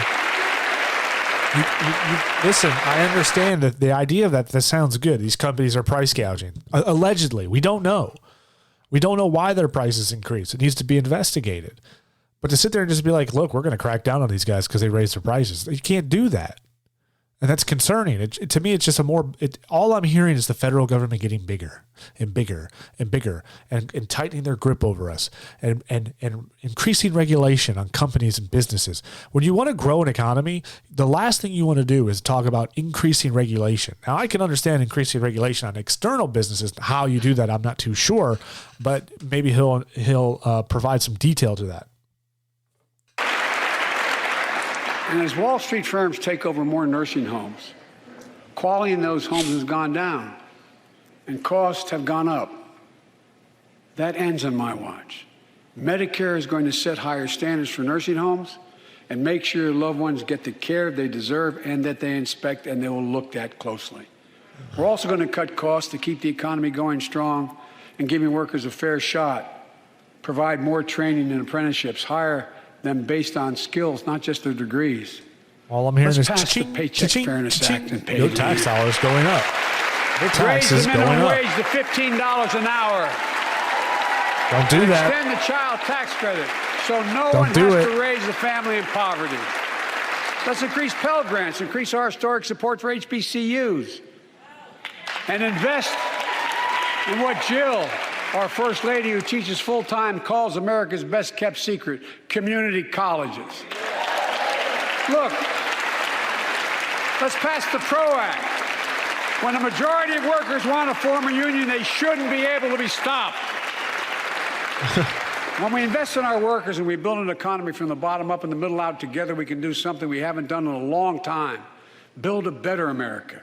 Listen, I understand that the idea that this sounds good. These companies are price gouging. Allegedly, we don't know. We don't know why their prices increase. It needs to be investigated. But to sit there and just be like, look, we're going to crack down on these guys because they raised their prices. You can't do that. And that's concerning. To me, it's just all I'm hearing is the federal government getting bigger and bigger and bigger and tightening their grip over us and increasing regulation on companies and businesses. When you want to grow an economy, the last thing you want to do is talk about increasing regulation. Now, I can understand increasing regulation on external businesses. How you do that, I'm not too sure, but maybe he'll provide some detail to that. and as Wall Street firms take over more nursing homes, quality in those homes has gone down and costs have gone up. That ends on my watch. Medicare is going to set higher standards for nursing homes and make sure your loved ones get the care they deserve and that they inspect and they will look at closely. We're also going to cut costs to keep the economy going strong and giving workers a fair shot, provide more training and apprenticeships, hire them based on skills, not just their degrees. All I'm hearing Let's is pass the Paycheck Fairness Act and pay your tax dollars going up. Your taxes raise the going minimum up. wage to $15 an hour. Don't do that. Extend the child tax credit so no Don't one do has it. to raise a family in poverty. Let's increase Pell Grants, increase our historic support for HBCUs, and invest in what Jill, our First Lady who teaches full-time, calls America's best-kept secret, community colleges. Look, let's pass the PRO Act. When a majority of workers want to form a union, they shouldn't be able to be stopped. When we invest in our workers and we build an economy from the bottom up and the middle out together, we can do something we haven't done in a long time. Build a better America.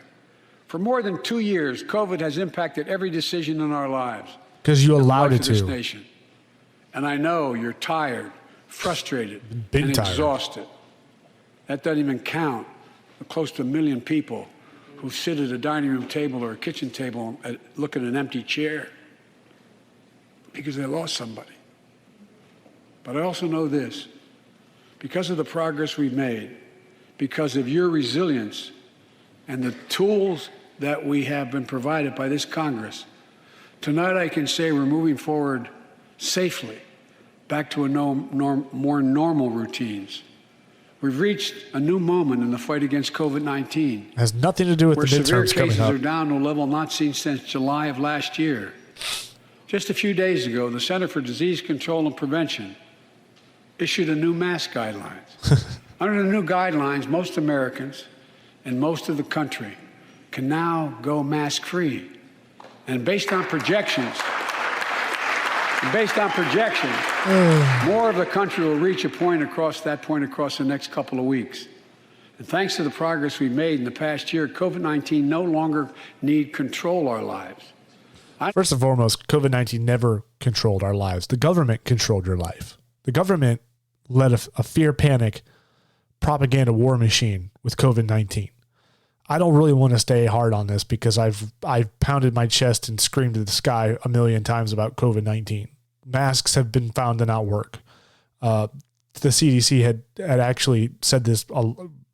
For more than 2 years, COVID has impacted every decision in our lives. Because you allowed it This to. nation. And I know you're tired, frustrated, Big and tired. exhausted. That doesn't even count the close to 1 million people who sit at a dining room table or a kitchen table and look at an empty chair because they lost somebody. But I also know this, because of the progress we've made, because of your resilience and the tools that we have been provided by this Congress, tonight I can say we're moving forward safely back to more normal routines. We've reached a new moment in the fight against COVID-19. Has nothing to do with where the severe midterms coming cases up. are down to a level not seen since July of last year. Just a few days ago, the Center for Disease Control and Prevention issued a new mask guidelines. Under the new guidelines, most Americans and most of the country can now go mask-free. And based on projections, more of the country will reach a point across the next couple of weeks. And thanks to the progress we've made in the past year, COVID-19 no longer need control our lives. First and foremost, COVID-19 never controlled our lives. The government controlled your life. The government led a fear, panic, propaganda war machine with COVID-19. I don't really want to stay hard on this because I've pounded my chest and screamed to the sky a million times about COVID-19. Masks have been found to not work. The CDC had actually said this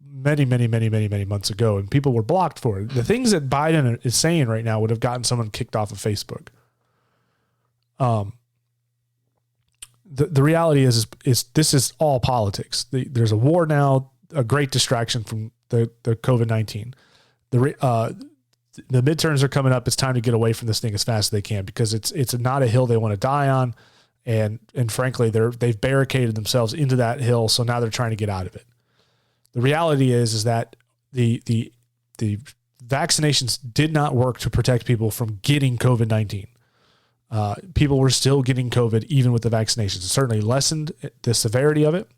many months ago, and people were blocked for it. The things that Biden is saying right now would have gotten someone kicked off of Facebook. The reality is this is all politics. There's a war now, a great distraction from the COVID-19. the midterms are coming up. It's time to get away from this thing as fast as they can, because it's not a hill they want to die on. And frankly, they've barricaded themselves into that hill. So now they're trying to get out of it. The reality is that the vaccinations did not work to protect people from getting COVID-19. People were still getting COVID even with the vaccinations. It certainly lessened the severity of it.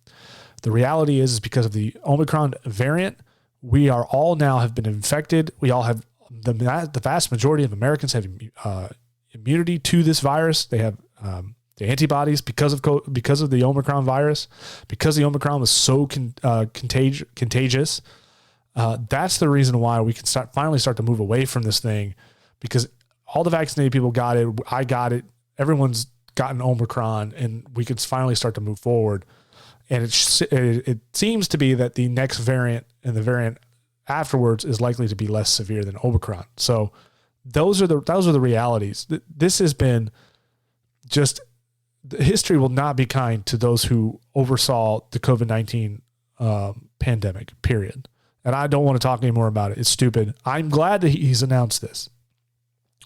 The reality is because of the Omicron variant, we are all now have been infected. We all have the vast majority of Americans have immunity to this virus. They have the antibodies because of the Omicron virus, because the Omicron was so contagious. That's the reason why we can finally start to move away from this thing, because all the vaccinated people got it. I got it. Everyone's gotten Omicron, and we could finally start to move forward. And it seems to be that the next variant and the variant afterwards is likely to be less severe than Omicron. So those are the realities. This has been just, history will not be kind to those who oversaw the COVID-19 pandemic, period. And I don't want to talk anymore about it. It's stupid. I'm glad that he's announced this.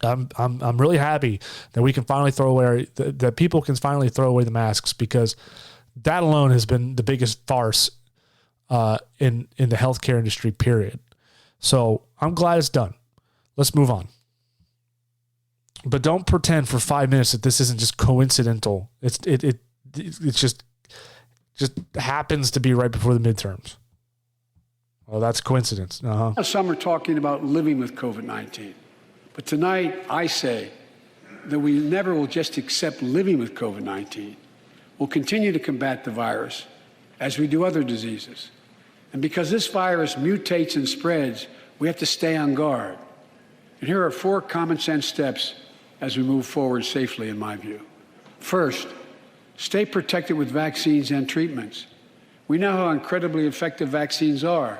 I'm really happy that we can finally throw away, that people can finally throw away the masks, because that alone has been the biggest farce in the healthcare industry, period. So I'm glad it's done. Let's move on. But don't pretend for 5 minutes that this isn't just coincidental. It's just happens to be right before the midterms. Well, that's coincidence. Uh-huh. Some are talking about living with COVID-19. But tonight, I say that we never will just accept living with COVID-19. We'll continue to combat the virus as we do other diseases. And because this virus mutates and spreads, we have to stay on guard. And here are 4 common sense steps as we move forward safely, in my view. First, stay protected with vaccines and treatments. We know how incredibly effective vaccines are.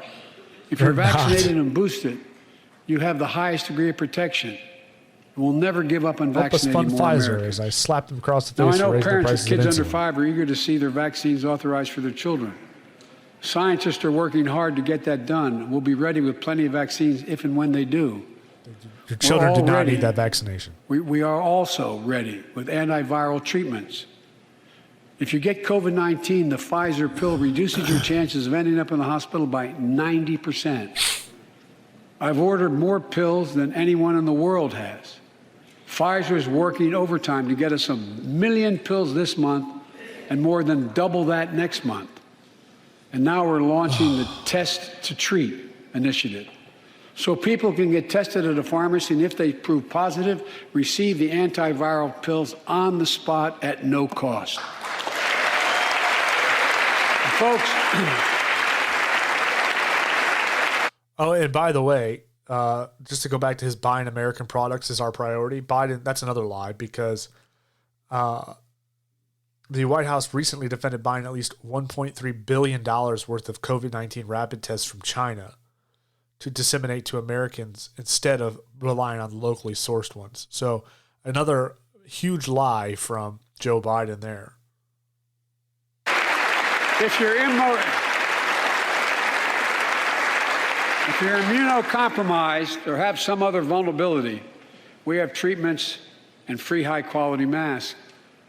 If you're vaccinated and boosted, you have the highest degree of protection. We'll never give up on vaccinating more Pfizer Americans. As I slapped them across the face. Now, I know to raise the parents prices with kids of under insulin. 5 are eager to see their vaccines authorized for their children. Scientists are working hard to get that done. We'll be ready with plenty of vaccines if and when they do. Your children do not ready. need that vaccination. We are also ready with antiviral treatments. If you get COVID-19, the Pfizer pill reduces your chances of ending up in the hospital by 90%. I've ordered more pills than anyone in the world has. Pfizer is working overtime to get us 1 million pills this month and more than double that next month. And now we're launching the Test to Treat initiative. So people can get tested at a pharmacy, and if they prove positive, receive the antiviral pills on the spot at no cost. Folks. Oh, and by the way, just to go back to his buying American products is our priority. Biden, that's another lie, because the White House recently defended buying at least $1.3 billion worth of COVID-19 rapid tests from China to disseminate to Americans instead of relying on locally sourced ones. So another huge lie from Joe Biden there. If you're immunocompromised or have some other vulnerability, we have treatments and free high-quality masks.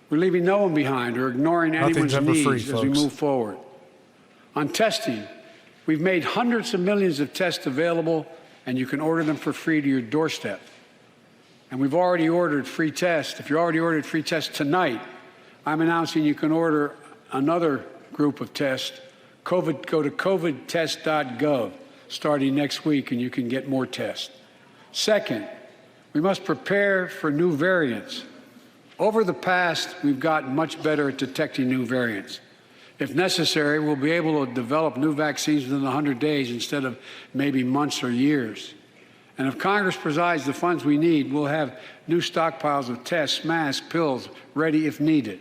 We're leaving no one behind or ignoring anyone's needs as we move forward. On testing, we've made hundreds of millions of tests available, and you can order them for free to your doorstep. And we've already ordered free tests. If you already ordered free tests tonight, I'm announcing you can order another group of tests. Go to covidtest.gov starting next week, and you can get more tests. Second, we must prepare for new variants. Over the past, we've gotten much better at detecting new variants. If necessary, we'll be able to develop new vaccines within 100 days instead of maybe months or years. And if Congress provides the funds we need, we'll have new stockpiles of tests, masks, pills ready if needed.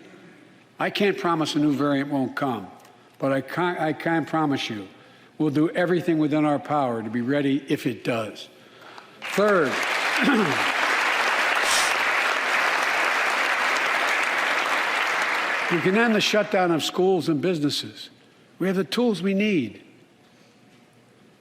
I can't promise a new variant won't come, but I can promise you we'll do everything within our power to be ready if it does. Third, we can end the shutdown of schools and businesses. We have the tools we need.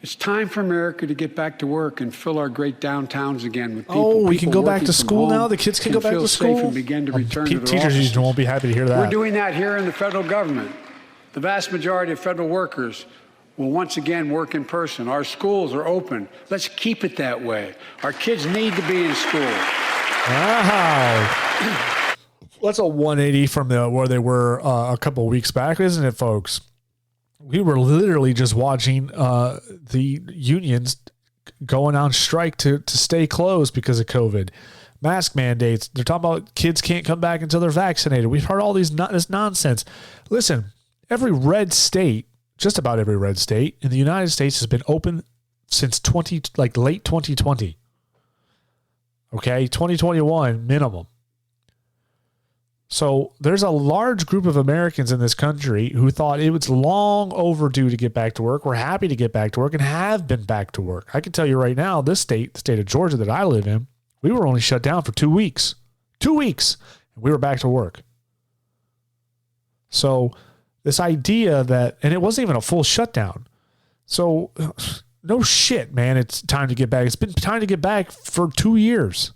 It's time for America to get back to work and fill our great downtowns again with people. Oh, we can People go back working to from school home now? The kids can go back feel to safe school? and begin to return to their Teachers offices. usually won't be happy to hear that. We're doing that here in the federal government. The vast majority of federal workers will once again work in person. Our schools are open. Let's keep it that way. Our kids need to be in school. Wow. That's a 180 from where they were a couple of weeks back, isn't it, folks? We were literally just watching the unions going on strike to stay closed because of COVID. Mask mandates. They're talking about kids can't come back until they're vaccinated. We've heard all this nonsense. Listen, every red state, just about every red state in the United States has been open since late 2020. Okay, 2021 minimum. So there's a large group of Americans in this country who thought it was long overdue to get back to work. We're happy to get back to work and have been back to work. I can tell you right now, this state, the state of Georgia that I live in, we were only shut down for 2 weeks. 2 weeks. And we were back to work. So this idea that, and it wasn't even a full shutdown. So no shit, man. It's time to get back. It's been time to get back for 2 years.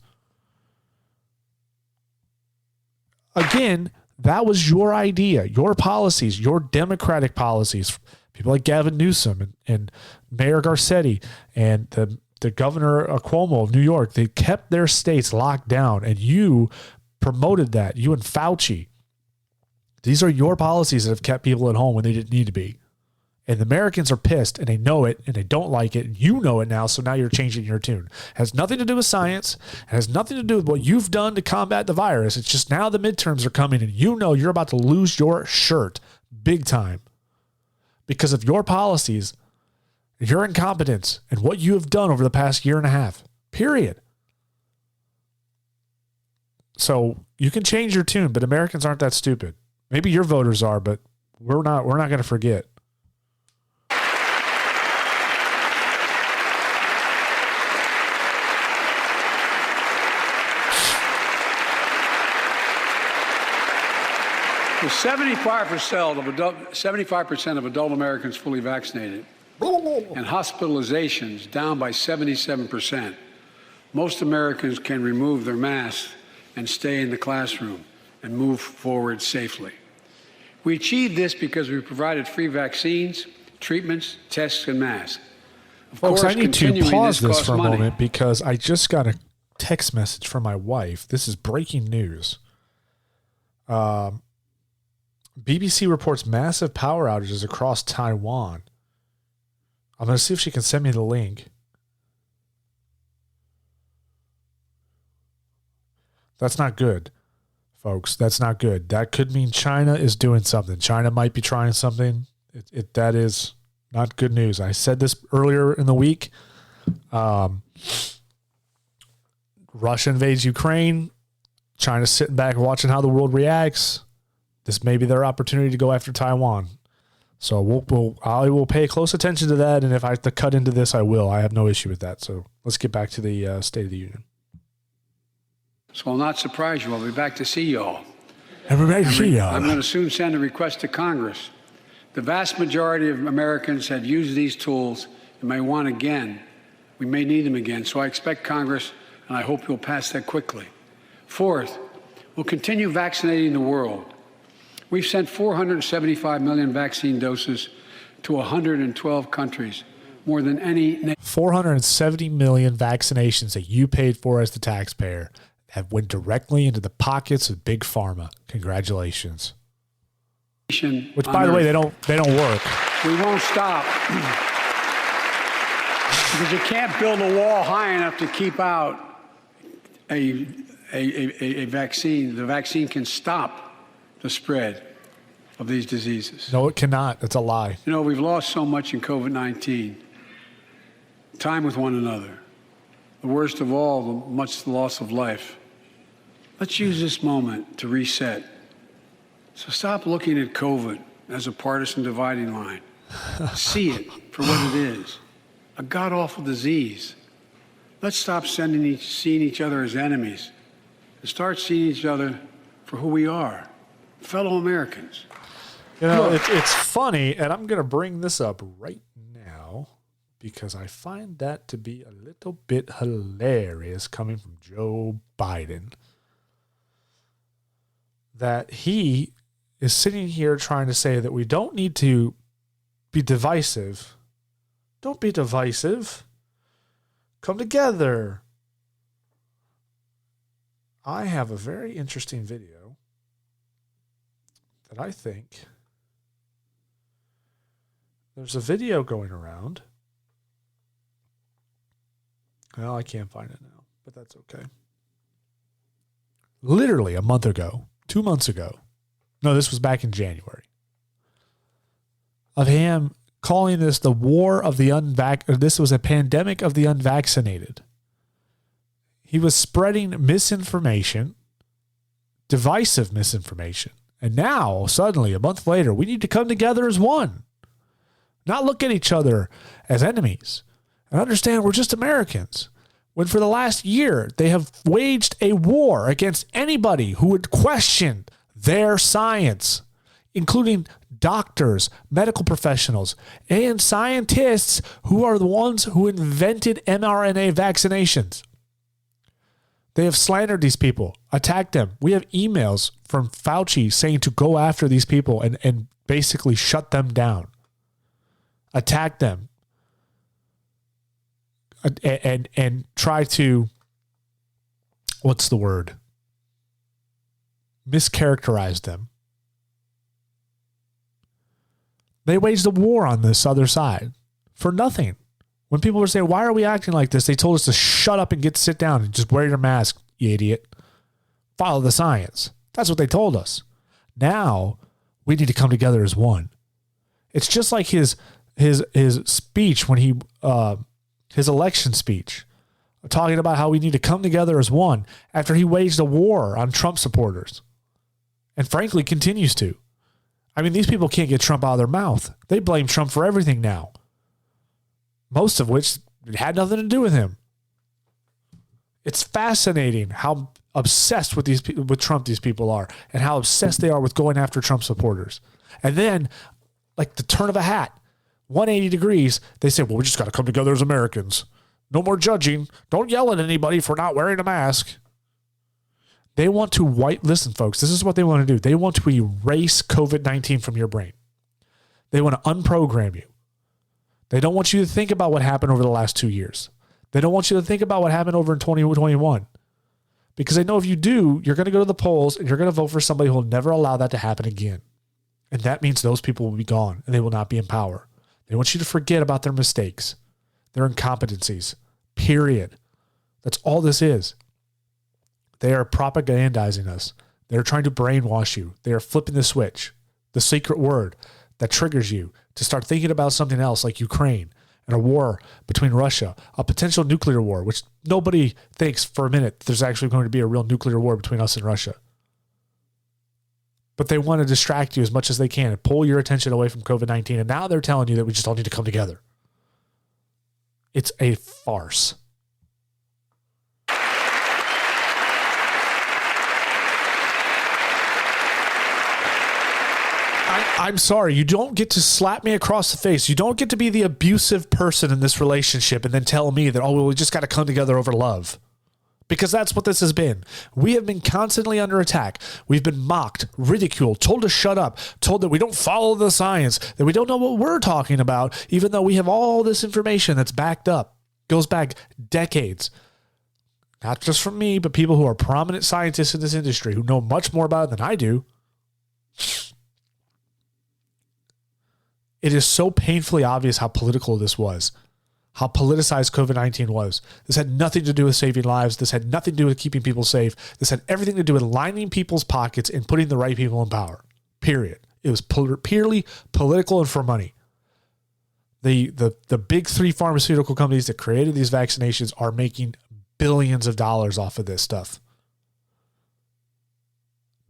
Again, that was your idea, your policies, your Democratic policies. People like Gavin Newsom and Mayor Garcetti and the governor Cuomo of New York, they kept their states locked down, and you promoted that, you and Fauci. These are your policies that have kept people at home when they didn't need to be. And the Americans are pissed, and they know it, and they don't like it, and you know it now, so now you're changing your tune. It has nothing to do with science. It has nothing to do with what you've done to combat the virus. It's just now the midterms are coming, and you know you're about to lose your shirt big time because of your policies, your incompetence, and what you have done over the past year and a half, period. So you can change your tune, but Americans aren't that stupid. Maybe your voters are, but we're not going to forget. With 75% of adult Americans fully vaccinated and hospitalizations down by 77%, most Americans can remove their masks and stay in the classroom and move forward safely. We achieved this because we provided free vaccines, treatments, tests, and masks. Folks, I need to pause this for a moment because I just got a text message from my wife. This is breaking news. BBC reports massive power outages across Taiwan. I'm going to see if she can send me the link. That's not good, folks. That's not good. That could mean China is doing something. China might be trying something. That is not good news. I said this earlier in the week. Russia invades Ukraine. China's sitting back watching how the world reacts. This may be their opportunity to go after Taiwan. So I will pay close attention to that, and if I have to cut into this, I will. I have no issue with that. So let's get back to the State of the Union. So I'll not surprise you. I'll be back to see y'all. Everybody see y'all. I'm going to soon send a request to Congress. The vast majority of Americans have used these tools and may want again. We may need them again. So I expect Congress, and I hope you'll pass that quickly. Fourth, we'll continue vaccinating the world. We've sent 475 million vaccine doses to 112 countries, more than any. 470 million vaccinations that you paid for as the taxpayer have went directly into the pockets of Big Pharma. Congratulations. Which, by the way, they don't work. We won't stop because you can't build a wall high enough to keep out a vaccine. The vaccine can stop the spread of these diseases. No, it cannot. That's a lie. You know, we've lost so much in COVID-19. Time with one another. The worst of all, the loss of life. Let's use this moment to reset. So stop looking at COVID as a partisan dividing line. See it for what it is, a god-awful disease. Let's stop seeing each other as enemies and start seeing each other for who we are. Fellow Americans. You know, it's funny, and I'm going to bring this up right now because I find that to be a little bit hilarious coming from Joe Biden. That he is sitting here trying to say that we don't need to be divisive. Don't be divisive. Come together. I have a very interesting video that I think there's a video going around. Well, I can't find it now, but that's okay. Literally a month ago, 2 months ago. No, this was back in January. Of him calling this the war of the this was a pandemic of the unvaccinated. He was spreading misinformation, divisive misinformation. And now, suddenly, a month later, we need to come together as one. Not look at each other as enemies. And understand we're just Americans. When for the last year, they have waged a war against anybody who would question their science, including doctors, medical professionals, and scientists who are the ones who invented mRNA vaccinations. They have slandered these people, attacked them. We have emails from Fauci saying to go after these people and basically shut them down, attack them, and try to, what's the word? Mischaracterize them. They waged a war on this other side for nothing. When people were saying, why are we acting like this? They told us to shut up and sit down and just wear your mask, you idiot. Follow the science. That's what they told us. Now we need to come together as one. It's just like his speech when he, his election speech, talking about how we need to come together as one after he waged a war on Trump supporters. And frankly, continues to. I mean, these people can't get Trump out of their mouth. They blame Trump for everything now. Most of which had nothing to do with him. It's fascinating how obsessed with Trump these people are, and how obsessed they are with going after Trump supporters. And then, like the turn of a hat, 180 degrees, they say, well, we just got to come together as Americans. No more judging. Don't yell at anybody for not wearing a mask. They want to listen, folks, this is what they want to do. They want to erase COVID-19 from your brain. They want to unprogram you. They don't want you to think about what happened over the last 2 years. They don't want you to think about what happened over in 2021. Because they know if you do, you're going to go to the polls and you're going to vote for somebody who will never allow that to happen again. And that means those people will be gone and they will not be in power. They want you to forget about their mistakes, their incompetencies, period. That's all this is. They are propagandizing us. They're trying to brainwash you. They are flipping the switch, the secret word that triggers you to start thinking about something else like Ukraine and a war between Russia, a potential nuclear war, which nobody thinks for a minute there's actually going to be a real nuclear war between us and Russia. But they want to distract you as much as they can and pull your attention away from COVID-19. And now they're telling you that we just all need to come together. It's a farce. I'm sorry, you don't get to slap me across the face. You don't get to be the abusive person in this relationship and then tell me that, oh, well, we just got to come together over love. Because that's what this has been. We have been constantly under attack. We've been mocked, ridiculed, told to shut up, told that we don't follow the science, that we don't know what we're talking about, even though we have all this information that's backed up, goes back decades. Not just from me, but people who are prominent scientists in this industry who know much more about it than I do. It is so painfully obvious how political this was, how politicized COVID-19 was. This had nothing to do with saving lives. This had nothing to do with keeping people safe. This had everything to do with lining people's pockets and putting the right people in power, period. It was purely political and for money. The big three pharmaceutical companies that created these vaccinations are making billions of dollars off of this stuff.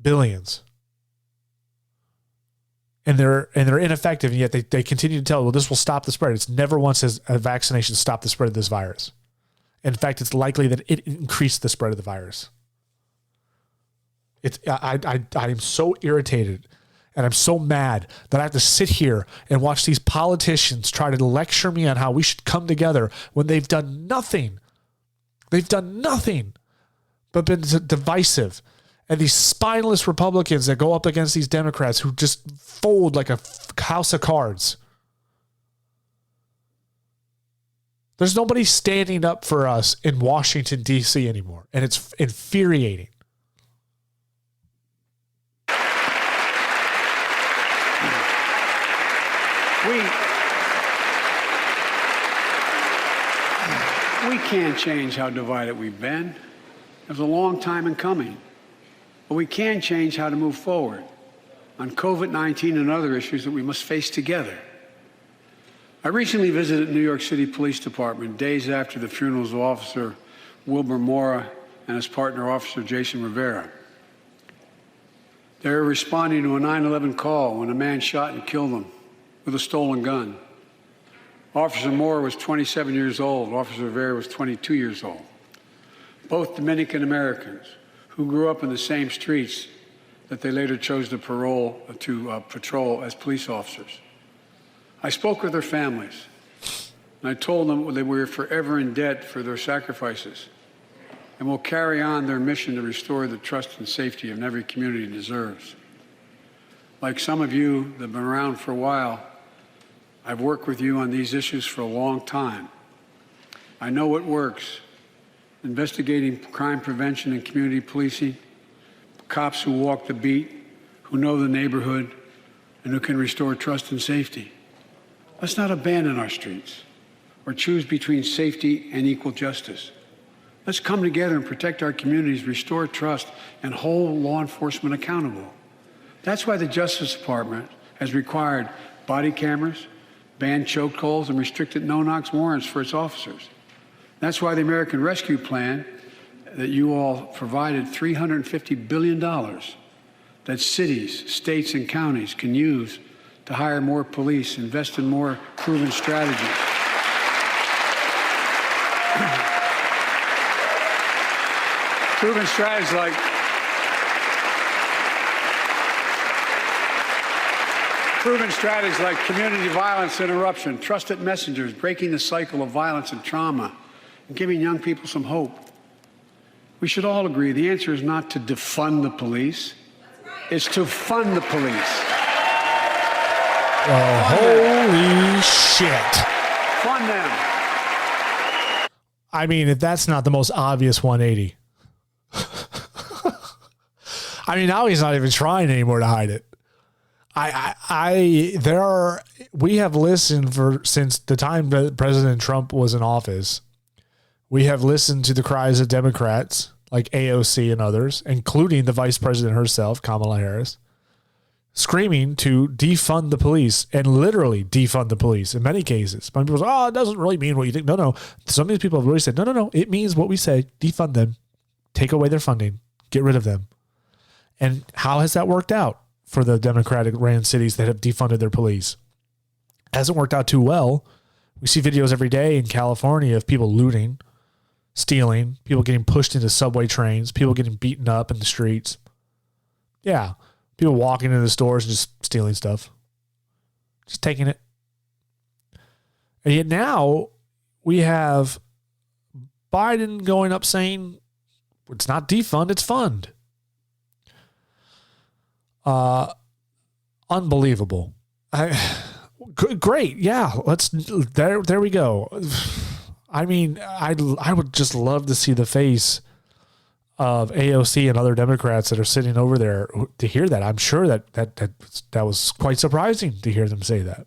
Billions. And they're ineffective, and yet they continue to tell, well, this will stop the spread. It's never once has a vaccination stopped the spread of this virus. In fact, it's likely that it increased the spread of the virus. I'm so irritated. And I'm so mad that I have to sit here and watch these politicians try to lecture me on how we should come together when they've done nothing. They've done nothing but been divisive. And these spineless Republicans that go up against these Democrats who just fold like a house of cards. There's nobody standing up for us in Washington, D.C. anymore. And it's infuriating. We can't change how divided we've been. It was a long time in coming. But we can change how to move forward on COVID-19 and other issues that we must face together. I recently visited New York City Police Department days after the funerals of Officer Wilbur Mora and his partner, Officer Jason Rivera. They were responding to a 9/11 call when a man shot and killed them with a stolen gun. Officer Moore was 27 years old. Officer Rivera was 22 years old. Both Dominican Americans who grew up in the same streets that they later chose to patrol as police officers. I spoke with their families, and I told them that we were forever in debt for their sacrifices and will carry on their mission to restore the trust and safety of every community deserves. Like some of you that have been around for a while, I've worked with you on these issues for a long time. I know what works. Investigating crime prevention and community policing, cops who walk the beat, who know the neighborhood, and who can restore trust and safety. Let's not abandon our streets or choose between safety and equal justice. Let's come together and protect our communities, restore trust, and hold law enforcement accountable. That's why the Justice Department has required body cameras, banned chokeholds, and restricted no-knock warrants for its officers. That's why the American Rescue Plan that you all provided $350 billion that cities, states, and counties can use to hire more police, invest in more proven strategies. Proven strategies like community violence interruption, trusted messengers, breaking the cycle of violence and trauma, and giving young people some hope. We should all agree the answer is not to defund the police. It's to fund the police. Holy shit. Fund them. I mean, if that's not the most obvious 180. I mean, now he's not even trying anymore to hide it. We have listened since the time that President Trump was in office. We have listened to the cries of Democrats like AOC and others, including the vice president herself, Kamala Harris, screaming to defund the police and literally defund the police in many cases. Some people say, oh, it doesn't really mean what you think. No. Some of these people have really said, no. It means what we say. Defund them. Take away their funding. Get rid of them. And how has that worked out for the Democratic ran cities that have defunded their police? Hasn't worked out too well. We see videos every day in California of people looting, stealing, people getting pushed into subway trains, people getting beaten up in the streets. Yeah. People walking into the stores and just stealing stuff. Just taking it. And yet now we have Biden going up saying it's not defund, it's fund. Unbelievable. Great. Yeah. There we go. I mean, I would just love to see the face of AOC and other Democrats that are sitting over there to hear that. I'm sure that was quite surprising to hear them say that.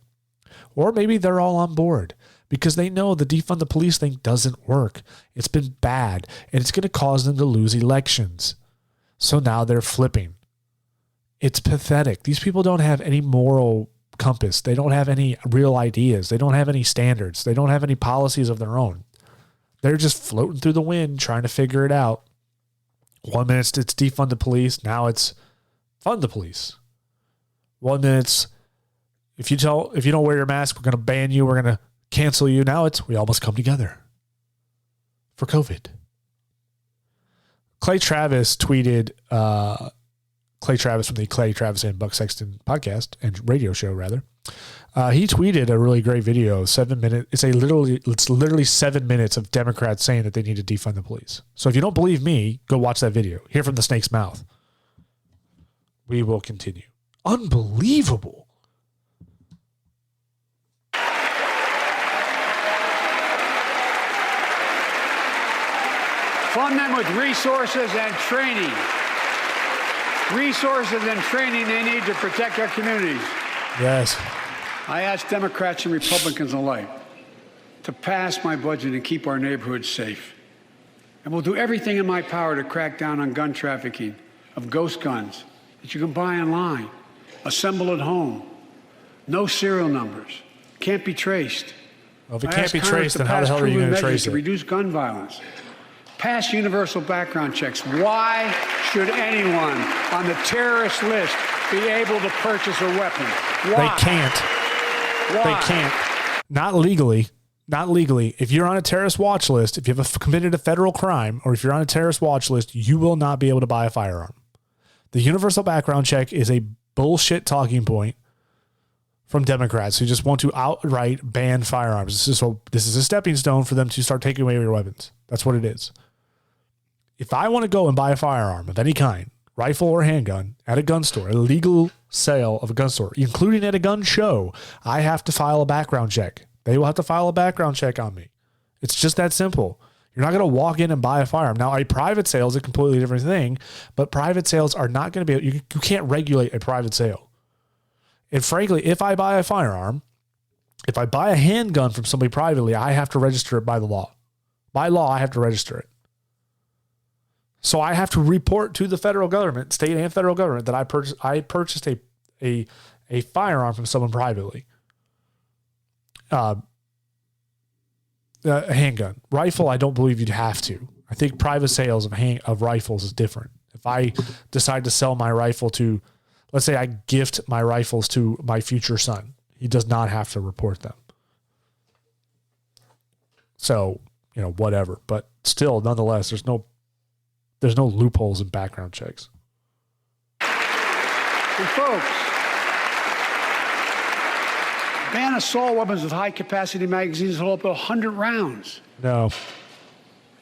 Or maybe they're all on board because they know the defund the police thing doesn't work. It's been bad and it's going to cause them to lose elections. So now they're flipping. It's pathetic. These people don't have any moral compass. They don't have any real ideas. They don't have any standards. They don't have any policies of their own. They're just floating through the wind trying to figure it out. 1 minute it's defund the police. Now it's fund the police. 1 minute if you don't wear your mask, we're going to ban you. We're going to cancel you. Now it's we all must come together for COVID. Clay Travis tweeted Clay Travis from the Clay Travis and Buck Sexton podcast and radio show, rather. He tweeted a really great video, 7 minutes. It's literally 7 minutes of Democrats saying that they need to defund the police. So if you don't believe me, go watch that video. Hear from the snake's mouth. We will continue. Unbelievable. Fund them with resources and training. Resources and training they need to protect our communities. Yes. I ask Democrats and Republicans alike to pass my budget and keep our neighborhoods safe. And we'll do everything in my power to crack down on gun trafficking of ghost guns that you can buy online, assemble at home, no serial numbers, can't be traced. Well, if it can't be traced, then how the hell are you going to trace it? To reduce gun violence. Pass universal background checks. Why should anyone on the terrorist list be able to purchase a weapon? Why? They can't. Why? They can't. Not legally. Not legally. If you're on a terrorist watch list, if you've committed a federal crime, or if you're on a terrorist watch list, you will not be able to buy a firearm. The universal background check is a bullshit talking point from Democrats who just want to outright ban firearms. This is a stepping stone for them to start taking away your weapons. That's what it is. If I want to go and buy a firearm of any kind, rifle or handgun, at a gun store, a legal sale of a gun store, including at a gun show, I have to file a background check. They will have to file a background check on me. It's just that simple. You're not going to walk in and buy a firearm. Now, a private sale is a completely different thing, but private sales are not going to be, you can't regulate a private sale. And frankly, if I buy a firearm, if I buy a handgun from somebody privately, I have to register it by the law. By law, I have to register it. So I have to report to the federal government, state and federal government, that I purchased a firearm from someone privately. A handgun. Rifle, I don't believe you'd have to. I think private sales of rifles is different. If I decide to sell my rifle to, let's say I gift my rifles to my future son, he does not have to report them. So, whatever. But still, nonetheless, there's no loopholes in background checks. And folks, ban assault weapons with high-capacity magazines hold up to 100 rounds. No.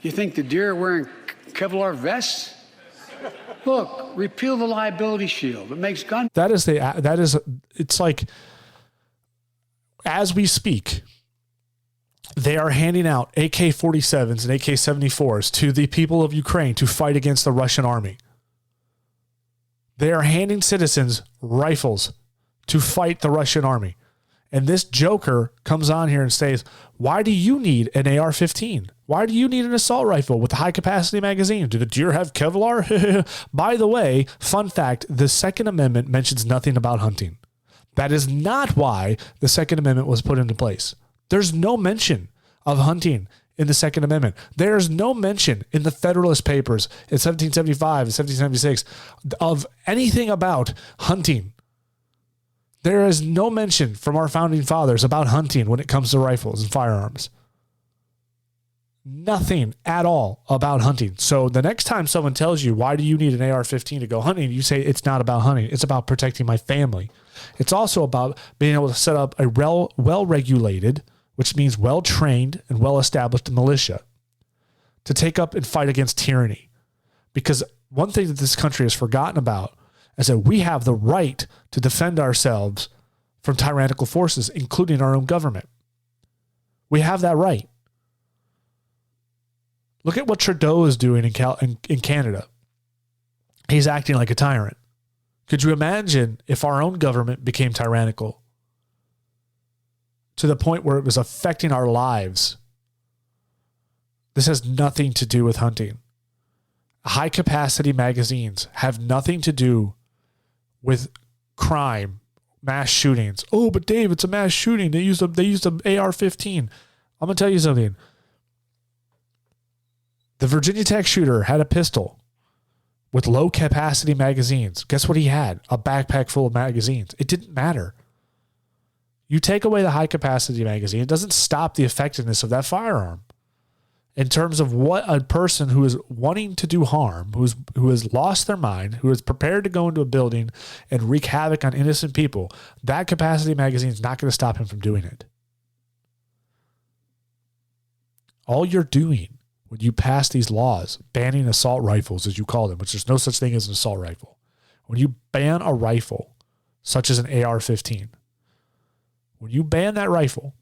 You think the deer are wearing Kevlar vests? Look, repeal the liability shield. It makes gun... It's like, as we speak, they are handing out AK-47s and AK-74s to the people of Ukraine to fight against the Russian army. They are handing citizens rifles to fight the Russian army. And this joker comes on here and says, why do you need an AR-15? Why do you need an assault rifle with a high-capacity magazine? Do the deer have Kevlar? By the way, fun fact, the Second Amendment mentions nothing about hunting. That is not why the Second Amendment was put into place. There's no mention of hunting in the Second Amendment. There's no mention in the Federalist Papers in 1775 and 1776 of anything about hunting. There is no mention from our founding fathers about hunting when it comes to rifles and firearms. Nothing at all about hunting. So the next time someone tells you, why do you need an AR-15 to go hunting? You say, it's not about hunting. It's about protecting my family. It's also about being able to set up a well-regulated, which means well-trained and well-established militia to take up and fight against tyranny. Because one thing that this country has forgotten about is that we have the right to defend ourselves from tyrannical forces, including our own government. We have that right. Look at what Trudeau is doing in Canada. He's acting like a tyrant. Could you imagine if our own government became tyrannical to the point where it was affecting our lives? This has nothing to do with hunting. High-capacity magazines have nothing to do with crime, mass shootings. Oh, but Dave, it's a mass shooting. They used an AR-15. I'm going to tell you something. The Virginia Tech shooter had a pistol with low-capacity magazines. Guess what he had? A backpack full of magazines. It didn't matter. You take away the high-capacity magazine, it doesn't stop the effectiveness of that firearm. in terms of what a person who is wanting to do harm, who has lost their mind, who is prepared to go into a building and wreak havoc on innocent people, that capacity magazine is not going to stop him from doing it. All you're doing when you pass these laws, banning assault rifles, as you call them, which there's no such thing as an assault rifle. When you ban a rifle, such as an AR-15, when you ban that rifle,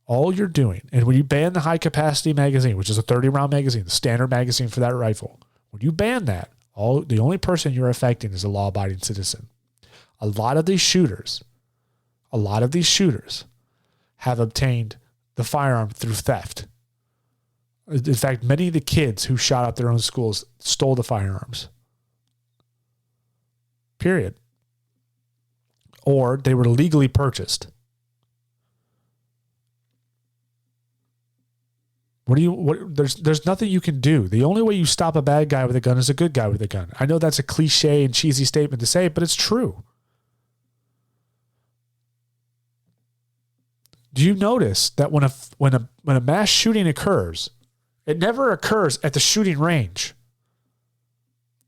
all you're doing, and when you ban the high-capacity magazine, which is a 30-round magazine, the standard magazine for that rifle, when you ban that, the only person you're affecting is a law-abiding citizen. A lot of these shooters have obtained the firearm through theft. In fact, many of the kids who shot up their own schools stole the firearms. Period. Or they were legally purchased. There's nothing you can do. The only way you stop a bad guy with a gun is a good guy with a gun. I know that's a cliche and cheesy statement to say, but it's true. Do you notice that when a mass shooting occurs, it never occurs at the shooting range?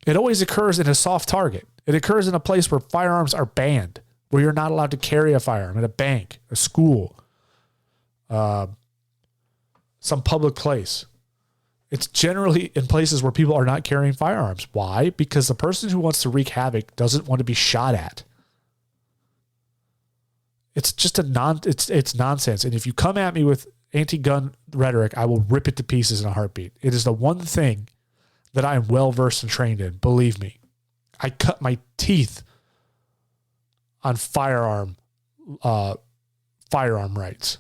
It always occurs in a soft target. It occurs in a place where firearms are banned, where you're not allowed to carry a firearm, at a bank, a school, some public place. It's generally in places where people are not carrying firearms. Why? Because the person who wants to wreak havoc doesn't want to be shot at. It's just it's nonsense. And if you come at me with anti-gun rhetoric, I will rip it to pieces in a heartbeat. It is the one thing that I am well versed and trained in. Believe me, I cut my teeth on firearm rights.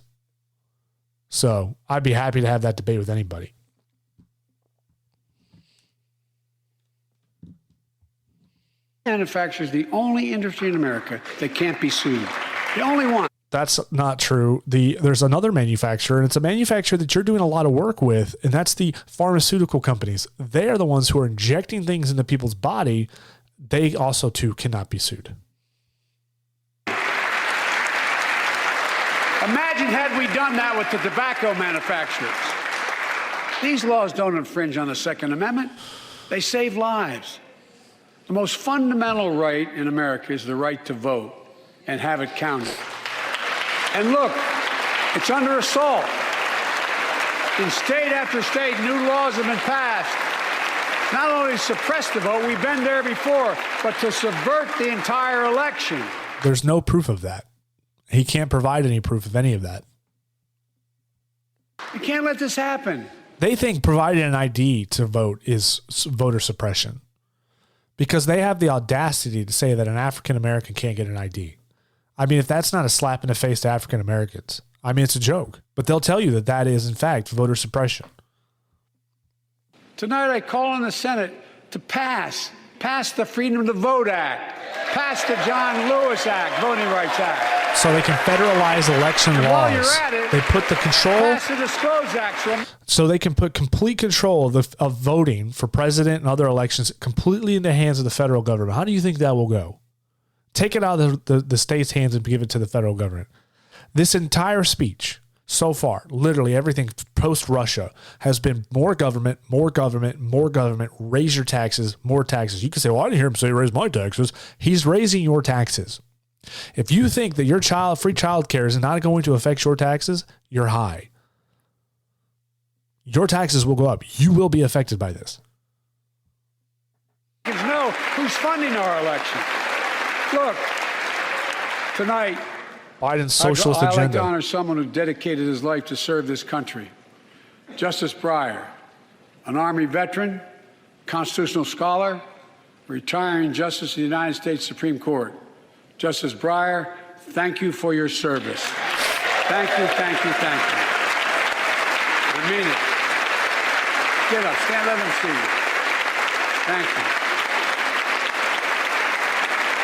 So I'd be happy to have that debate with anybody. Manufacturers, the only industry in America that can't be sued. The only one. That's not true. There's another manufacturer, and it's a manufacturer that you're doing a lot of work with, and that's the pharmaceutical companies. They are the ones who are injecting things into people's body. They also, too, cannot be sued. Imagine had we done that with the tobacco manufacturers. These laws don't infringe on the Second Amendment. They save lives. The most fundamental right in America is the right to vote and have it counted. And look, it's under assault. In state after state, new laws have been passed. Not only to suppress the vote, we've been there before, but to subvert the entire election. There's no proof of that. He can't provide any proof of any of that. You can't let this happen. They think providing an ID to vote is voter suppression because they have the audacity to say that an African American can't get an ID. I mean, if that's not a slap in the face to African Americans, I mean, it's a joke. But they'll tell you that that is, in fact, voter suppression. Tonight, I call on the Senate to pass the Freedom to Vote Act, pass the John Lewis Act, Voting Rights Act. So they can federalize election laws. While you're at it, they put the control. Pass the Disclose Act. So they can put complete control of voting for president and other elections completely in the hands of the federal government. How do you think that will go? Take it out of the state's hands and give it to the federal government. This entire speech so far, literally everything post-Russia, has been more government, more government, more government, raise your taxes, more taxes. You can say, well, I didn't hear him say raise my taxes. He's raising your taxes. If you think that your free child care is not going to affect your taxes, you're high. Your taxes will go up. You will be affected by this. Know who's funding our election. Look, tonight, Biden's socialist I'd agenda. like to honor someone who dedicated his life to serve this country. Justice Breyer, an Army veteran, constitutional scholar, retiring justice of the United States Supreme Court. Justice Breyer, thank you for your service. Thank you, thank you, thank you. I mean it. Get up, stand up and see you. Thank you.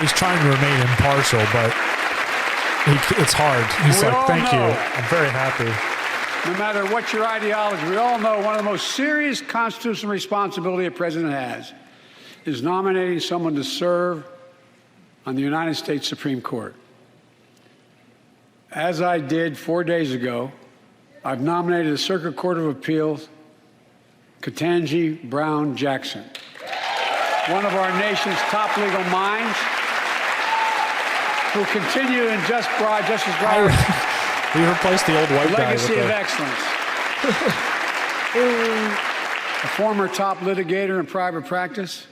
He's trying to remain impartial, but it's hard. He's like, thank you. I'm very happy. No matter what your ideology, we all know one of the most serious constitutional responsibility a president has is nominating someone to serve on the United States Supreme Court. As I did 4 days ago, I've nominated the Circuit Court of Appeals Ketanji Brown Jackson, one of our nation's top legal minds, who continue in Justice Breyer's We replaced the old white guy legacy with of excellence. A former top litigator in private practice,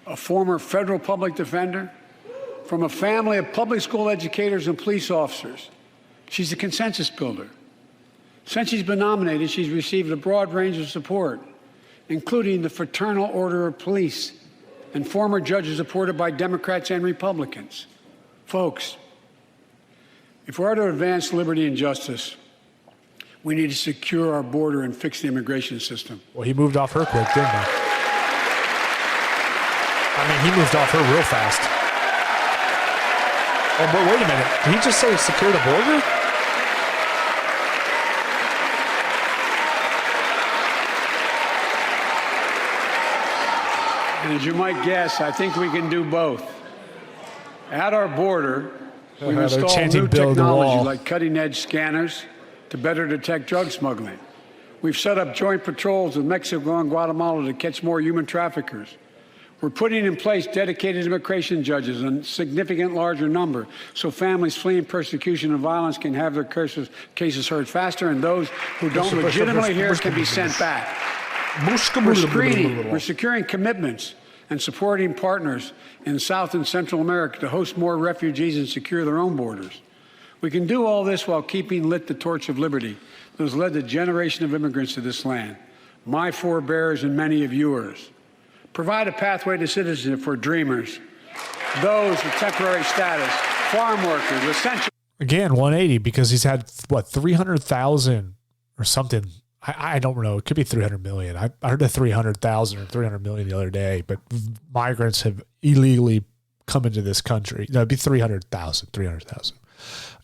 a former federal public defender, from a family of public school educators and police officers. She's a consensus builder. Since she's been nominated, she's received a broad range of support, including the Fraternal Order of Police and former judges supported by Democrats and Republicans. Folks, if we are to advance liberty and justice, we need to secure our border and fix the immigration system. Well, he moved off her quick, didn't he? I mean, he moved off her real fast. Oh, but wait a minute. Did he just say secure the border? And as you might guess, I think we can do both. At our border, we've installed new technology like cutting-edge scanners to better detect drug smuggling. We've set up joint patrols with Mexico and Guatemala to catch more human traffickers. We're putting in place dedicated immigration judges in a significant larger number so families fleeing persecution and violence can have their cases heard faster, and those who don't legitimately hear can be sent back. We're screening, we're securing commitments and supporting partners in South and Central America to host more refugees and secure their own borders. We can do all this while keeping lit the torch of liberty that has led a generation of immigrants to this land, my forebears and many of yours. Provide a pathway to citizenship for dreamers, those with temporary status, farm workers, essential. Again, 180 because he's had, what, 300,000 or something. I don't know. It could be 300 million. I heard a 300,000 or 300 million the other day, but migrants have illegally come into this country. That'd be 300,000.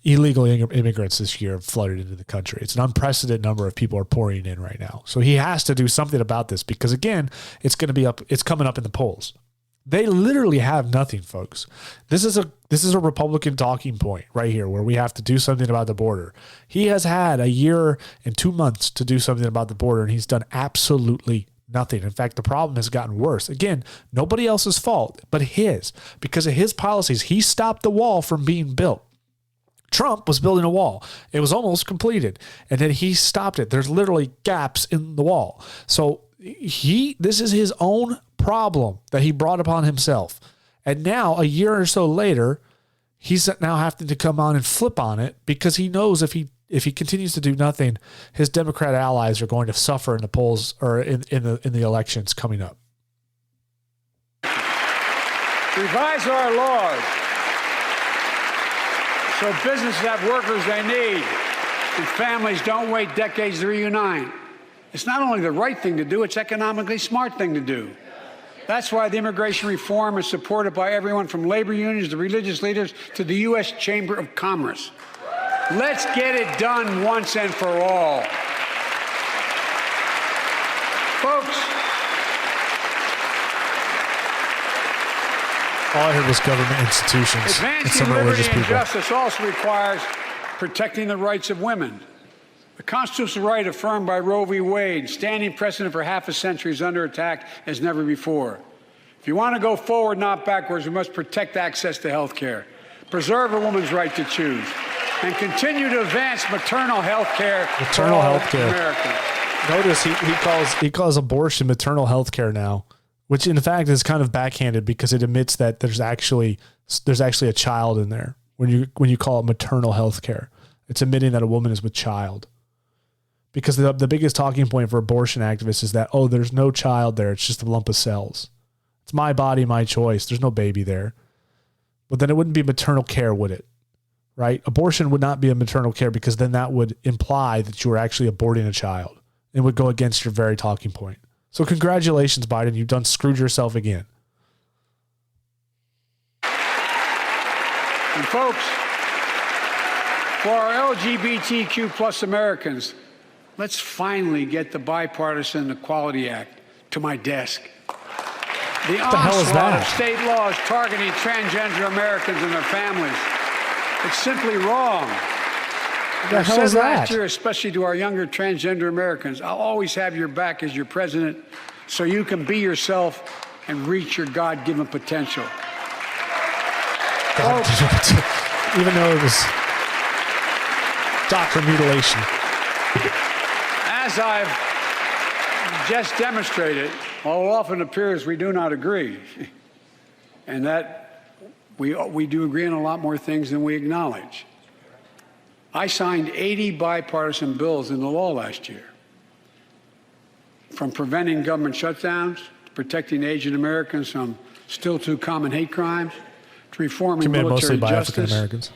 Illegal immigrants this year have flooded into the country. It's an unprecedented number of people are pouring in right now. So he has to do something about this because, again, it's coming up in the polls. They literally have nothing, folks. This is a Republican talking point right here where we have to do something about the border. He has had a year and 2 months to do something about the border, and he's done absolutely nothing. In fact, the problem has gotten worse. Again, nobody else's fault but his. Because of his policies, he stopped the wall from being built. Trump was building a wall. It was almost completed, and then he stopped it. There's literally gaps in the wall. So this is his own problem that he brought upon himself. And now, a year or so later, he's now having to come on and flip on it because he knows if he continues to do nothing, his Democrat allies are going to suffer in the polls or in the elections coming up. Revise our laws so businesses have workers they need and families don't wait decades to reunite. It's not only the right thing to do, it's economically smart thing to do. That's why the immigration reform is supported by everyone from labor unions to religious leaders to the U.S. Chamber of Commerce. Let's get it done once and for all. Folks, all I heard was government institutions and some advancing religious liberty and people. justice also requires protecting the rights of women. The constitutional right affirmed by Roe v. Wade, standing precedent for half a century, is under attack as never before. If you want to go forward, not backwards, we must protect access to health care, preserve a woman's right to choose, and continue to advance maternal health care for all Americans. Notice he calls abortion maternal health care now, which in fact is kind of backhanded because it admits that there's actually a child in there. When you call it maternal health care, it's admitting that a woman is with child. Because the biggest talking point for abortion activists is that, oh, there's no child there. It's just a lump of cells. It's my body, my choice. There's no baby there. But then it wouldn't be maternal care, would it? Right? Abortion would not be a maternal care because then that would imply that you were actually aborting a child. It would go against your very talking point. So congratulations, Biden. You've done screwed yourself again. And folks, for our LGBTQ plus Americans, let's finally get the Bipartisan Equality Act to my desk. The onslaught of state laws targeting transgender Americans and their families. It's simply wrong. the I hell said is last that? year, especially to our younger transgender Americans, I'll always have your back as your president so you can be yourself and reach your God-given potential. Even though it was doctor mutilation. As I've just demonstrated, while it often appears we do not agree, and that we do agree on a lot more things than we acknowledge. I signed 80 bipartisan bills into law last year, from preventing government shutdowns, to protecting Asian Americans from still too common hate crimes, to reforming Committed mostly military by African justice, Americans.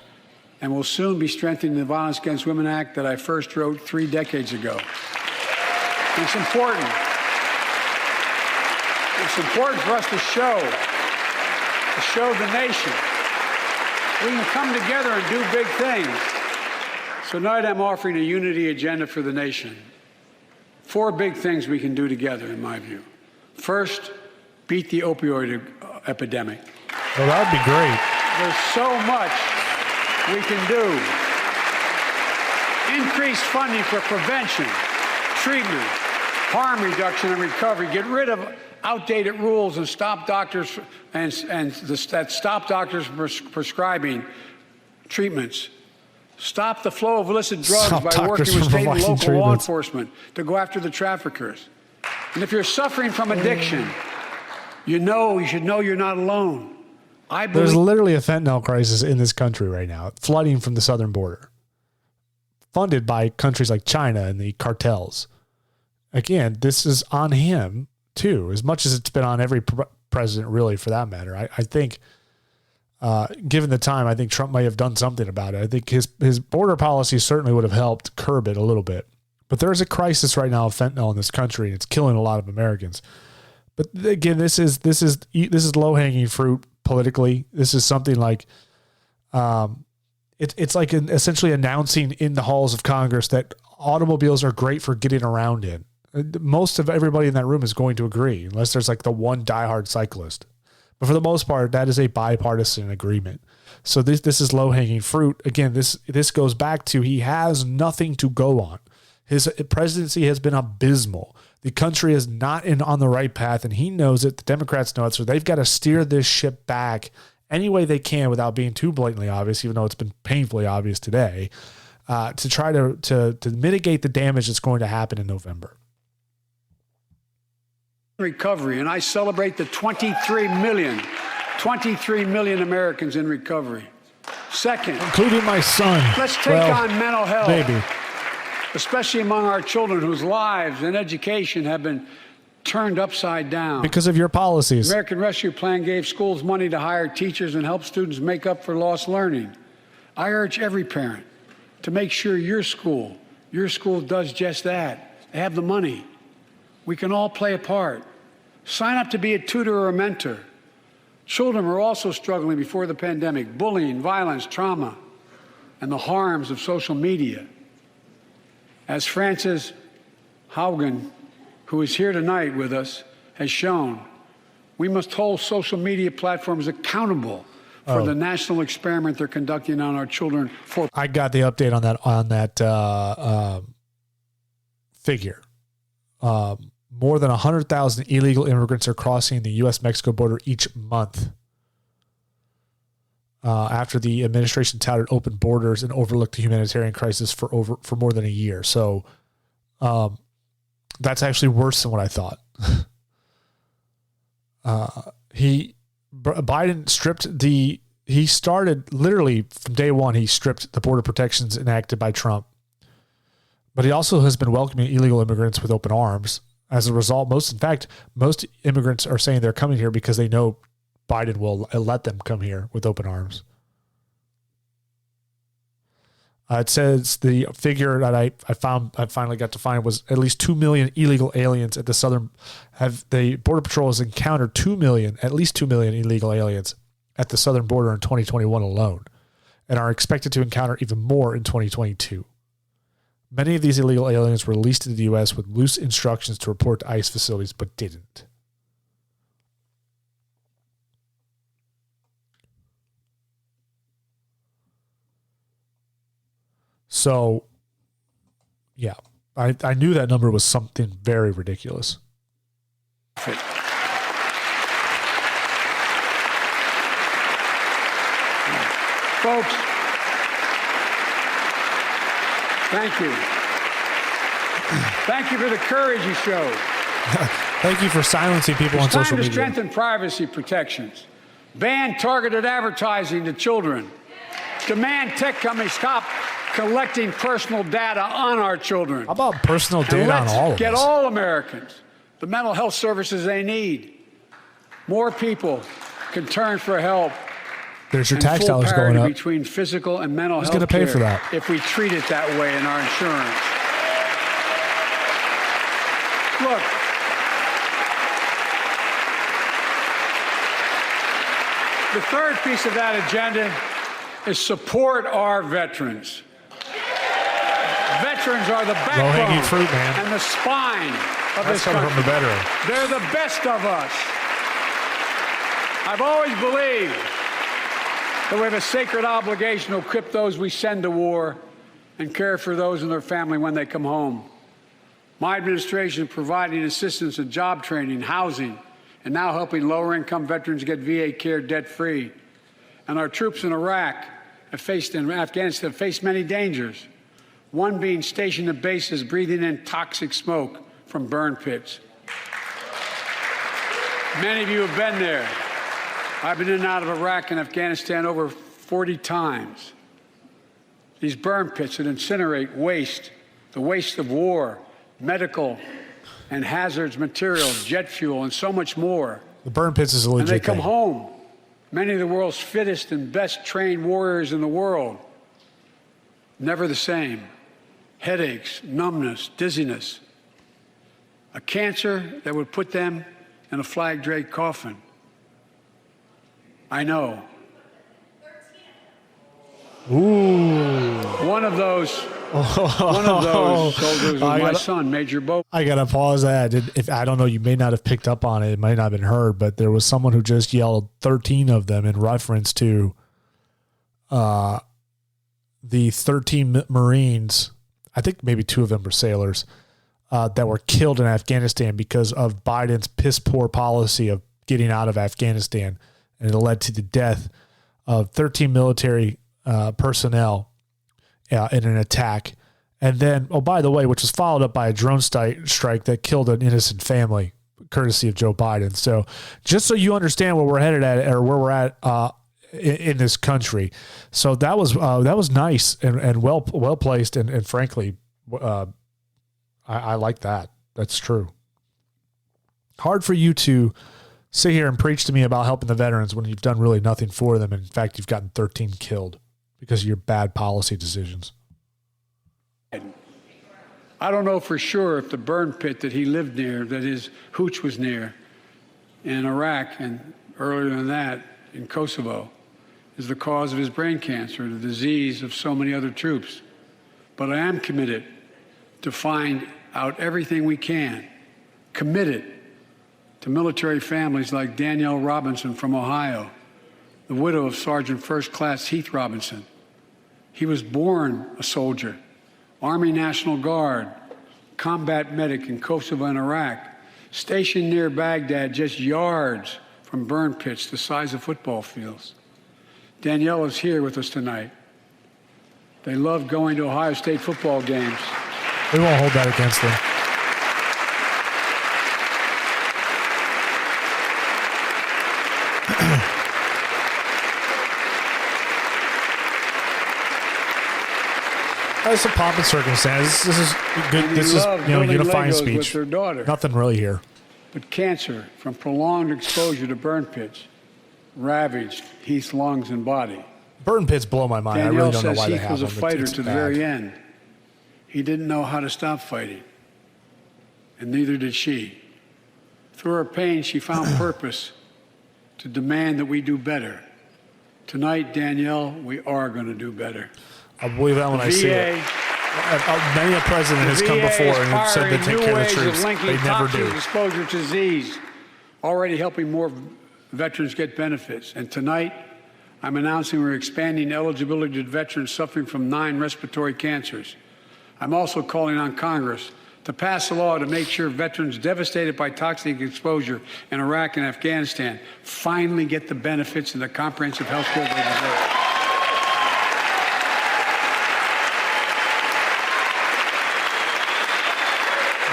and will soon be strengthening the Violence Against Women Act that I first wrote 3 decades ago. And it's important. It's important for us to show the nation we can come together and do big things. So tonight I'm offering a unity agenda for the nation. 4 big things we can do together, in my view. First, beat the opioid epidemic. Well, that would be great. There's so much we can do. Increase funding for prevention, treatment, harm reduction, and recovery. Get rid of outdated rules and stop doctors stop doctors prescribing treatments. Stop the flow of illicit drugs by working with state and local law enforcement to go after the traffickers. And if you're suffering from addiction, you should know you're not alone. There's literally a fentanyl crisis in this country right now, flooding from the southern border, funded by countries like China and the cartels. Again, this is on him too, as much as it's been on every president, really, for that matter. I think, given the time, I think Trump may have done something about it. I think his border policy certainly would have helped curb it a little bit. But there is a crisis right now of fentanyl in this country, and it's killing a lot of Americans. But again, this is low hanging fruit politically. This is something like, it's like essentially announcing in the halls of Congress that automobiles are great for getting around in. Most of everybody in that room is going to agree, unless there's like the one diehard cyclist. But for the most part, that is a bipartisan agreement. So this is low hanging fruit. Again, this goes back to he has nothing to go on. His presidency has been abysmal. The country is not on the right path, and he knows it. The Democrats know it, so they've got to steer this ship back any way they can without being too blatantly obvious, even though it's been painfully obvious today, to try to mitigate the damage that's going to happen in November. Recovery, and I celebrate the 23 million Americans in recovery. Second, including my son. Let's take on mental health. Maybe. Especially among our children whose lives and education have been turned upside down. Because of your policies. The American Rescue Plan gave schools money to hire teachers and help students make up for lost learning. I urge every parent to make sure your school does just that. They have the money. We can all play a part. Sign up to be a tutor or a mentor. Children were also struggling before the pandemic: bullying, violence, trauma, and the harms of social media. As Frances Haugen, who is here tonight with us, has shown, we must hold social media platforms accountable for the national experiment they're conducting on our children. I got the update on that figure. More than 100,000 illegal immigrants are crossing the U.S.-Mexico border each month. After the administration touted open borders and overlooked the humanitarian crisis for more than a year. So that's actually worse than what I thought. Biden he started literally from day one, he stripped the border protections enacted by Trump. But he also has been welcoming illegal immigrants with open arms. As a result, most immigrants are saying they're coming here because they know Biden will let them come here with open arms. It says the figure that I finally got to find was at least 2 million illegal aliens at the southern. The Border Patrol has encountered at least 2 million illegal aliens at the southern border in 2021 alone, and are expected to encounter even more in 2022. Many of these illegal aliens were released to the U.S. with loose instructions to report to ICE facilities, but didn't. So, yeah, I knew that number was something very ridiculous. Folks, thank you. Thank you for the courage you showed. Thank you for silencing people on It's social time to media. strengthen privacy protections. Ban targeted advertising to children. Demand tech companies stop collecting personal data on our children. How about personal data on all of Get us? all Americans the mental health services they need. More people can turn for help. There's your and tax full dollars parity going up. between physical and mental Who's health gonna pay care for that? if we treat it that way in our insurance. Look, the third piece of that agenda is support our veterans. Veterans are the Low-hanging backbone fruit, man. and the spine of That's this coming country. from the veteran. They're the best of us. I've always believed that we have a sacred obligation to equip those we send to war and care for those in their family when they come home. My administration is providing assistance in job training, housing, and now helping lower-income veterans get VA care debt-free. And our troops in Iraq and Afghanistan have faced many dangers, one being stationed at bases breathing in toxic smoke from burn pits. Many of you have been there. I've been in and out of Iraq and Afghanistan over 40 times. These burn pits that incinerate waste, the waste of war, medical and hazardous materials, jet fuel, and so much more. The burn pits is a legit And they come thing. home, many of the world's fittest and best trained warriors in the world, never the same. Headaches, numbness, dizziness. A cancer that would put them in a flag-draped coffin. I know. Ooh. One of those soldiers was my son, Major Bo. I gotta pause that. If I don't know, you may not have picked up on it. It might not have been heard, but there was someone who just yelled 13 of them in reference to the 13 Marines. I think maybe 2 of them were sailors that were killed in Afghanistan because of Biden's piss poor policy of getting out of Afghanistan, and it led to the death of 13 military personnel in an attack. And then, oh, by the way, which was followed up by a drone strike that killed an innocent family, courtesy of Joe Biden. So just so you understand where we're headed at, or where we're at in this country. So that was nice and well placed. And frankly, I like that. That's true. Hard for you to sit here and preach to me about helping the veterans when you've done really nothing for them. In fact, you've gotten 13 killed because of your bad policy decisions. I don't know for sure if the burn pit that he lived near, that his hooch was near in Iraq and earlier than that in Kosovo, is the cause of his brain cancer, the disease of so many other troops. But I am committed to find out everything we can, committed to military families like Danielle Robinson from Ohio, the widow of Sergeant First Class Heath Robinson. He was born a soldier, Army National Guard, combat medic in Kosovo and Iraq, stationed near Baghdad, just yards from burn pits the size of football fields. Danielle is here with us tonight. They love going to Ohio State football games. We won't hold that against them. That's a pomp and circumstance. This is good. And This he is loved unifying Legos speech. with their daughter. Nothing really here. But cancer from prolonged exposure to burn pits ravaged Heath's lungs and body. Burn pits blow my mind. Danielle I really don't know says why they Heath have was a them. fighter It's to the bad. very end. He didn't know how to stop fighting, and neither did she. Through her pain, she found purpose to demand that we do better. Tonight, Danielle, we are going to do better. I believe that when I see it. Many a president has come before and have said they take care of the troops. They never do. Exposure to disease, already helping more veterans get benefits. And tonight, I'm announcing we're expanding eligibility to veterans suffering from 9 respiratory cancers. I'm also calling on Congress to pass a law to make sure veterans devastated by toxic exposure in Iraq and Afghanistan finally get the benefits of the comprehensive health care they deserve.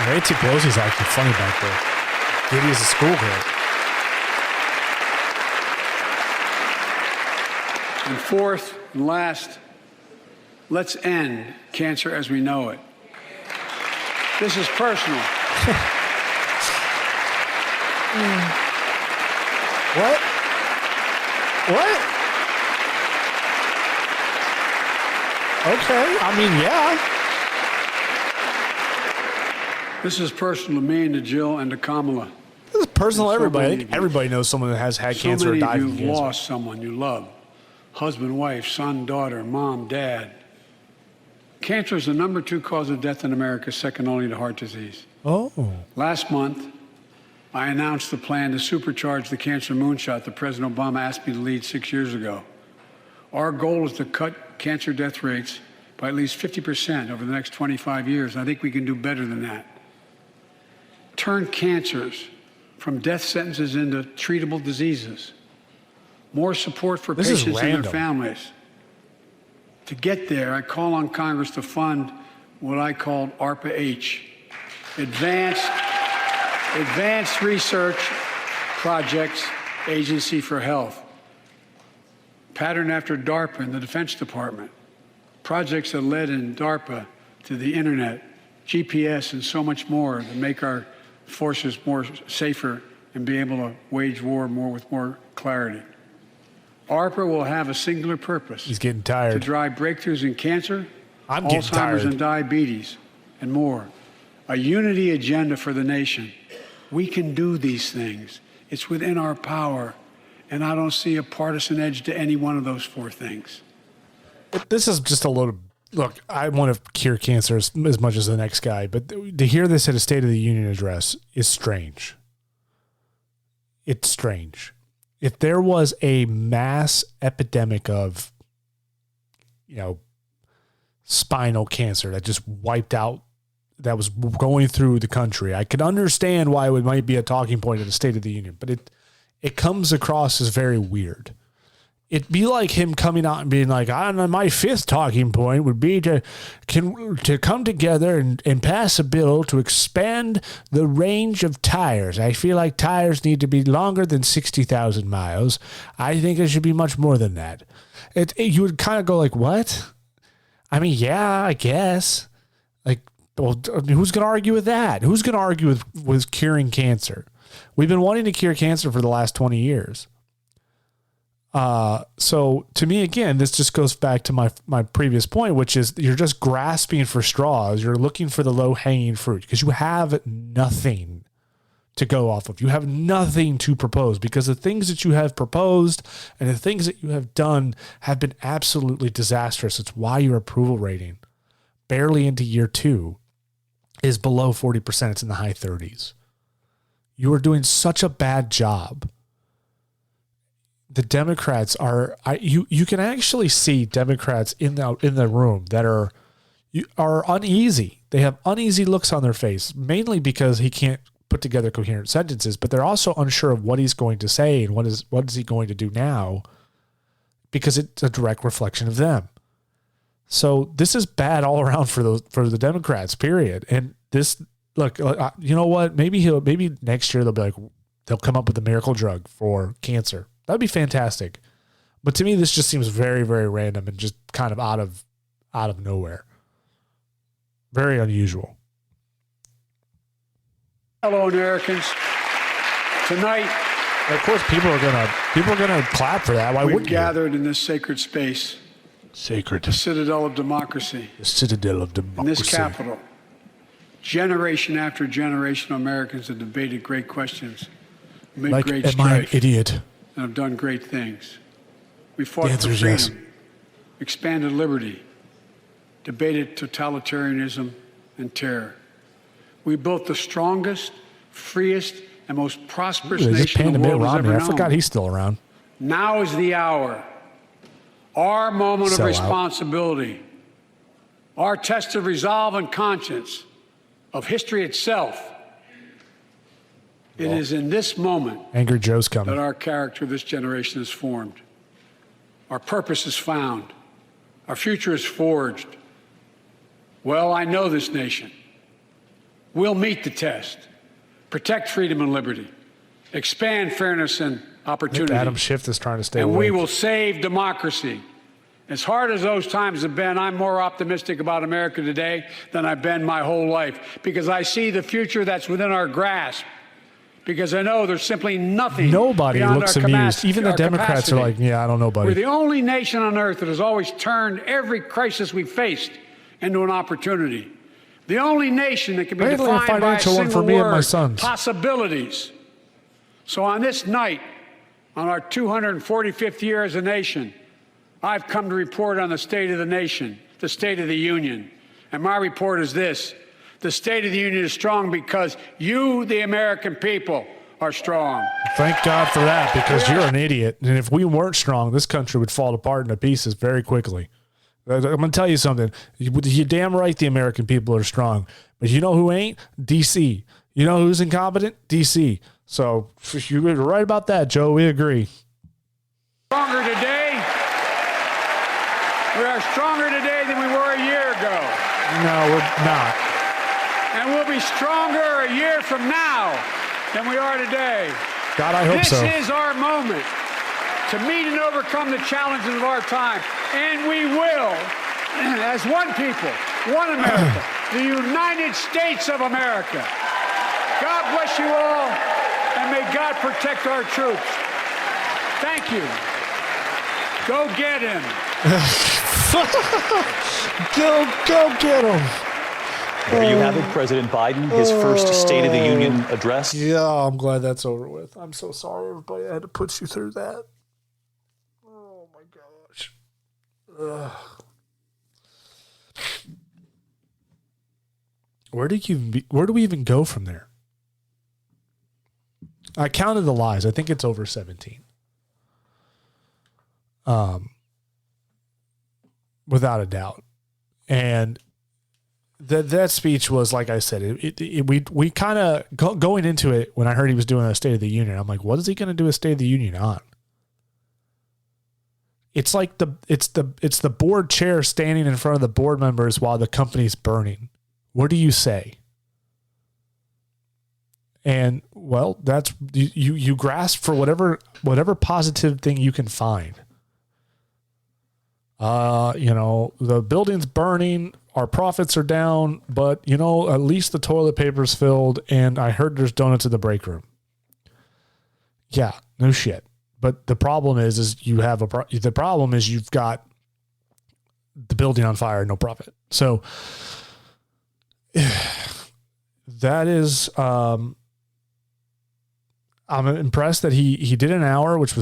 Nancy Pelosi's acting funny back there. Giddy as a schoolgirl. And fourth and last, let's end cancer as we know it. This is personal. What? What? Okay. I mean, yeah. This is personal to me and to Jill and to Kamala. This is personal to So everybody. I many think of you- everybody knows someone that has had So cancer or many died of from you have cancer. lost someone you love. Husband, wife, son, daughter, mom, dad. Cancer is the #2 cause of death in America, second only to heart disease. Oh. Last month, I announced the plan to supercharge the cancer moonshot that President Obama asked me to lead 6 years ago. Our goal is to cut cancer death rates by at least 50% over the next 25 years. I think we can do better than that. Turn cancers from death sentences into treatable diseases. More support for This is patients and random. their families. To get there, I call on Congress to fund what I called ARPA-H, Advanced Research Projects Agency for Health, patterned after DARPA in the Defense Department. Projects that led in DARPA to the internet, GPS, and so much more to make our forces more safer and be able to wage war with more clarity. ARPA will have a singular purpose. He's getting To tired. drive breakthroughs in cancer, I'm getting Alzheimer's tired. and diabetes, and more. A unity agenda for the nation. We can do these things. It's within our power, and I don't see a partisan edge to any one of those 4 things. This is just a little. Look, I want to cure cancer as much as the next guy, but to hear this at a State of the Union address is strange. It's strange. If there was a mass epidemic of, spinal cancer that just wiped out, that was going through the country, I could understand why it might be a talking point at the State of the Union, but it comes across as very weird. It'd be like him coming out and being like, my 5th talking point would be to come together and pass a bill to expand the range of tires. I feel like tires need to be longer than 60,000 miles. I think it should be much more than that. You would kind of go like, what? I mean, yeah, I guess. Like, well, who's going to argue with that? Who's going to argue with curing cancer? We've been wanting to cure cancer for the last 20 years. So to me, again, this just goes back to my previous point, which is you're just grasping for straws. You're looking for the low hanging fruit because you have nothing to go off of. You have nothing to propose because the things that you have proposed and the things that you have done have been absolutely disastrous. It's why your approval rating barely into year 2 is below 40%. It's in the high 30s. You are doing such a bad job. The Democrats are, you can actually see Democrats in the room that are uneasy. They have uneasy looks on their face, mainly because he can't put together coherent sentences, but they're also unsure of what he's going to say and what is he going to do now, because it's a direct reflection of them. So this is bad all around for the Democrats, period. And this, look, you know what? Maybe next year they'll come up with a miracle drug for cancer. That'd be fantastic. But to me, this just seems very, very random and just kind of out of nowhere. Very unusual. Hello, Americans. Tonight, And of course, people are gonna clap for that. Why we've wouldn't you? gathered in this sacred space, Sacred. the citadel of democracy, The citadel of in democracy. this capital. Generation after generation of Americans have debated great questions, made Like, great am I an strides, idiot? and have done great things. We fought The for answer is freedom, yes. expanded liberty, debated totalitarianism and terror. We built the strongest, freest, and most prosperous Ooh, is it nation the Panda Mitt world has Romney? ever I known. forgot he's still around. Now is the hour our moment of Sell out. responsibility, our test of resolve and conscience, of history itself. It is in this moment Angry Joe's that coming. our character of this generation is formed. Our purpose is found. Our future is forged. Well, I know this nation. We'll meet the test, protect freedom and liberty, expand fairness and opportunity. Adam Schiff is trying to stay And awake. we will save democracy. As hard as those times have been, I'm more optimistic about America today than I've been my whole life, because I see the future that's within our grasp. Because I know there's simply nothing. Nobody beyond looks our amused. Even the our Democrats capacity. are like, yeah, I don't know, We're buddy. the only nation on earth that has always turned every crisis we faced into an opportunity. The only nation that can be Mainly a defined by a financial one single for me and word, my sons. possibilities. So on this night, on our 245th year as a nation, I've come to report on the state of the nation, the State of the Union. And my report is this: the State of the Union is strong because you, the American people, are strong. Thank God for that, because you're an idiot. And if we weren't strong, this country would fall apart into pieces very quickly. I'm going to tell you something. You're damn right the American people are strong. But you know who ain't? D.C. You know who's incompetent? D.C. So you're right about that, Joe. We agree. Stronger today. We are stronger today than we were a year ago. No, we're not. And we'll be stronger a year from now than we are today. God, I hope so. This is our moment to meet and overcome the challenges of our time. And we will, as one people, one America, the United States of America. God bless you all, and may God protect our troops. Thank you. Go get him. Go get him. There you have it, President Biden, his first State of the Union address. Yeah, I'm glad that's over with. I'm so sorry, everybody. I had to put you through that. Oh, my gosh. Ugh. Where do we even go from there? I counted the lies. I think it's over 17. Without a doubt. And that speech was, like I said, we kind of going into it when I heard he was doing a State of the Union. I'm like, what is he going to do a State of the Union on? It's like it's the board chair standing in front of the board members while the company's burning. What do you say? And well, that's you grasp for whatever positive thing you can find. The building's burning, our profits are down, but at least the toilet paper's filled, and I heard there's donuts in the break room. Yeah, no shit. But the problem is you've got the building on fire, no profit. So that is, I'm impressed that he did an hour, which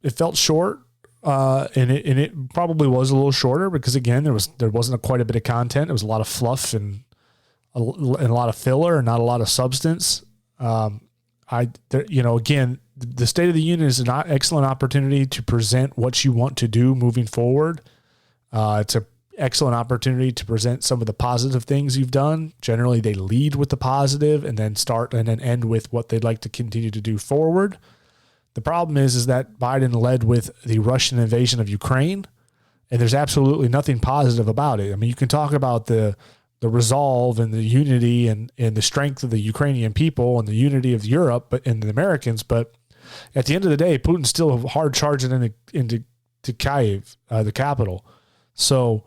it felt short. And it probably was a little shorter because, again, there wasn't quite a bit of content. It was a lot of fluff and a lot of filler and not a lot of substance. Again, the State of the Union is an excellent opportunity to present what you want to do moving forward. It's an excellent opportunity to present some of the positive things you've done. Generally, they lead with the positive and then end with what they'd like to continue to do forward. The problem is that Biden led with the Russian invasion of Ukraine, and there's absolutely nothing positive about it. I mean, you can talk about the resolve and the unity and the strength of the Ukrainian people and the unity of Europe and the Americans, but at the end of the day, Putin's still hard charging into Kyiv, the capital. So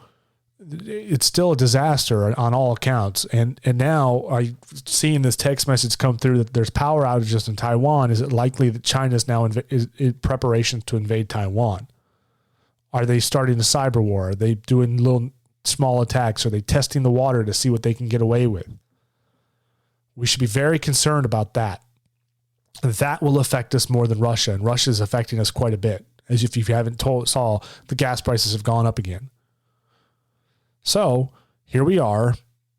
it's still a disaster on all accounts. And now I seeing this text message come through that there's power outages in Taiwan. Is it likely that China's now in preparations to invade Taiwan? Are they starting a cyber war? Are they doing little small attacks? Are they testing the water to see what they can get away with? We should be very concerned about that. That will affect us more than Russia, and Russia is affecting us quite a bit. As if you haven't saw, the gas prices have gone up again. So here we are.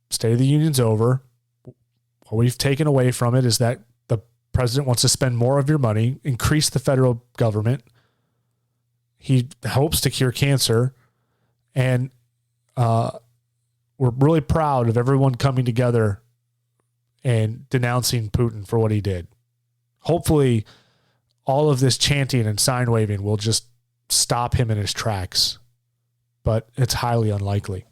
State of the Union's over. What we've taken away from it is that the president wants to spend more of your money, increase the federal government, He hopes to cure cancer. And we're really proud of everyone coming together and denouncing Putin for what he did. Hopefully, all of this chanting and sign waving will just stop him in his tracks. But it's highly unlikely.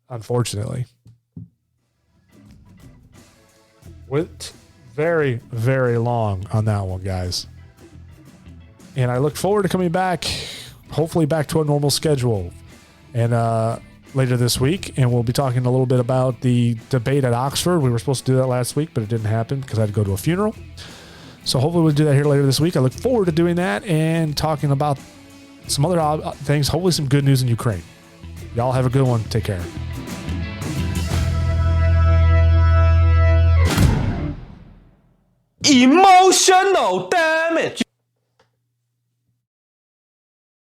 Unfortunately. Went very, very long on that one, guys. And I look forward to coming back, hopefully back to a normal schedule. And later this week, and we'll be talking a little bit about the debate at Oxford. We were supposed to do that last week, but it didn't happen because I had to go to a funeral. So hopefully we'll do that here later this week. I look forward to doing that and talking about some other things, hopefully some good news in Ukraine. Y'all have a good one. Take care. Emotional damage.